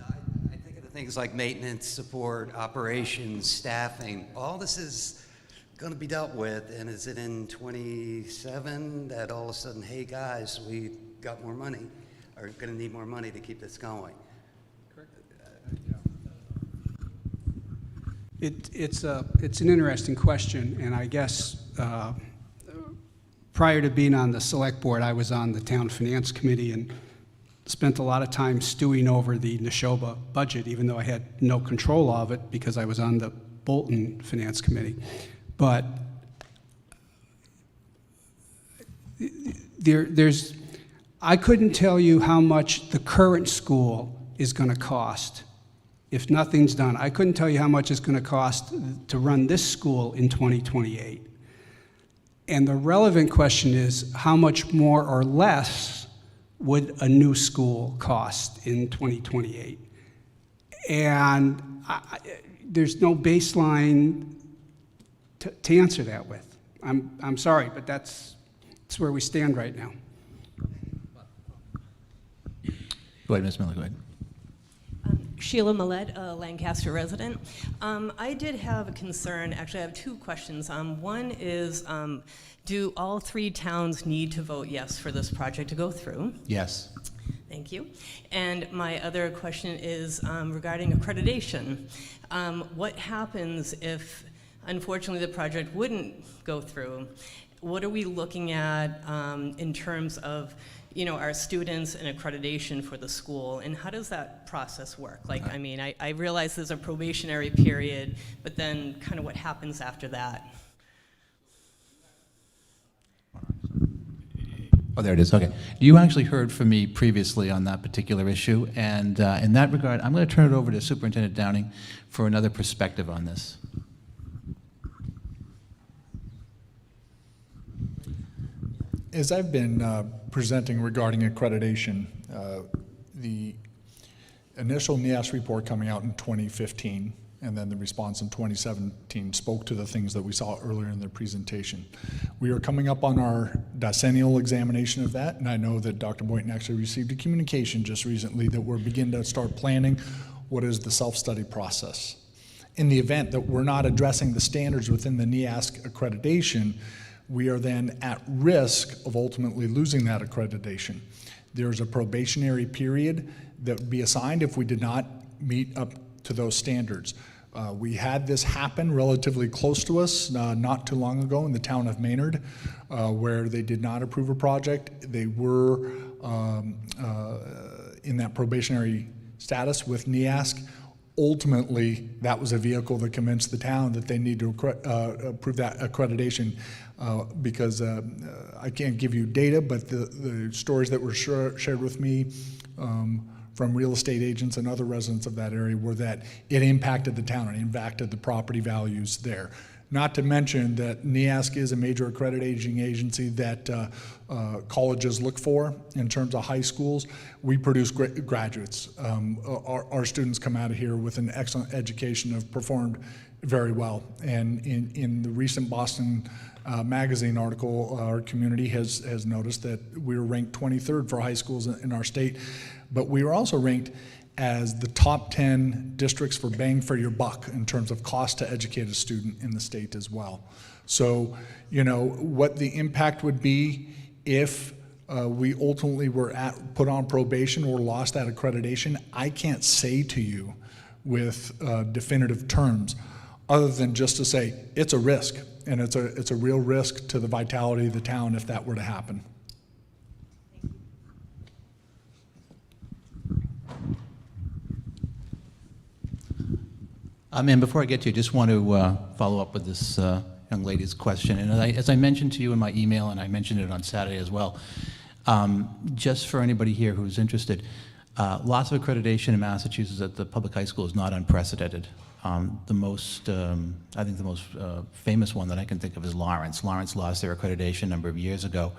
I think of the things like maintenance, support, operations, staffing. All this is going to be dealt with, and is it in 27 that all of a sudden, hey guys, we got more money, or going to need more money to keep this going? It's an interesting question, and I guess prior to being on the select board, I was on the town finance committee and spent a lot of time stewing over the Neshoba budget, even though I had no control of it because I was on the Bolton finance committee. But I couldn't tell you how much the current school is going to cost if nothing's done. I couldn't tell you how much it's going to cost to run this school in 2028. And the relevant question is, how much more or less would a new school cost in 2028? And there's no baseline to answer that with. I'm sorry, but that's where we stand right now. Go ahead, Ms. Miller, go ahead. Sheila Millett, a Lancaster resident. I did have a concern. Actually, I have two questions. One is, do all three towns need to vote yes for this project to go through? Yes. Thank you. And my other question is regarding accreditation. What happens if, unfortunately, the project wouldn't go through? What are we looking at in terms of, you know, our students and accreditation for the school, and how does that process work? Like, I mean, I realize there's a probationary period, but then kind of what happens after that? Oh, there it is, okay. You actually heard from me previously on that particular issue, and in that regard, I'm going to turn it over to Superintendent Downing for another perspective on this. As I've been presenting regarding accreditation, the initial NIAS report coming out in 2015 And then the response in 2017 spoke to the things that we saw earlier in the presentation. We are coming up on our decennial examination of that, and I know that Dr. Boynton actually received a communication just recently that we're beginning to start planning what is the self-study process. In the event that we're not addressing the standards within the NEASC accreditation, we are then at risk of ultimately losing that accreditation. There's a probationary period that would be assigned if we did not meet up to those standards. We had this happen relatively close to us not too long ago in the town of Maynard, where they did not approve a project. They were in that probationary status with NEASC. Ultimately, that was a vehicle that convinced the town that they need to approve that accreditation because I can't give you data, but the stories that were shared with me from real estate agents and other residents of that area were that it impacted the town and impacted the property values there. Not to mention that NEASC is a major accrediting agency that colleges look for in terms of high schools. We produce graduates. Our students come out of here with an excellent education, have performed very well. And in the recent Boston Magazine article, our community has noticed that we were ranked 23rd for high schools in our state, but we were also ranked as the top 10 districts for bang for your buck in terms of cost to educate a student in the state as well. So, you know, what the impact would be if we ultimately were put on probation or lost that accreditation, I can't say to you with definitive terms, other than just to say it's a risk, and it's a real risk to the vitality of the town if that were to happen. And before I get to you, I just want to follow up with this young lady's question. And as I mentioned to you in my email, and I mentioned it on Saturday as well, just for anybody here who's interested, loss of accreditation in Massachusetts at the public high school is not unprecedented. I think the most famous one that I can think of is Lawrence. Lawrence lost their accreditation a number of years ago.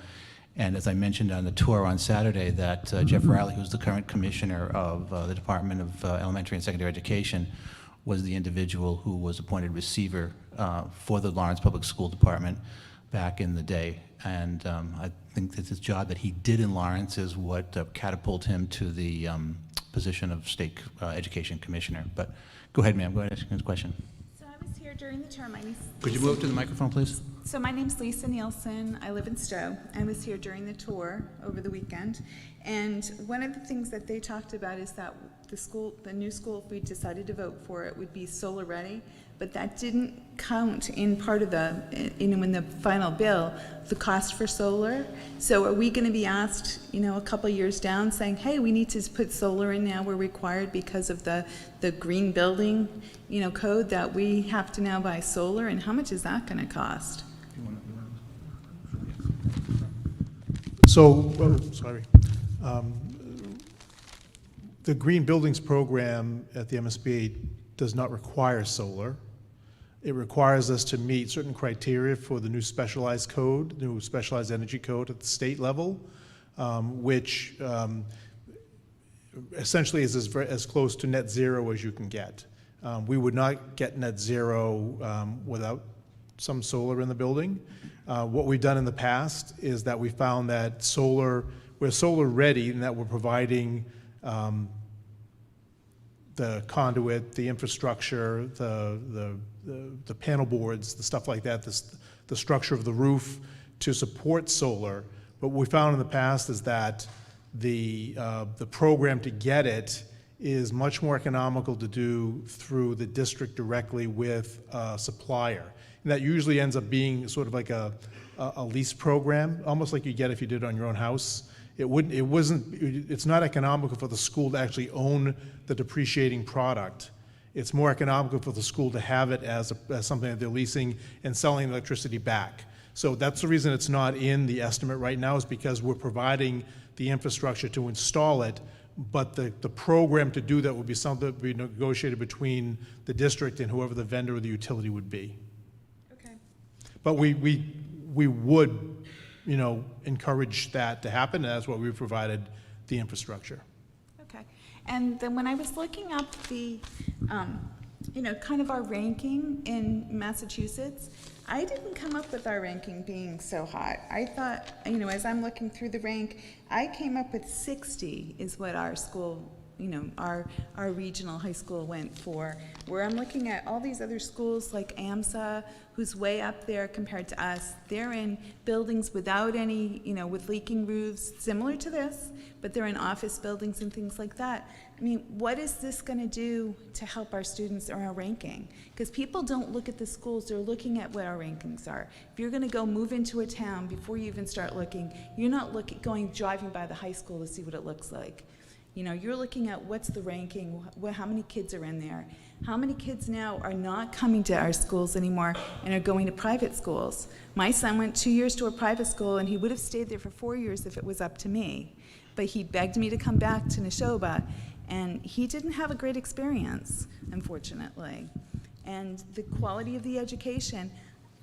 And as I mentioned on the tour on Saturday, that Jeff Riley, who's the current commissioner of the Department of Elementary and Secondary Education, was the individual who was appointed receiver for the Lawrence Public School Department back in the day. And I think that his job that he did in Lawrence is what catapulted him to the position of state education commissioner. But go ahead, ma'am. Go ahead and ask your question. So I was here during the term. Could you move to the microphone, please? So my name's Lisa Nielsen. I live in Stowe. I was here during the tour over the weekend. And one of the things that they talked about is that the new school, if we decided to vote for it, would be solar ready, but that didn't count in part of the, in the final bill, the cost for solar. So are we going to be asked, a couple years down saying, hey, we need to put solar in now, we're required because of the green building, code, that we have to now buy solar, and how much is that going to cost? So, the Green Buildings Program at the MSBA does not require solar. It requires us to meet certain criteria for the new specialized code, new specialized energy code at the state level, which essentially is as close to net zero as you can get. We would not get net zero without some solar in the building. What we've done in the past is that we found that we're solar ready, and that we're providing the conduit, the infrastructure, the panel boards, the stuff like that, the structure of the roof to support solar. But what we found in the past is that the program to get it is much more economical to do through the district directly with a supplier. And that usually ends up being sort of like a lease program, almost like you get if you did it on your own house. It's not economical for the school to actually own the depreciating product. It's more economical for the school to have it as something that they're leasing and selling electricity back. So that's the reason it's not in the estimate right now, is because we're providing the infrastructure to install it, but the program to do that would be something that would be negotiated between the district and whoever the vendor or the utility would be. Okay. But we would, encourage that to happen, and that's what we've provided the infrastructure. Okay. And then when I was looking up the kind of our ranking in Massachusetts. I didn't come up with our ranking being so hot. I thought, as I'm looking through the rank, I came up with 60 is what our school, our regional high school went for. Where I'm looking at all these other schools like AMSA, who's way up there compared to us. They're in buildings without any, with leaking roofs, similar to this, but they're in office buildings and things like that. I mean, what is this going to do to help our students or our ranking? Because people don't look at the schools, they're looking at what our rankings are. If you're going to go move into a town before you even start looking, you're not driving by the high school to see what it looks like. You're looking at what's the ranking, how many kids are in there. How many kids now are not coming to our schools anymore and are going to private schools? My son went 2 years to a private school, and he would have stayed there for 4 years if it was up to me. But he begged me to come back to Neshoba, and he didn't have a great experience, unfortunately. And the quality of the education,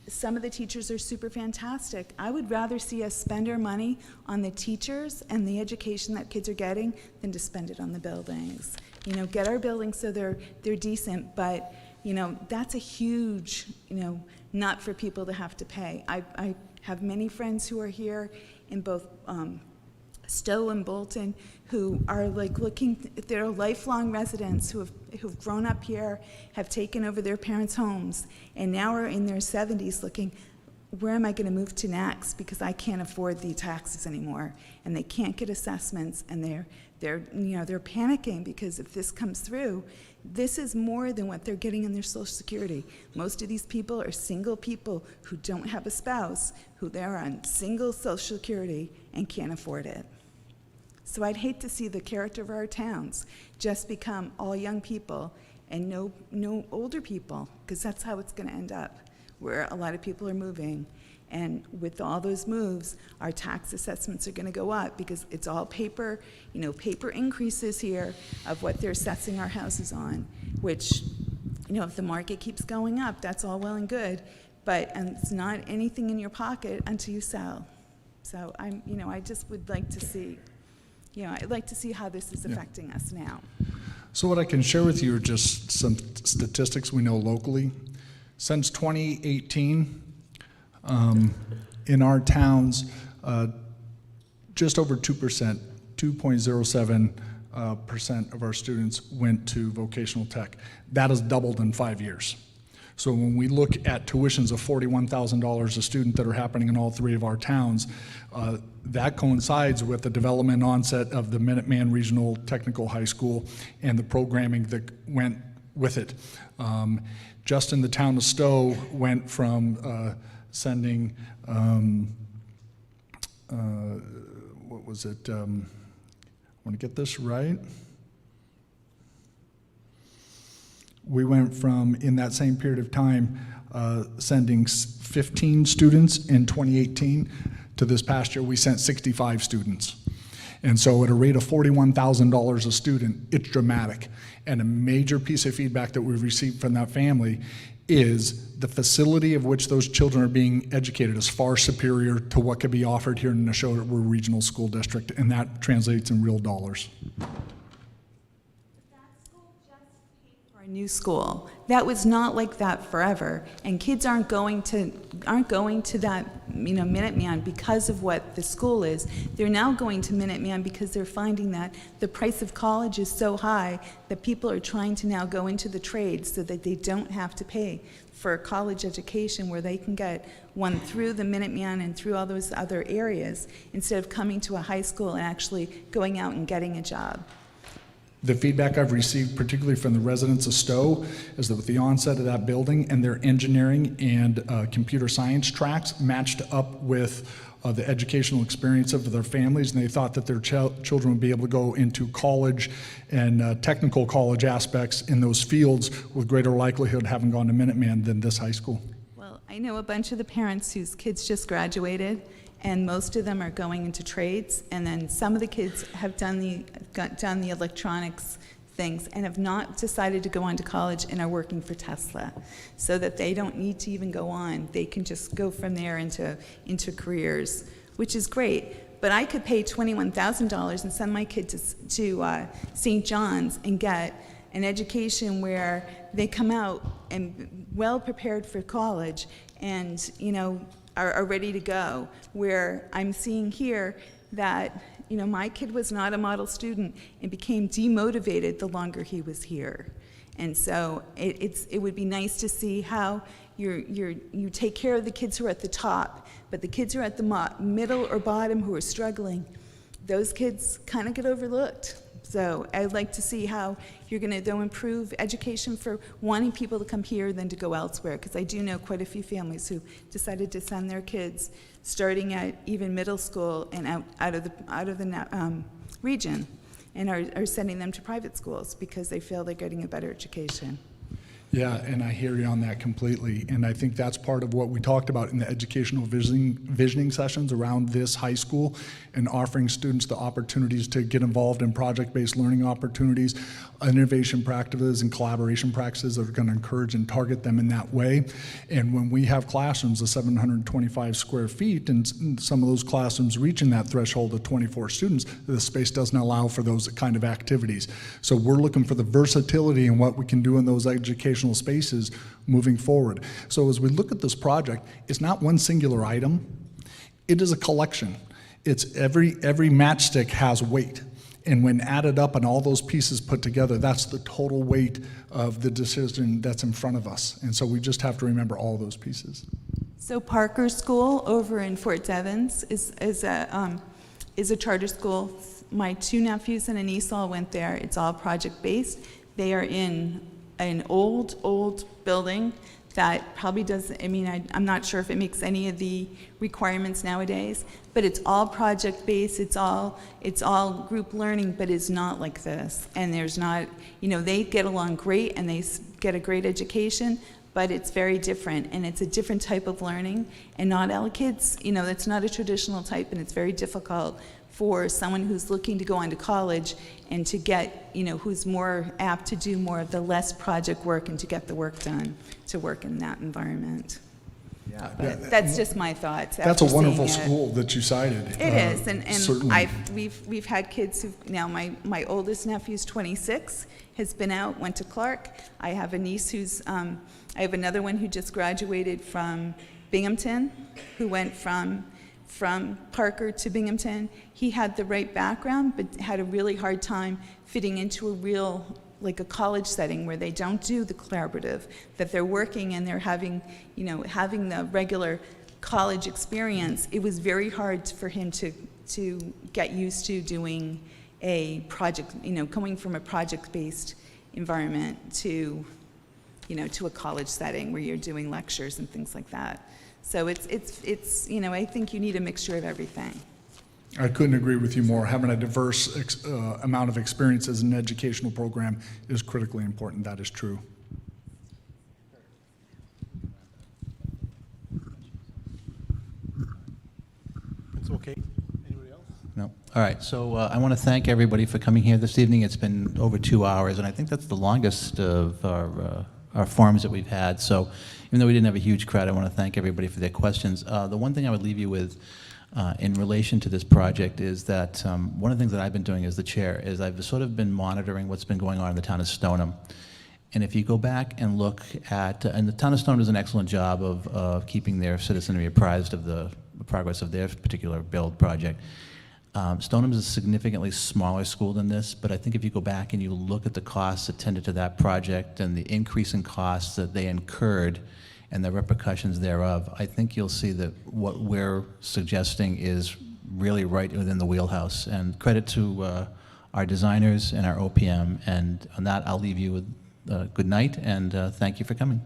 some of the teachers are super fantastic. I would rather see us spend our money on the teachers and the education that kids are getting than to spend it on the buildings. Get our buildings so they're decent, but that's a huge nut for people to have to pay. I have many friends who are here in both Stowe and Bolton who are they're lifelong residents who've grown up here, have taken over their parents' homes, and now are in their 70s looking, where am I going to move to next? Because I can't afford the taxes anymore, and they can't get assessments, and they're panicking because if this comes through, this is more than what they're getting in their Social Security. Most of these people are single people who don't have a spouse, who they're on single Social Security and can't afford it. So I'd hate to see the character of our towns just become all young people and no older people, because that's how it's going to end up, where a lot of people are moving. And with all those moves, our tax assessments are going to go up because it's all paper, paper increases here of what they're assessing our houses on, which, if the market keeps going up, that's all well and good, but it's not anything in your pocket until you sell. So I just would like to see, I'd like to see how this is affecting us now. So what I can share with you are just some statistics we know locally. Since 2018, in our towns, just over 2%, 2.07% of our students went to vocational tech. That has doubled in 5 years. So when we look at tuitions of $41,000 a student that are happening in all three of our towns, that coincides with the development onset of the Minuteman Regional Technical High School and the programming that went with it. Just in the town of Stowe went from sending, what was it, I want to get this right. We went from, in that same period of time, sending 15 students in 2018 to this past year, we sent 65 students. And so at a rate of $41,000 a student, it's dramatic. And a major piece of feedback that we've received from that family is the facility of which those children are being educated is far superior to what could be offered here in the Neshoba Regional School District, and that translates in real dollars. A new school. That was not like that forever, and kids aren't going to that Minuteman because of what the school is. They're now going to Minuteman because they're finding that the price of college is so high that people are trying to now go into the trades so that they don't have to pay for a college education where they can get one through the Minuteman and through all those other areas instead of coming to a high school and actually going out and getting a job. The feedback I've received, particularly from the residents of Stowe, is that with the onset of that building and their engineering and computer science tracks matched up with the educational experience of their families, and they thought that their children would be able to go into college and technical college aspects in those fields with greater likelihood having gone to Minuteman than this high school. Well, I know a bunch of the parents whose kids just graduated, and most of them are going into trades, and then some of the kids have done the electronics things and have not decided to go on to college and are working for Tesla, so that they don't need to even go on. They can just go from there into careers, which is great. But I could pay $21,000 and send my kid to St. John's and get an education where they come out and well prepared for college and, you know, are ready to go. Where I'm seeing here that, you know, my kid was not a model student and became demotivated the longer he was here. And so it would be nice to see how you take care of the kids who are at the top, but the kids who are at the middle or bottom who are struggling, those kids kind of get overlooked. So I'd like to see how you're going to, though, improve education for wanting people to come here than to go elsewhere, because I do know quite a few families who decided to send their kids starting at even middle school and out of the region, and are sending them to private schools because they feel they're getting a better education. Yeah, and I hear you on that completely. And I think that's part of what we talked about in the educational visioning sessions around this high school, and offering students the opportunities to get involved in project-based learning opportunities, innovation practices, and collaboration practices that are going to encourage and target them in that way. And when we have classrooms of 725 square feet, and some of those classrooms reaching that threshold of 24 students, the space doesn't allow for those kind of activities. So we're looking for the versatility in what we can do in those educational spaces moving forward. So as we look at this project, it's not one singular item, it is a collection. It's every matchstick has weight. And when added up and all those pieces put together, that's the total weight of the decision that's in front of us. And so we just have to remember all those pieces. So Parker School over in Fort Devens is a charter school. My two nephews and a niece all went there. It's all project-based. They are in an old building that probably doesn't, I mean, I'm not sure if it makes any of the requirements nowadays, but it's all project-based, it's all group learning, but it's not like this. And there's not, you know, they get along great and they get a great education, but it's very different, and it's a different type of learning, and not all kids, you know, it's not a traditional type, and it's very difficult for someone who's looking to go on to college and to get, you know, who's more apt to do more of the less project work and to get the work done, to work in that environment. Yeah, But that's just my thoughts. That's a after wonderful seeing it. school that you cited. It is, and certainly. we've had kids who, now my oldest nephew's 26, has been out, went to Clark. I have a niece who's, I have another one who just graduated from Binghamton, who went from Parker to Binghamton. He had the right background, but had a really hard time fitting into a real, like a college setting where they don't do the collaborative, that they're working and they're having, you know, having the regular college experience. It was very hard for him to get used to doing a project, you know, coming from a project-based environment to, you know, to a college setting where you're doing lectures and things like that. So it's you know, I think you need a mixture of everything. I couldn't agree with you more. Having a diverse amount of experiences in an educational program is critically important. That is true. It's okay. Anybody else? No. All right, so I want to thank everybody for coming here this evening. It's been over 2 hours, and I think that's the longest of our forums that we've had. So even though we didn't have a huge crowd, I want to thank everybody for their questions. The one thing I would leave you with in relation to this project is that one of the things that I've been doing as the chair is I've sort of been monitoring what's been going on in the town of Stoneham. And if you go back and look at, and the town of Stoneham does an excellent job of keeping their citizenry apprised of the progress of their particular build project. Stoneham is a significantly smaller school than this, but I think if you go back and you look at the costs attended to that project and the increase in costs that they incurred and the repercussions thereof, I think you'll see that what we're suggesting is really right within the wheelhouse. And credit to our designers and our OPM. And on that, I'll leave you with good night, and thank you for coming.